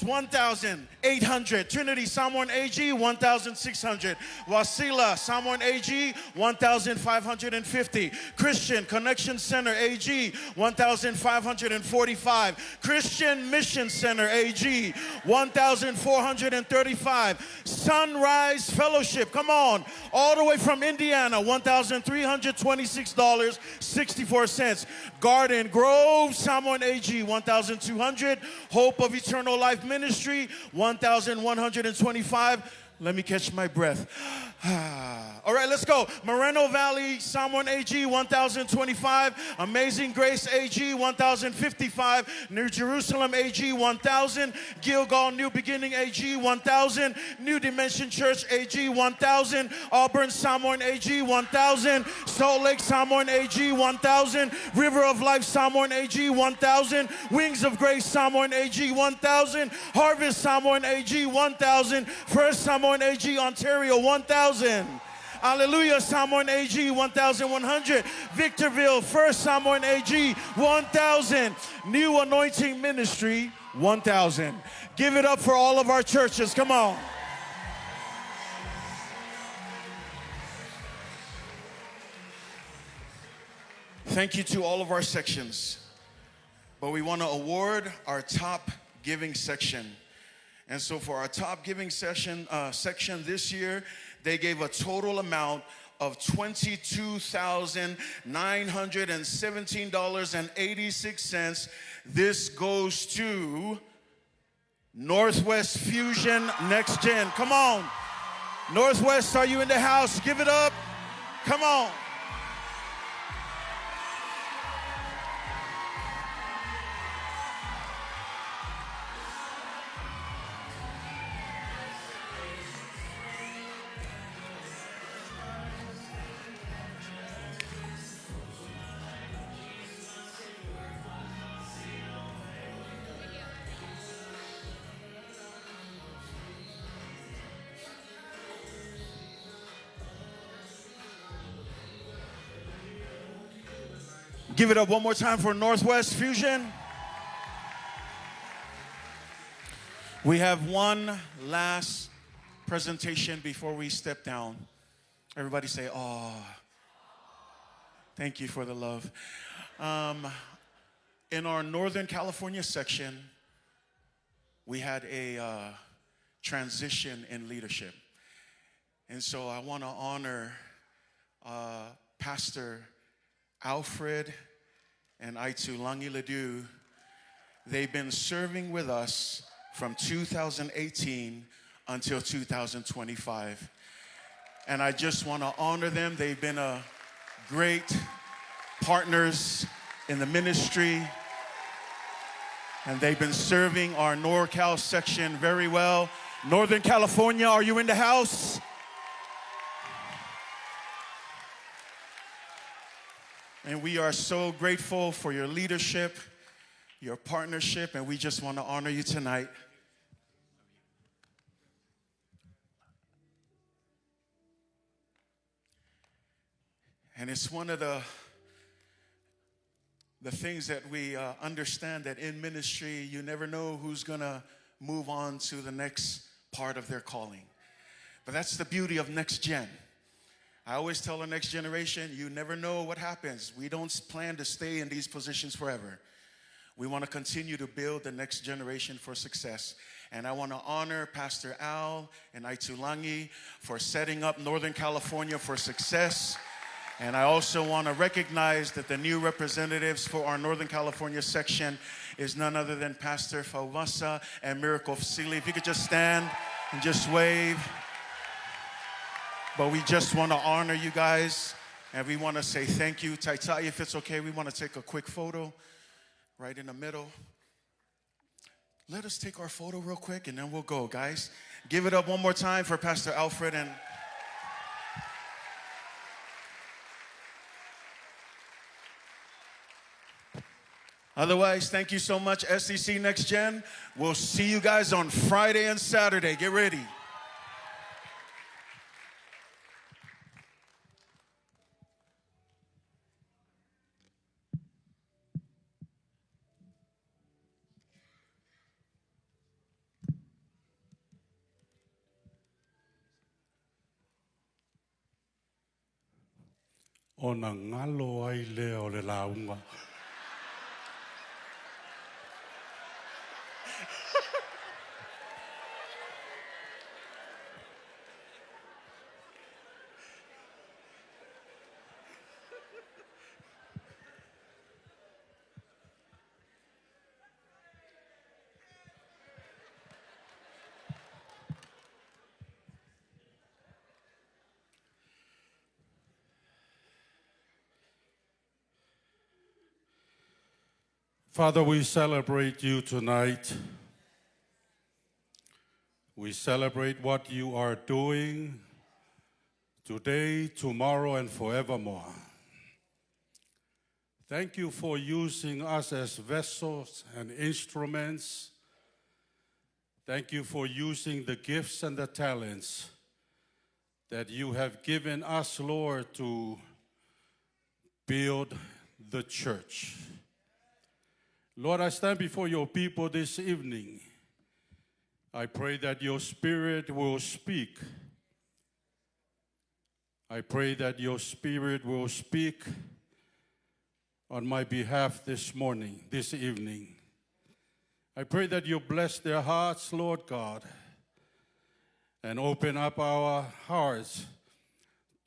$1,800. Trinity Samoan AG, $1,600. Wasila Samoan AG, $1,550. Christian Connection Center AG, $1,545. Christian Mission Center AG, $1,435. Sunrise Fellowship, come on, all the way from Indiana, $1,326.64. Garden Grove Samoan AG, $1,200. Hope of Eternal Life Ministry, $1,125. Let me catch my breath. All right, let's go. Moreno Valley Samoan AG, $1,025. Amazing Grace AG, $1,055. New Jerusalem AG, $1,000. Gilgal New Beginning AG, $1,000. New Dimension Church AG, $1,000. Auburn Samoan AG, $1,000. Salt Lake Samoan AG, $1,000. River of Life Samoan AG, $1,000. Wings of Grace Samoan AG, $1,000. Harvest Samoan AG, $1,000. First Samoan AG Ontario, $1,000. Hallelujah, Samoan AG, 1,100. Victorville, First Samoan AG, 1,000. New Anointing Ministry, 1,000. Give it up for all of our churches. Come on. Thank you to all of our sections. But we want to award our top giving section. And so for our top giving section this year, they gave a total amount of $22,917.86. This goes to Northwest Fusion NextGen. Come on. Northwest, are you in the house? Give it up. Come on. Give it up one more time for Northwest Fusion. We have one last presentation before we step down. Everybody say, oh. Thank you for the love. In our Northern California section, we had a transition in leadership. And so I want to honor Pastor Alfred and Aitu Langi Ledu. They've been serving with us from 2018 until 2025. And I just want to honor them. They've been great partners in the ministry. And they've been serving our NorCal section very well. Northern California, are you in the house? And we are so grateful for your leadership, your partnership, and we just want to honor you tonight. And it's one of the things that we understand, that in ministry, you never know who's going to move on to the next part of their calling. But that's the beauty of NextGen. I always tell the next generation, you never know what happens. We don't plan to stay in these positions forever. We want to continue to build the next generation for success. And I want to honor Pastor Al and Aitulangi for setting up Northern California for success. And I also want to recognize that the new representatives for our Northern California section is none other than Pastor Fawasa and Miracle Fasili. If you could just stand and just wave. But we just want to honor you guys, and we want to say thank you. Taitai, if it's okay, we want to take a quick photo right in the middle. Let us take our photo real quick, and then we'll go, guys. Give it up one more time for Pastor Alfred and... Otherwise, thank you so much, SCC NextGen. We'll see you guys on Friday and Saturday. Get ready. Ona ngalo ai leo le launga. Father, we celebrate you tonight. We celebrate what you are doing today, tomorrow, and forevermore. Thank you for using us as vessels and instruments. Thank you for using the gifts and the talents that you have given us, Lord, to build the church. Lord, I stand before your people this evening. I pray that your Spirit will speak. I pray that your Spirit will speak on my behalf this morning, this evening. I pray that you bless their hearts, Lord God, and open up our hearts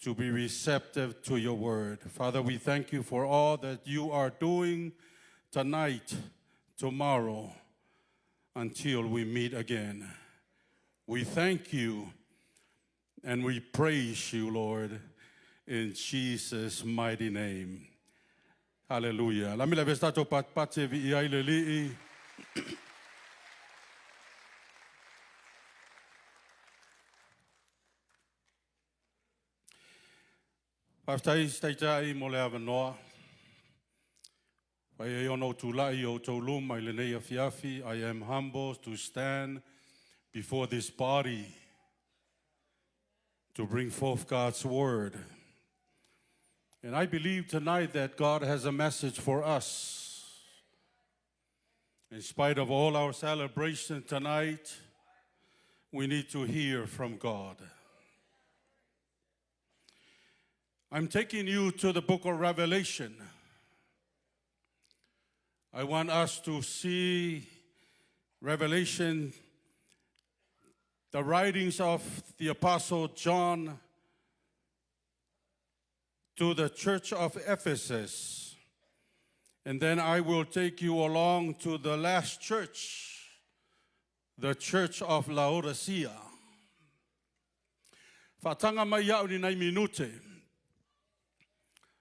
to be receptive to your word. Father, we thank you for all that you are doing tonight, tomorrow, until we meet again. We thank you and we praise you, Lord, in Jesus' mighty name. Hallelujah. La mila vestato patpate vi iaile li'i. Paftai staitai mo le avanoa. I am humble to stand before this body to bring forth God's word. And I believe tonight that God has a message for us. In spite of all our celebration tonight, we need to hear from God. I'm taking you to the book of Revelation. I want us to see Revelation, the writings of the Apostle John to the church of Ephesus. And then I will take you along to the last church, the church of Laodicea. Whatanga mai au ni nei minute.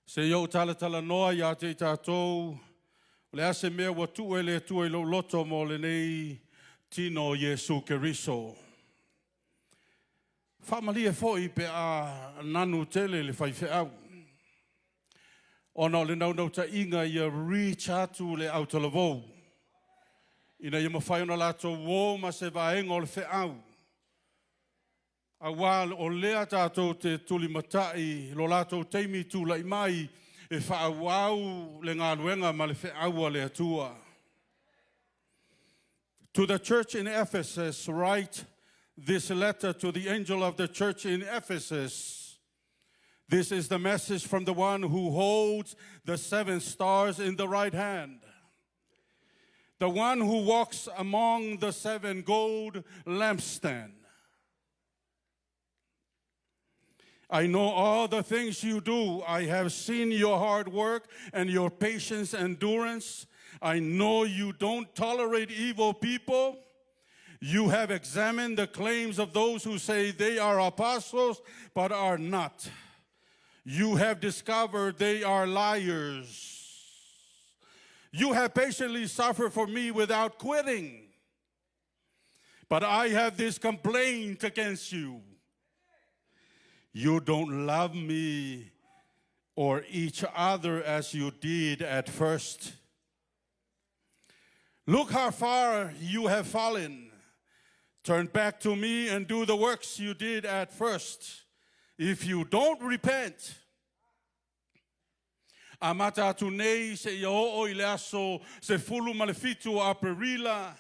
Se iau tala noa ia te tātou, le ase mea wa tue le tue lo loto mo le nei tino Yesu Keriso. Whamalia foi pe a nanu tele le whaiwhe au. Ono le nau ta inga ia reach atu le au talavou. Ina ia mawhai ona lato wō ma se vaenga o le whe au. A wā o lea tātou te tuli matai, lo lātou teimi tūlai mai, e whaawau le ngā luenga ma le wheaua le atua. To the church in Ephesus, write this letter to the angel of the church in Ephesus. This is the message from the one who holds the 7 stars in the right hand. The one who walks among the 7 gold lampstands. I know all the things you do. I have seen your hard work and your patience and endurance. I know you don't tolerate evil people. You have examined the claims of those who say they are apostles but are not. You have discovered they are liars. You have patiently suffered for me without quitting. But I have this complaint against you. You don't love me or each other as you did at first. Look how far you have fallen. Turn back to me and do the works you did at first. If you don't repent, amata atu nei se ia o i le aso se fulu malefitu a perila.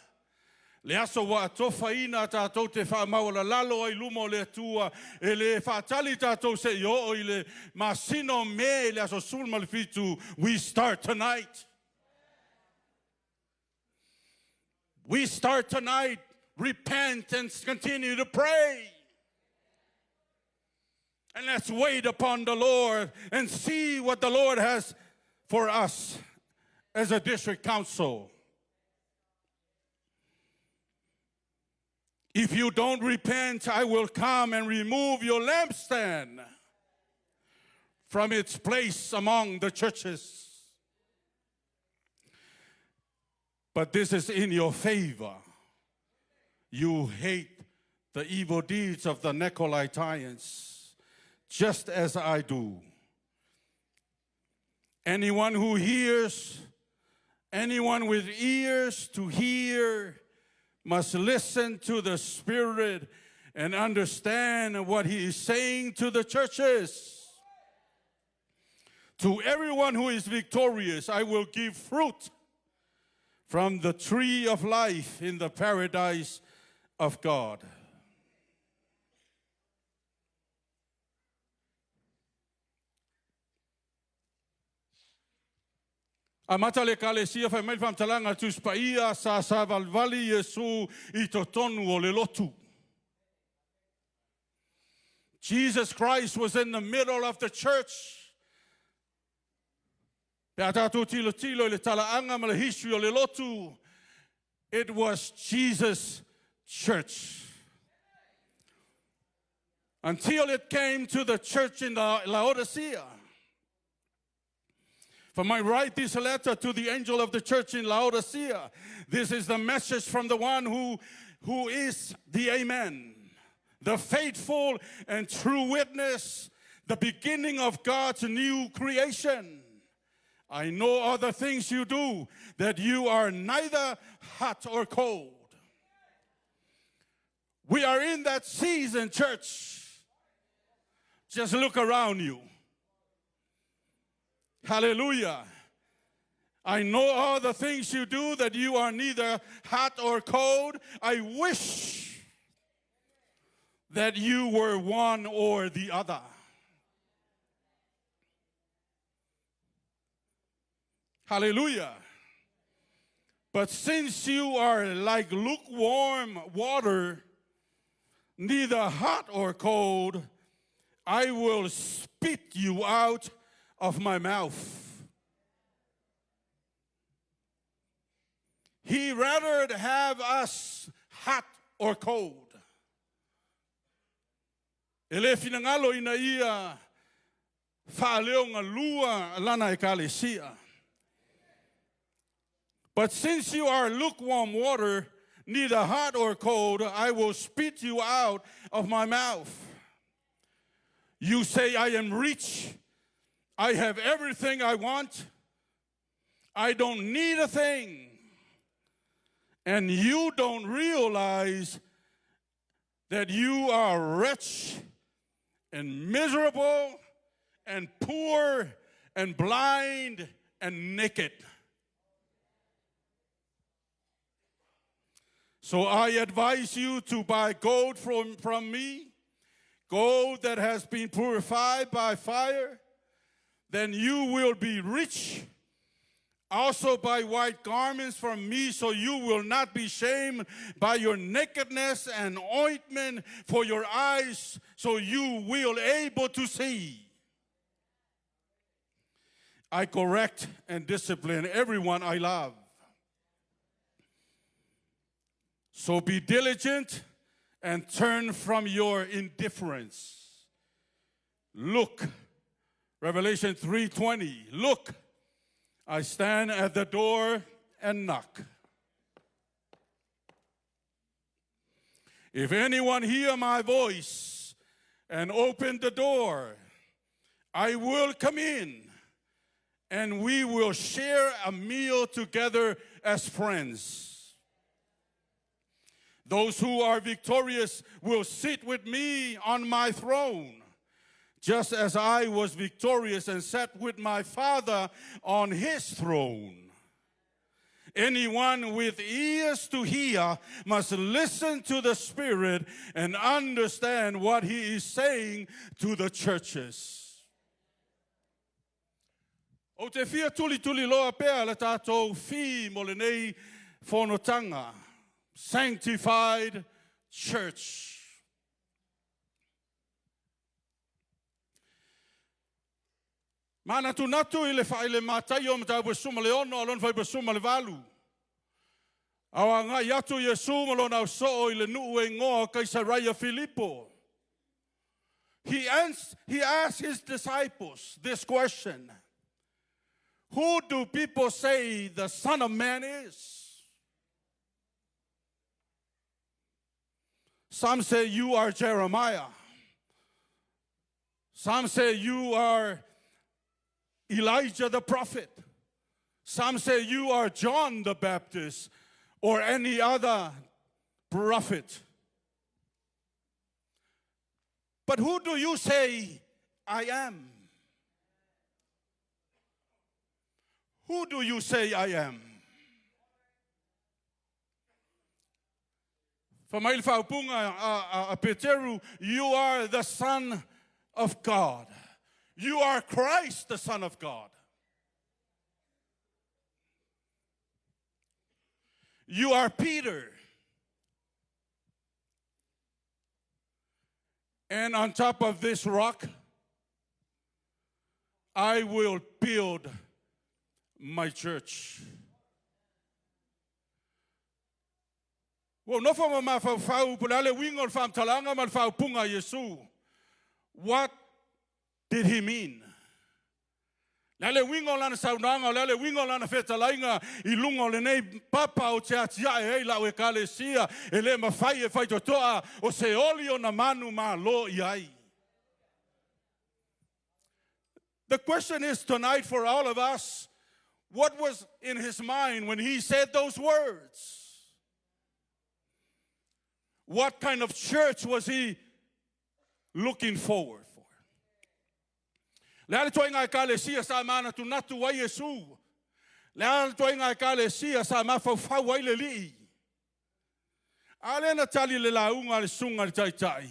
Le aso wa atofaina tātou te whaamau la lalo ai lumo le atua, e le whaatali tātou se i o i le masino me le aso sul malefitu. We start tonight. We start tonight. Repent and continue to pray. And let's wait upon the Lord and see what the Lord has for us as a district council. If you don't repent, I will come and remove your lampstand from its place among the churches. But this is in your favor. You hate the evil deeds of the Nicolaitans, just as I do. Anyone who hears, anyone with ears to hear, must listen to the Spirit and understand what He is saying to the churches. To everyone who is victorious, I will give fruit from the tree of life in the paradise of God. Amata le Ekalesia Fa'apaiaina tuspaia sa valvali Yesu I totonu o le lotu. Jesus Christ was in the middle of the church. It was Jesus' church. Until it came to the church in Laodicea. For I write this letter to the angel of the church in Laodicea. This is the message from the one who is the Amen, the faithful and true witness, the beginning of God's new creation. I know all the things you do, that you are neither hot or cold. We are in that season, church. Just look around you. Hallelujah. I know all the things you do, that you are neither hot or cold. I wish that you were one or the other. Hallelujah. But since you are like lukewarm water, neither hot or cold, I will spit you out of my mouth. He rather have us hot or cold. Ele finangalo ina ia whaleonga lua lana ekalesia. But since you are lukewarm water, neither hot or cold, I will spit you out of my mouth. You say, I am rich. I have everything I want. I don't need a thing. And you don't realize that you are wretched and miserable and poor and blind and naked. So I advise you to buy gold from me, gold that has been purified by fire. Then you will be rich. Also buy white garments from me, so you will not be shamed by your nakedness, and ointment for your eyes, so you will able to see. I correct and discipline everyone I love. So be diligent and turn from your indifference. Look, Revelation 3:20, look, I stand at the door and knock. If anyone hear my voice and open the door, I will come in and we will share a meal together as friends. Those who are victorious will sit with me on my throne, just as I was victorious and sat with my Father on his throne. Anyone with ears to hear must listen to the Spirit and understand what he is saying to the churches. O te fia tuli loa pea le tātou fi mo le nei whonotanga. Sanctified Church. Mana tu natu ile faile matai o mta besuma le ono alon fai besuma le valu. Awa nga yatu Yesu malo na so ile nu e ngoa Kaisarea Filippo. He asked his disciples this question: who do people say the Son of Man is? Some say you are Jeremiah. Some say you are Elijah the prophet. Some say you are John the Baptist or any other prophet. But who do you say I am? Who do you say I am? Famail Fa'apaiaina a Peteru, you are the Son of God. You are Christ, the Son of God. You are Peter. And on top of this rock, I will build my church. Well, no fa ma fa pulale wingol fam talanga mal fa punga Yesu. What did he mean? Lale wingol ana saunanga, lale wingol ana fetalainga, ilungo le nei papa o te atia e la o ekalesia, ele ma fai e fai totoa o se olio na manu ma lo iai. The question is tonight for all of us, what was in his mind when he said those words? What kind of church was he looking forward for? Le ale toi ngai Ekalesia sa mana tu natu wa Yesu. Le ale toi ngai Ekalesia sa ma fa wa le li. Ale na tali le launga le sunga le tai.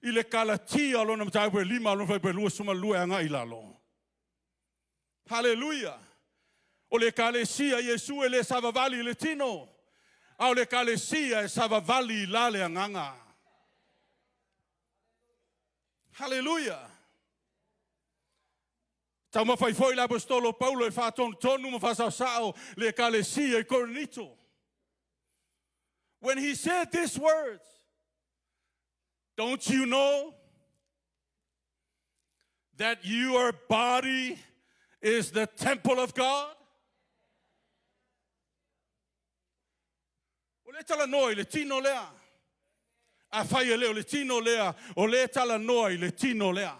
I le Galatia lo na tai pe lima lo fa pe lu suma lu anga ilalo. Hallelujah. O le Ekalesia Yesu ele savavali le tino. Au le Ekalesia savavali la le anganga. Hallelujah. Tau mawhai foi la apostolo Paulo e whātonu tonu mawhasau le Ekalesia I Korinito. When he said these words, don't you know that your body is the temple of God? O le tala noi le tino lea. A whai leo le tino lea. O le tala noi le tino lea.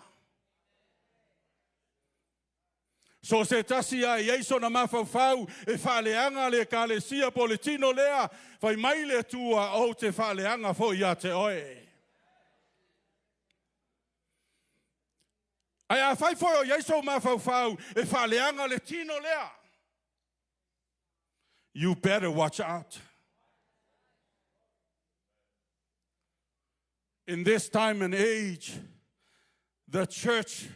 So se tasi ai eiso na mawhau e whaleanga le Ekalesia po le tino lea. Whai mai le tua o te whaleanga fo ia te oe. Ai a whai fo o eiso mawhau e whaleanga le tino lea. You better watch out. In this time and age, the church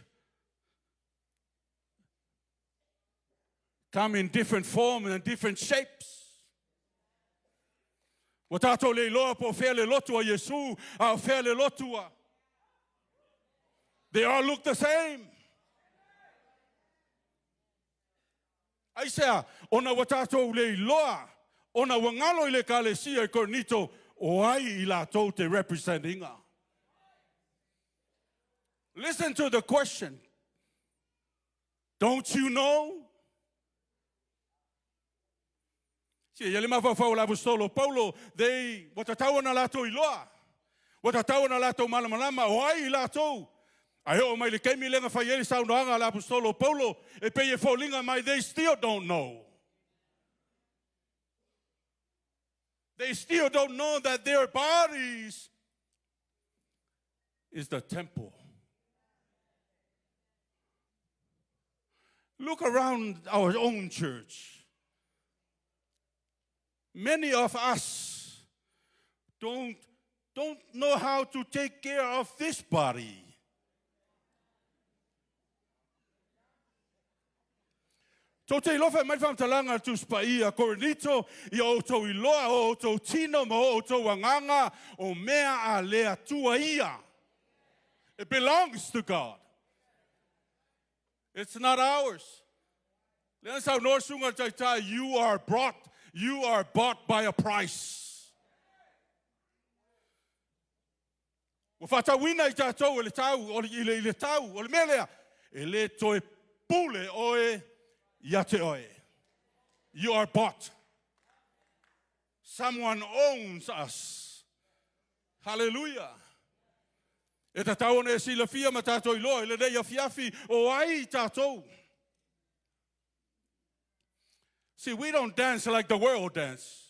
come in different forms and different shapes. Watato le loa po fea le lotua Yesu, a fea le lotua. They all look the same. Aisea, ona watato le loa, ona wangalo I le Ekalesia I Korinito, o ai I la tau te representinga. Listen to the question. Don't you know? Si yale mawhawhau la apostolo Paulo, they watatau na lato I loa. Watatau na lato malamalama, o ai I lato. Ai o mai le kemi lenga whaieri saunoanga la apostolo Paulo, e peye fōlinga mai, they still don't know. They still don't know that their bodies is the temple. Look around our own church. Many of us don't know how to take care of this body. So te lofa mai whamtalanga tu spaia Korinito I oto I loa o oto tino ma o oto wanganga o mea a lea tua ia. It belongs to God. It's not ours. Lena sau no sunga taitai, you are bought by a price. Wa whatawina I tātou ele tau, o le tau, o le melea, ele toe pule oe ia te oe. You are bought. Someone owns us. Hallelujah. E tātou ne sila fia ma tātou I loa, ele nei a fiafi o ai tātou. See, we don't dance like the world dance.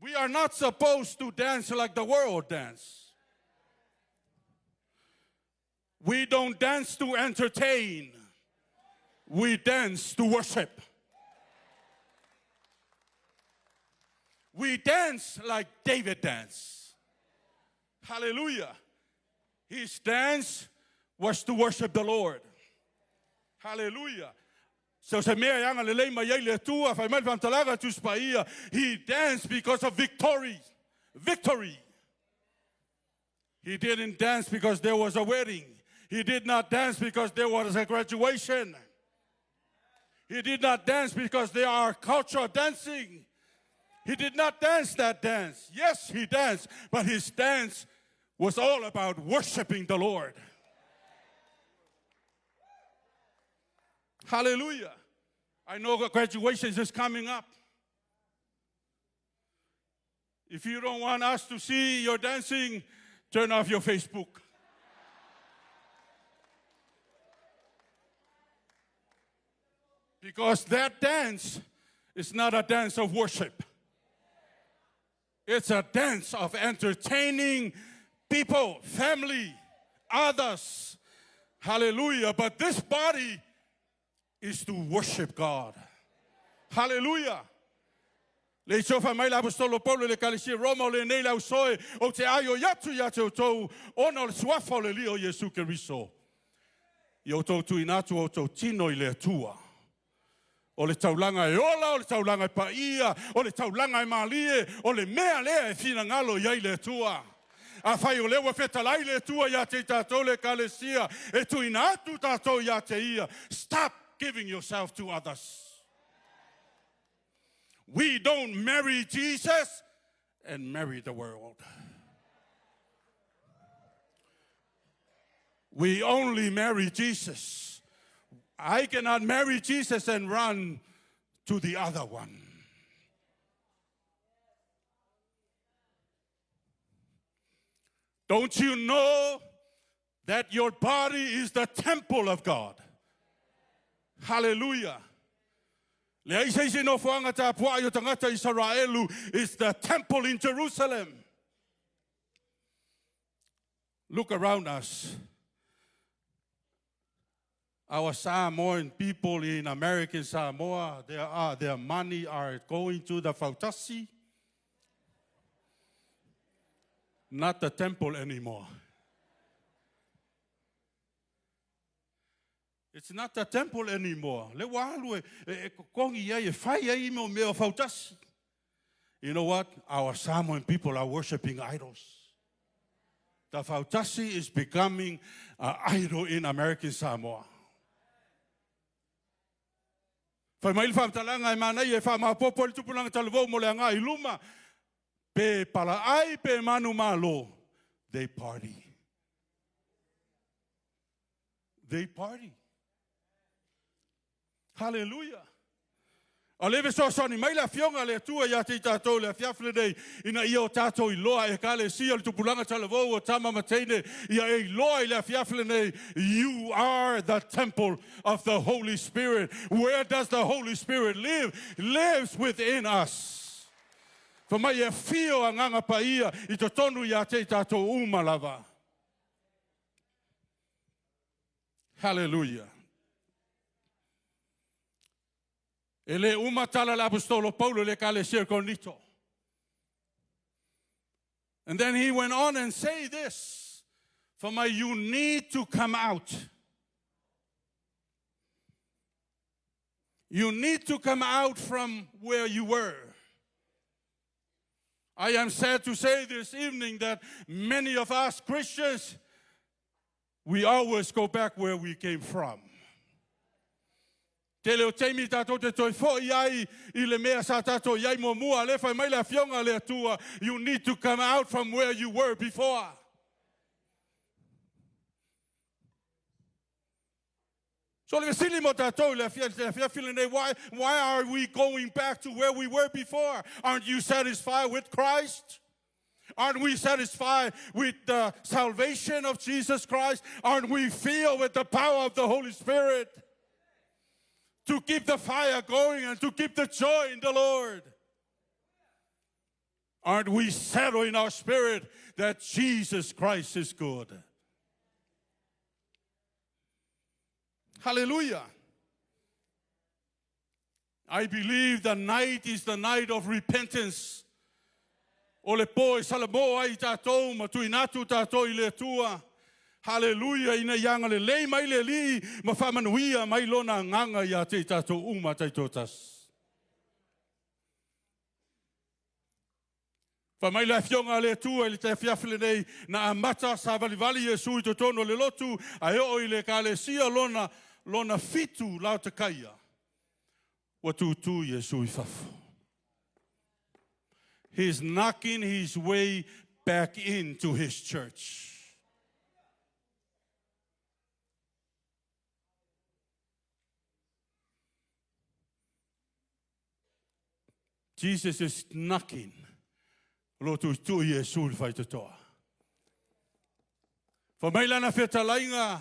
We are not supposed to dance like the world dance. We don't dance to entertain. We dance to worship. We dance like David danced. Hallelujah. His dance was to worship the Lord. Hallelujah. So se mea yanga le lei mai le tua fai mai vantalaga tu spaia. He danced because of victory. Victory. He didn't dance because there was a wedding. He did not dance because there was a graduation. He did not dance because there are cultural dancing. He did not dance that dance. Yes, he danced, but his dance was all about worshiping the Lord. Hallelujah. I know graduation is coming up. If you don't want us to see your dancing, turn off your Facebook. Because that dance is not a dance of worship. It's a dance of entertaining people, family, others. Hallelujah. But this body is to worship God. Hallelujah. Le sofa mai la apostolo Paulo le Ekalesia Roma le nei la usoe o te ayo yatu yatu to ono le suafo le lio Yesu Keriso. Yo to tu inatu o to tino I le tua. O le taulanga e ola, o le taulanga e paia, o le taulanga e malie, o le mea lea e fina ngalo iai le tua. A fai o lewa fetalai le tua ia te tatou le Ekalesia, e tu inatu tatou ia te ia. Stop giving yourself to others. We don't marry Jesus and marry the world. We only marry Jesus. I cannot marry Jesus and run to the other one. Don't you know that your body is the temple of God? Hallelujah. Is the temple in Jerusalem. Look around us. Our Samoan people in American Samoa, their money are going to the Fautasi. Not the temple anymore. It's not the temple anymore. You know what? Our Samoan people are worshiping idols. The Fautasi is becoming an idol in American Samoa. Fa mai fa talanga mana e fa ma popo le tupulanga talvo mo le anga iluma pe pala ai pe manu malo. They party. They party. Hallelujah. Aleve so soni mai la fionga le tua ya te tatou le fiafle dei ina io tatou I loa e Ekalesia le tupulanga talvo o tama matene ia e loa le fiafle nei. You are the temple of the Holy Spirit. Where does the Holy Spirit live? He lives within us. For mai e fio anganga paia I totonu ya te tatou umalava. Hallelujah. Ele umatala l'apostolo Paulo le Ekalesia Konito. And then he went on and say this, for my you need to come out. You need to come out from where you were. I am sad to say this evening that many of us Christians, we always go back where we came from. You need to come out from where you were before. So why are we going back to where we were before? Aren't you satisfied with Christ? Aren't we satisfied with the salvation of Jesus Christ? Aren't we filled with the power of the Holy Spirit? To keep the fire going and to keep the joy in the Lord. Aren't we settled in our spirit that Jesus Christ is good? Hallelujah. I believe the night is the night of repentance. Ole poe salamo ai tatou matuinatu tatou I le tua. Hallelujah, ina yanga le lei mai le li, ma whamanuia mai lona nganga ia te tatou uma taitotas. Whamai la fionga le tua I le te fiafile nei na amata sa valivali Yesu I totono le lotu, a eo I le Ekalesia lona fitu lau te kaia. Wa tutu Yesu I fafu. He's knocking his way back into his church. Jesus is knocking. Lotu tu Yesu fai toa. Fa mai lana fetalainga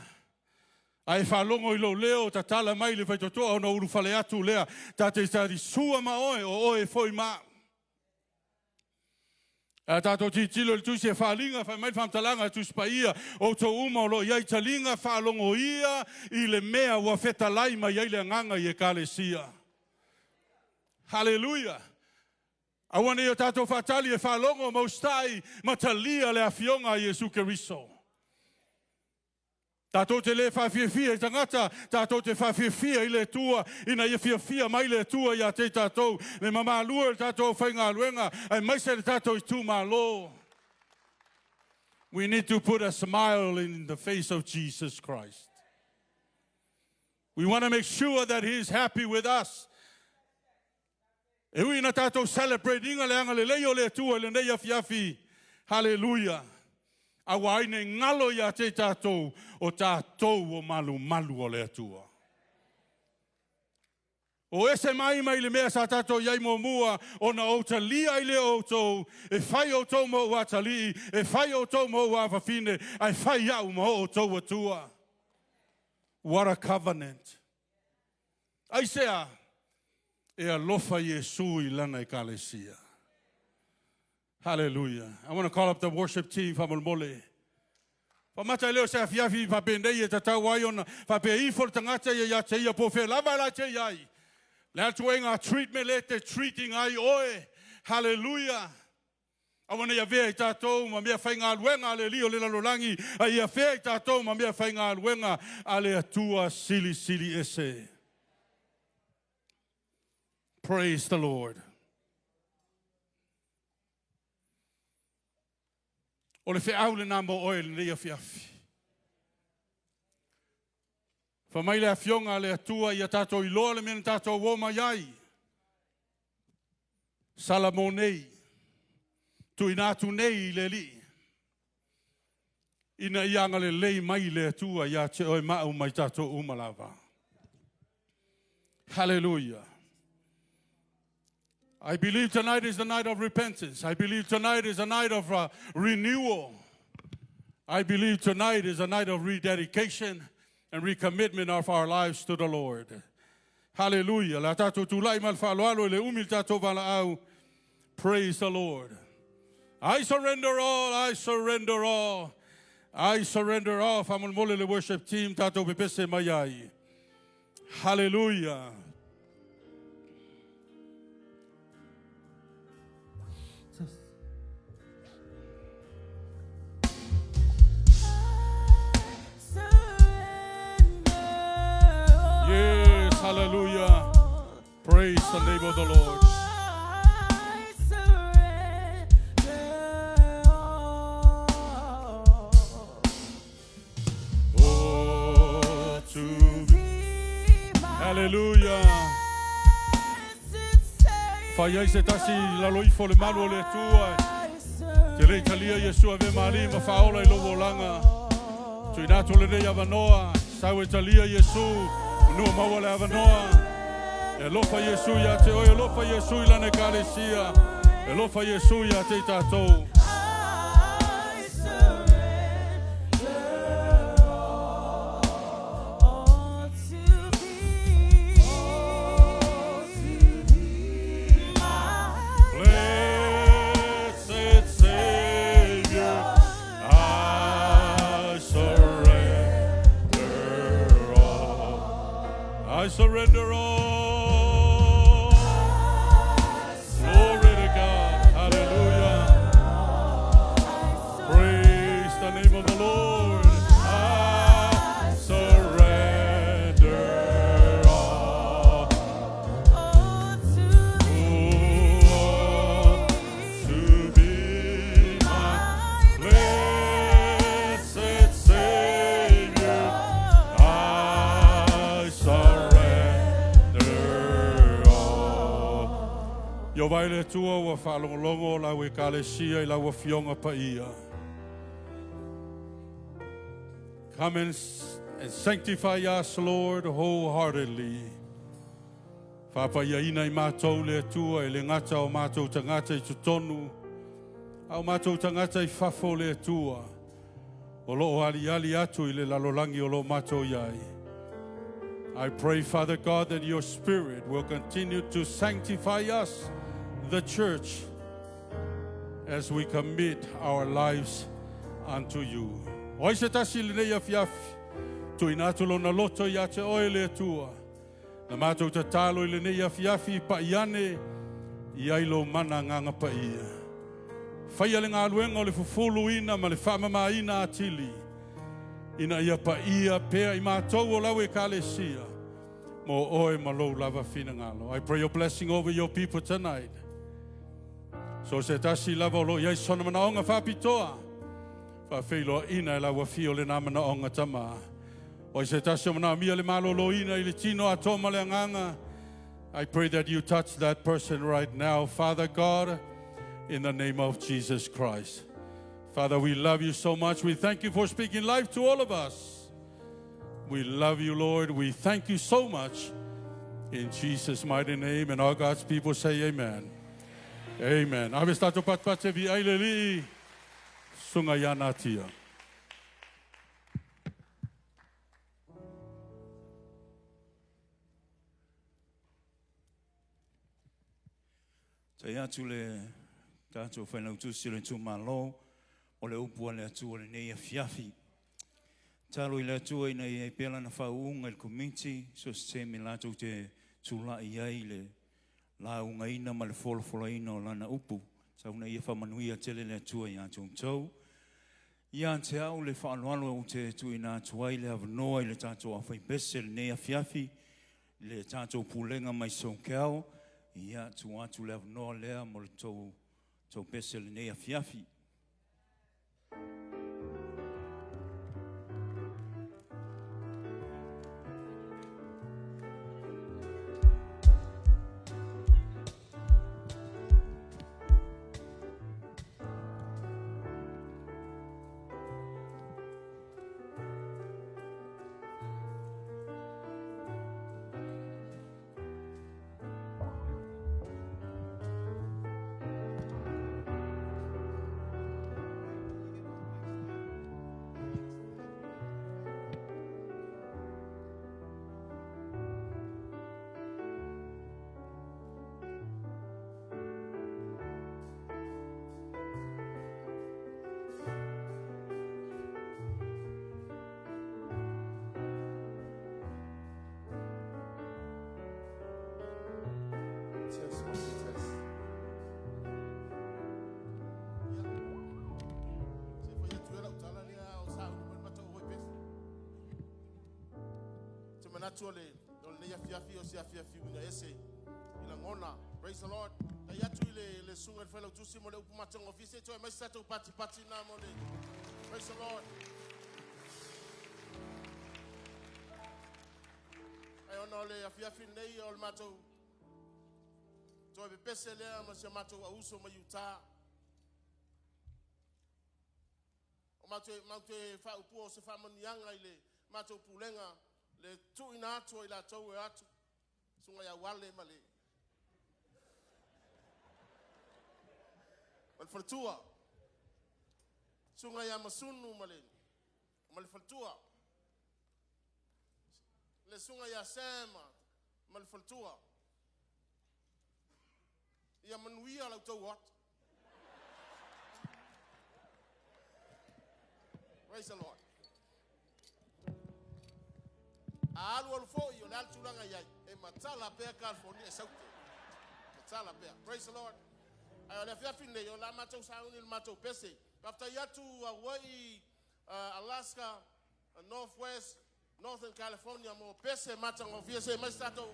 ai falongo I lo leo tatala mai le fai toa ona uru fale atu lea tate tari sua ma oe o oe foi ma. Tato titilo le tusi e whalinga, whai mai whamtalanga tu spaia, o to uma o lo iai talinga whalongo ia, I le mea ua wheta laima iai le nganga I Ekalesia. Hallelujah. Awane o tato whatali e whalongo maustai, matalia le afionga I Jesu Keriso. Tato te le whawhiawhia I tangata, tato te whawhiawhia I le tua, ina I whiawhia mai le tua I a te tatou, le mama lua le tatou whainga luenga, ai maise le tatou I tu malo. We need to put a smile in the face of Jesus Christ. We want to make sure that He is happy with us. E ui na tatou celebrating le anga le leo le tua le nei a whiawhi. Hallelujah. Awa ine ngalo ia te tātou o tātou o malu o le atua. O ese mai le mea sa tātou iai mo mua o na o talia I le outou, e whai outou mo ua tali, e whai outou mo ua whawhine, ai whai au mo outou atua. What a covenant. Ai sea, e alofa Yesu I lana Ekalesia. Hallelujah. I want to call up the worship team from Mole. Pamata leo sa fiafi pa pendei e tatau ai ona pa pe I for tangata ia te ia po fe lava la te ai. Le tuenga treatment le te treating ai oe. Hallelujah. I want to ve tatou ma mea fainga luenga le lio le lalolangi ai fe tatou ma mea fainga luenga ale atua sili ese. Praise the Lord. O le whiau le nā mo oe le rea whiawhi. Whamai le awhionga le atua I a tātou I loa le mena tātou woma iai. Salamo nei. Tui nātu nei le li. Ina ianga le lei mai le atua I a te oe mau mai tātou umalawa. Hallelujah. I believe tonight is the night of repentance. I believe tonight is a night of renewal. I believe tonight is a night of rededication and recommitment of our lives to the Lord. Hallelujah. La tatou tulai mal faloalo le umil tatou valaau. Praise the Lord. I surrender all. I surrender all. I surrender all. Famon mole le worship team tatou pepese mayai. Hallelujah. Hallelujah. Praise the name of the Lord. Oh, to Hallelujah. Fai se tasi la loifo le malo le tua. Te rei talia Yesu ave mali ma faola I lovo langa. Tu inato le rei avanoa. Sau e talia Yesu. No maua le avanoa. E lofa Yesu ia te oe, lofa Yesu I lana Ekalesia. E lofa Yesu ia te tātou. I surrender all. Glory to God. Hallelujah. Praise the name of the Lord. I surrender all. To be my blessed Savior. I surrender. Yo vai le tua wa whalongolongo la we Ekalesia I la wa fionga paia. Come and sanctify us, Lord, wholeheartedly. Whapaiaina I mātou le tua I le ngata o mātou tangata I tutonu. Au mātou tangata I whafo le tua. O loo ali atu I le lalolangi o lo mātou iai. I pray, Father God, that your Spirit will continue to sanctify us, the church, as we commit our lives unto you. Oi se tasi le nei afiafi, tu inatulo na loto ia te oele atua, na mātou te talo i le nei afiafi pa iane, i ailo mana nganga pa ia. Whaia le ngā luenga o le fufulu ina ma le whamama ina atili, ina ia pa ia pea i mātou o lau Ekalesia, mo oe ma lou lava fina ngalo. I pray your blessing over your people tonight. So se tasi lava o lo iai sona mana onga whapitoa, whawhilo ina e lawa fio le nā mana onga tama. O se tasi o mana mia le malo lo ina i le tino a toma le anganga. I pray that you touch that person right now, Father God, in the name of Jesus Christ. Father, we love you so much. We thank you for speaking life to all of us. We love you, Lord. We thank you so much. In Jesus' mighty name, and all God's people say amen. Amen. Ave stato patpate vi aileli sunga ya Natia. Tai atu le tātou whainau tūsi le tū malo, o le upua le atua le nei afiafi. Talo i le atua i nei e pela na whaunga il community, so se me lātou te tūla i ai le la unga ina ma le fola ina o lana upu. Tau nei e whamanuia tele le atua i atou tau. Ia te au le whaanoalo o te tu ina atua i le avanoa i le tātou a whaipese le nei afiafi, le tātou pūlenga mai songkeo, ia tu atu le avanoa lea mo le tau pese le nei afiafi. Praise the Lord. Praise the Lord. I honor le afiafi nei ol mato. To be pesele ma se mato uso ma yuta. O mato fa upo se fa manyanga ile mato pulenga le tu inato ila to atu. Sunga ya wale male. Malfatua. Sunga ya masunu male. Malfatua. Le sunga ya sema malfatua. Ya manuia la to what? Praise the Lord. Alu alfo yo la tulanga ya e matala pe California saute. Matala pe. Praise the Lord. I left ya fin de yo la mato sauni il mato pese. After yatu Hawaii, Alaska, Northwest, Northern California, mo pese matang of yese mastato.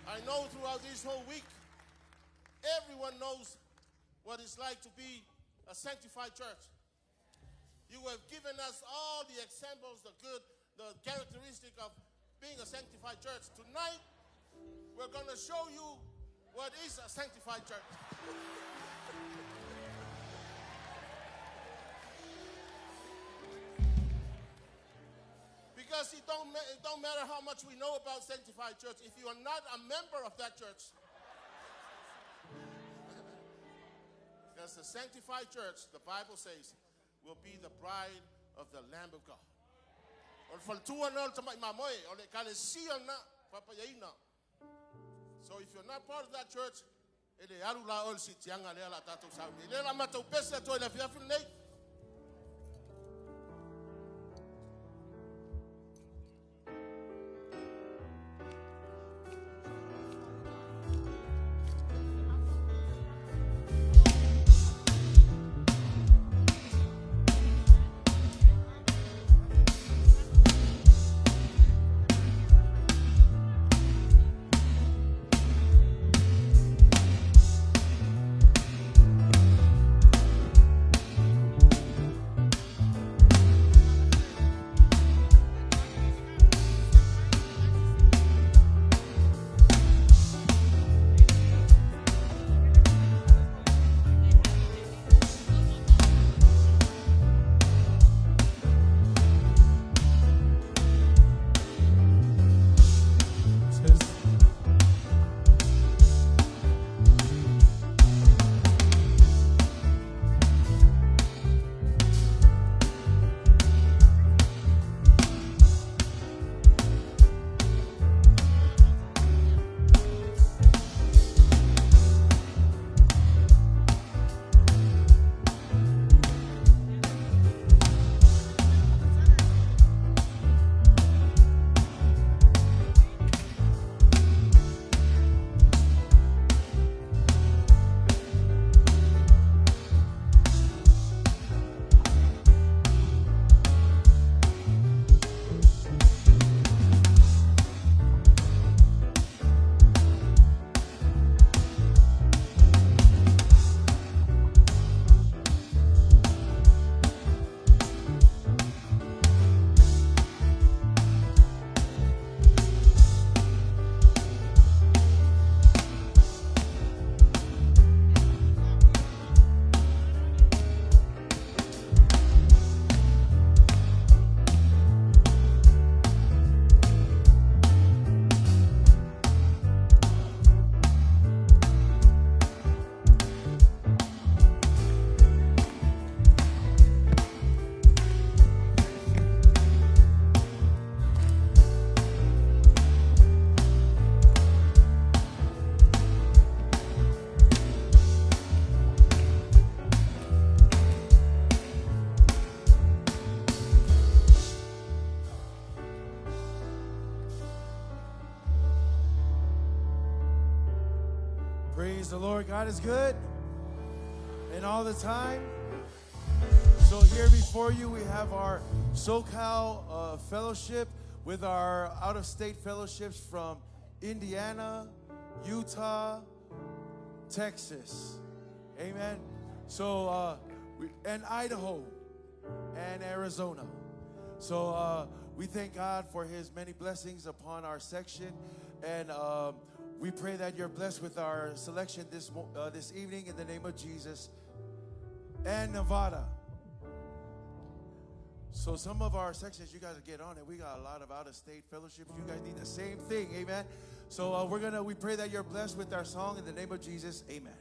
I know throughout this whole week, everyone knows what it's like to be a sanctified church. You have given us all the examples, the characteristic of being a sanctified church. Tonight, we're going to show you what is a sanctified church. Because it don't matter how much we know about sanctified church, if you are not a member of that church. Because the sanctified church, the Bible says, will be the bride of the Lamb of God. So if you're not part of that church, Ele alu la ol si tianga le la tatou sa. Ele la matau pese to le fiafi nei. Praise the Lord. God is good. And all the time. So here before you, we have our SoCal fellowship with our out-of-state fellowships from Indiana, Utah, Texas. Amen. So, and Idaho and Arizona. So we thank God for his many blessings upon our section. And we pray that you're blessed with our selection this evening in the name of Jesus. And Nevada. So some of our sections, you guys will get on it. We got a lot of out-of-state fellowships. You guys need the same thing. Amen. So we pray that you're blessed with our song in the name of Jesus. Amen.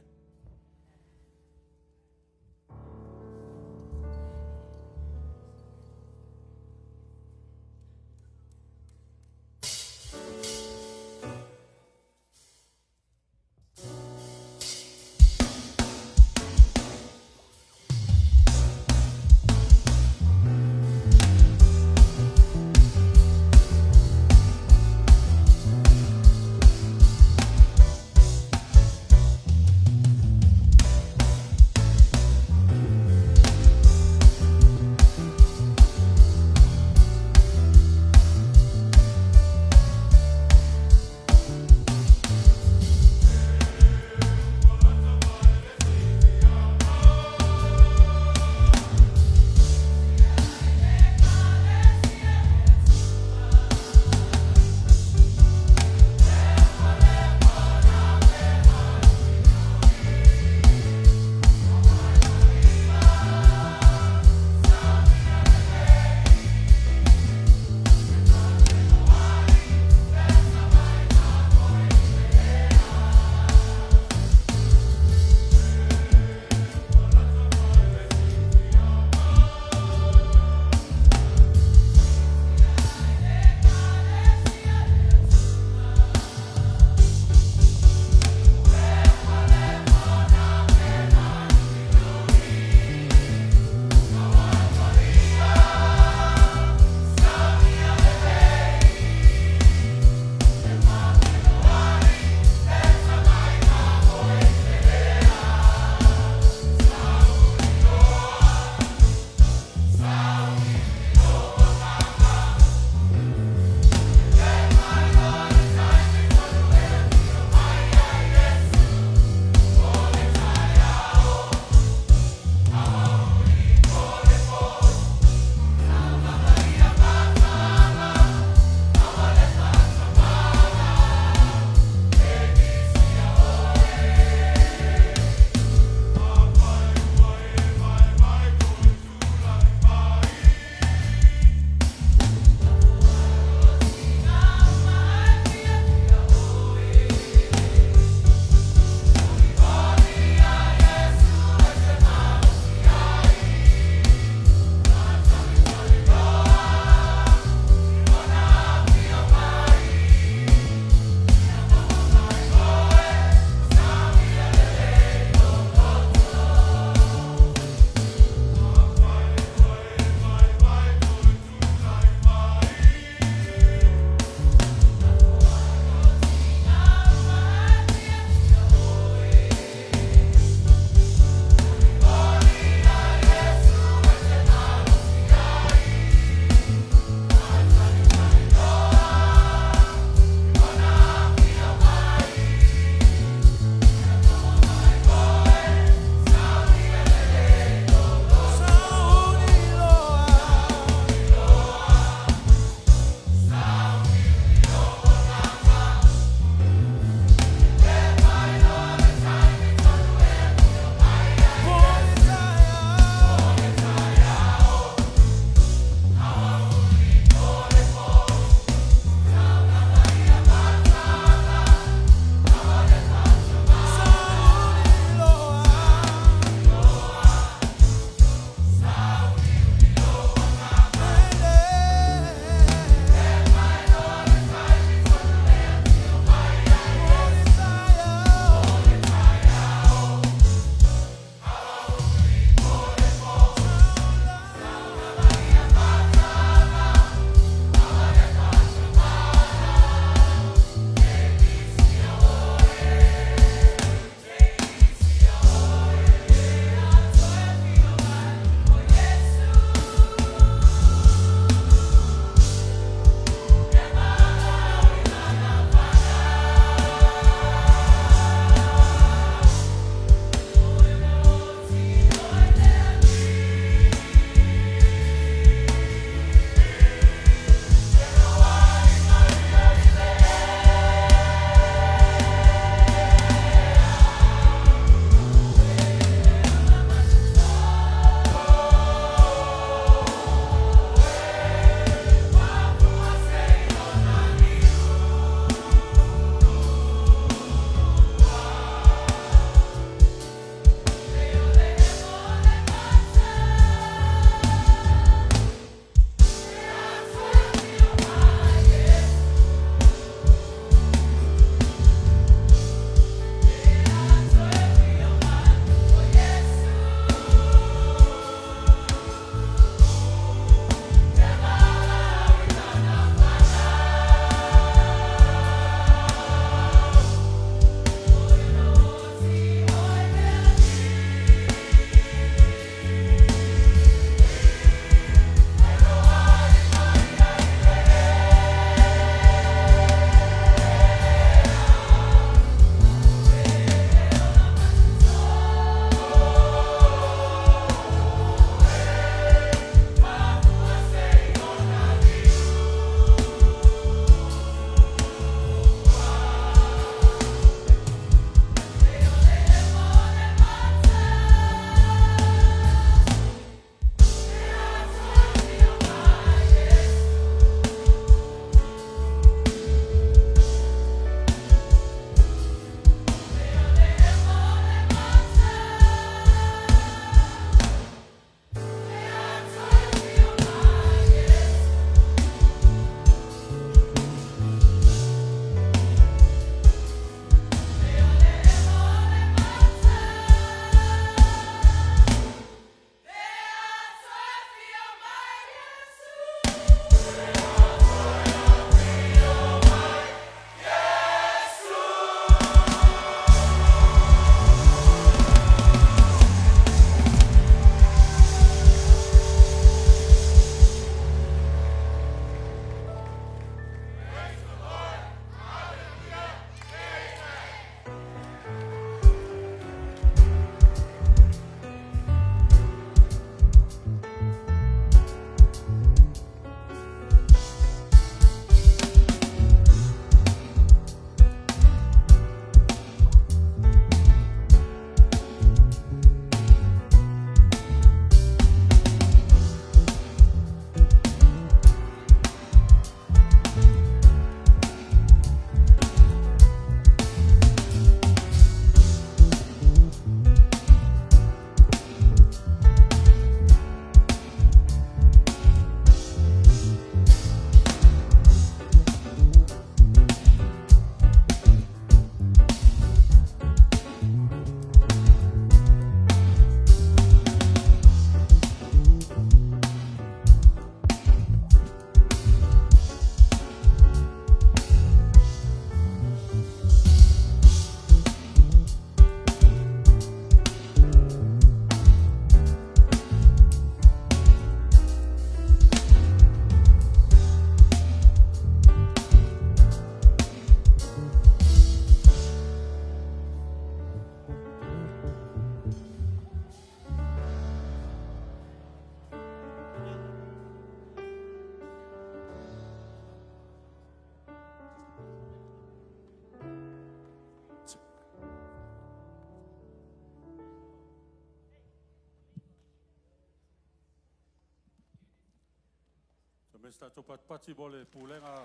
Mr. Topatpati Bole Pulenga,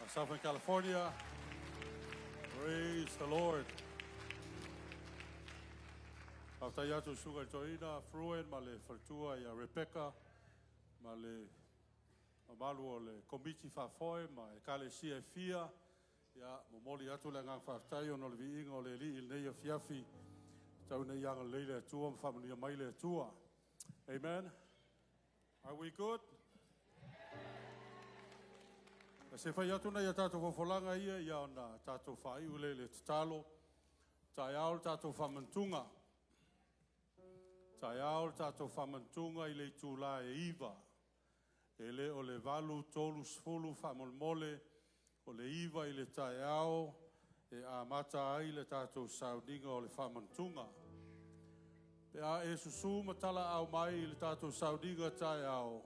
Southern California. Praise the Lord. Aftayatu suga joina fruen male faltua ya Rebecca male malu le komiti fa foi ma Ekalesia Fa'apaiaina ya momoli atu le ngang faftayo no le vingo le li il nei fiafi tau nei yang le tua family mai le tua. Amen. Are we good? Se fai atu na ya tato fofolanga ia ya na tato fai ule le tatalo taiao tato famantunga taiao tato famantunga i le tula e iva ele o le valu tolu sfulu famolmole o le iva i le taiao e a mata ai le tato sauninga o le famantunga pe a e susu matala au mai i le tato sauninga taiao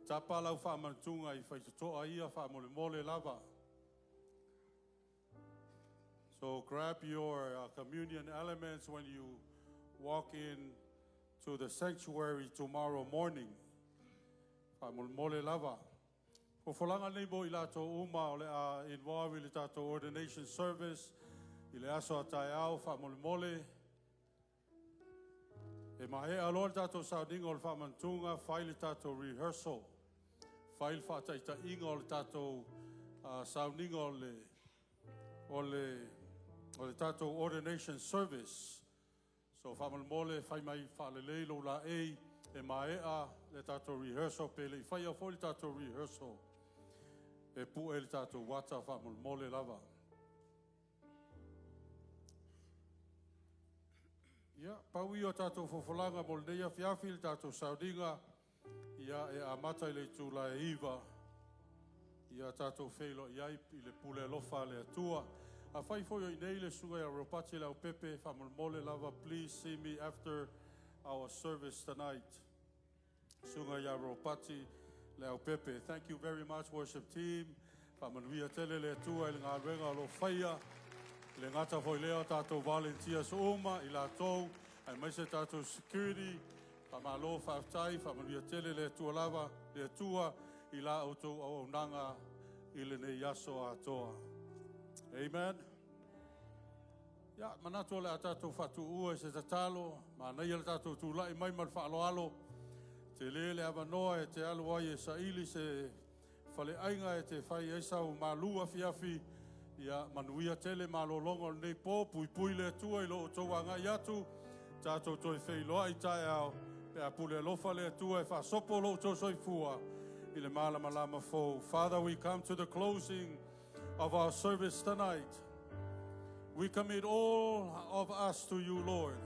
tapa lau whaamantunga i whaitotoa ia whaamole lava. So grab your communion elements when you walk in to the sanctuary tomorrow morning. Whaamole lava. Ko wholanga nei mo i lato uma o le a involve i le tato ordination service i le aso a taiao whaamole. E mahe aloa le tato sauninga o le whaamantunga whai le tato rehearsal. Fail fataita inga o le tatou sauninga o le tatou ordination service. So whamalmole whai mai whaalelei lo la e maea le tatou rehearsal pele i whai a fo le tatou rehearsal e pu e le tatou wata whamalmole lava. Ia, pau i o tatou fofolanga mo le neia fiafi le tatou sauninga ia e amata i le tula e iwa ia tatou feilo iai i le pule lofa le atua a fai foi o inei le suga ia ropati le au pepe whamolmole lava. Please see me after our service tonight. Suga ia ropati le au pepe. Thank you very much worship team. Whamanuia tele le atua i le ngā ruenga lo whaia le ngata foi leo tatou volunteers uma i la tou ai maise tatou security Malo whaftai, whamanuia tele le tua lava, le tua i la auto au nanga i le ne yaso atoa. Amen. Ya, manato le atato fatu ua se tatalo, ma nei le tato tu lai mai mal whaalo alo, te le avanoa e te alo ai e saili se whale ainga e te whai eisau malua fiafi, ia manuia tele malo longo nei pō, pui le tua i lo tau anga i atu, tato toi wheiloa i tae au, Pea pule lofa le atua e whasopo lo to soifua i le malama lama fo. Father, we come to the closing of our service tonight. We commit all of us to you, Lord.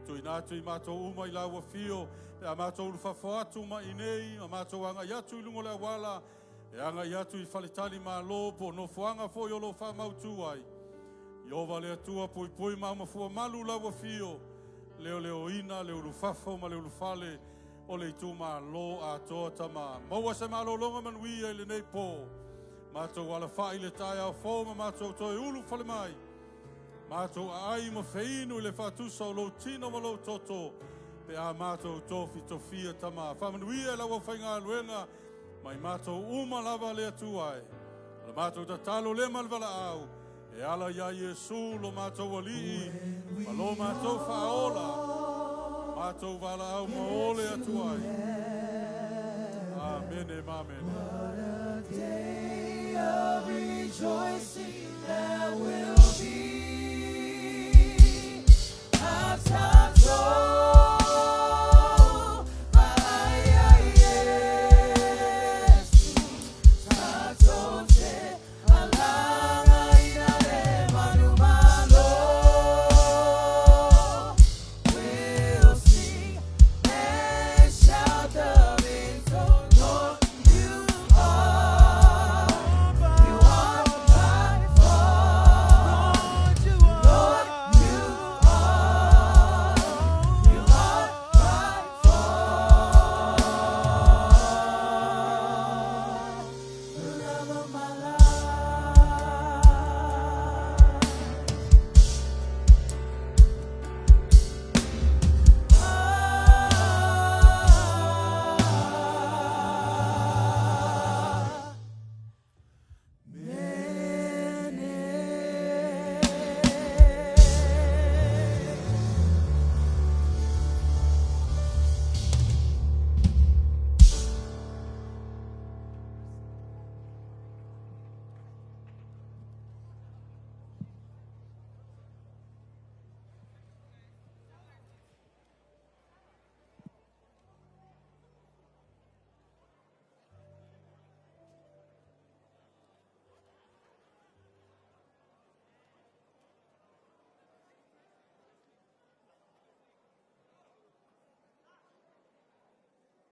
Tu inatu I mato uma I lawa fio, e a mato ulfafoatu ma inei, a mato anga yatu I lungo le wala, e anga yatu I whalitali ma lopo, no fuanga fo yo lo wha mautuai. Iova le atua pui mama fua malu lawa fio, leo ina, leo lufafo, ma leo lufale, o le tuma lo a toa tama. Maua se malo longa manuia I le nei po. Mato wala whai le tai au fo, ma mato toi ulu fale mai. Mato a ai ma feinu I le whatusa o lo tino ma lo toto. Pe a mato tofi tofia tama. Whamanuia lawa whainga luenga, mai mato uma lava le atuai. La mato ta talo le malvala au. E ala ya Yesu lo mato wali, ma lo mato faola, mato vala au maole atuai. Amen, amen.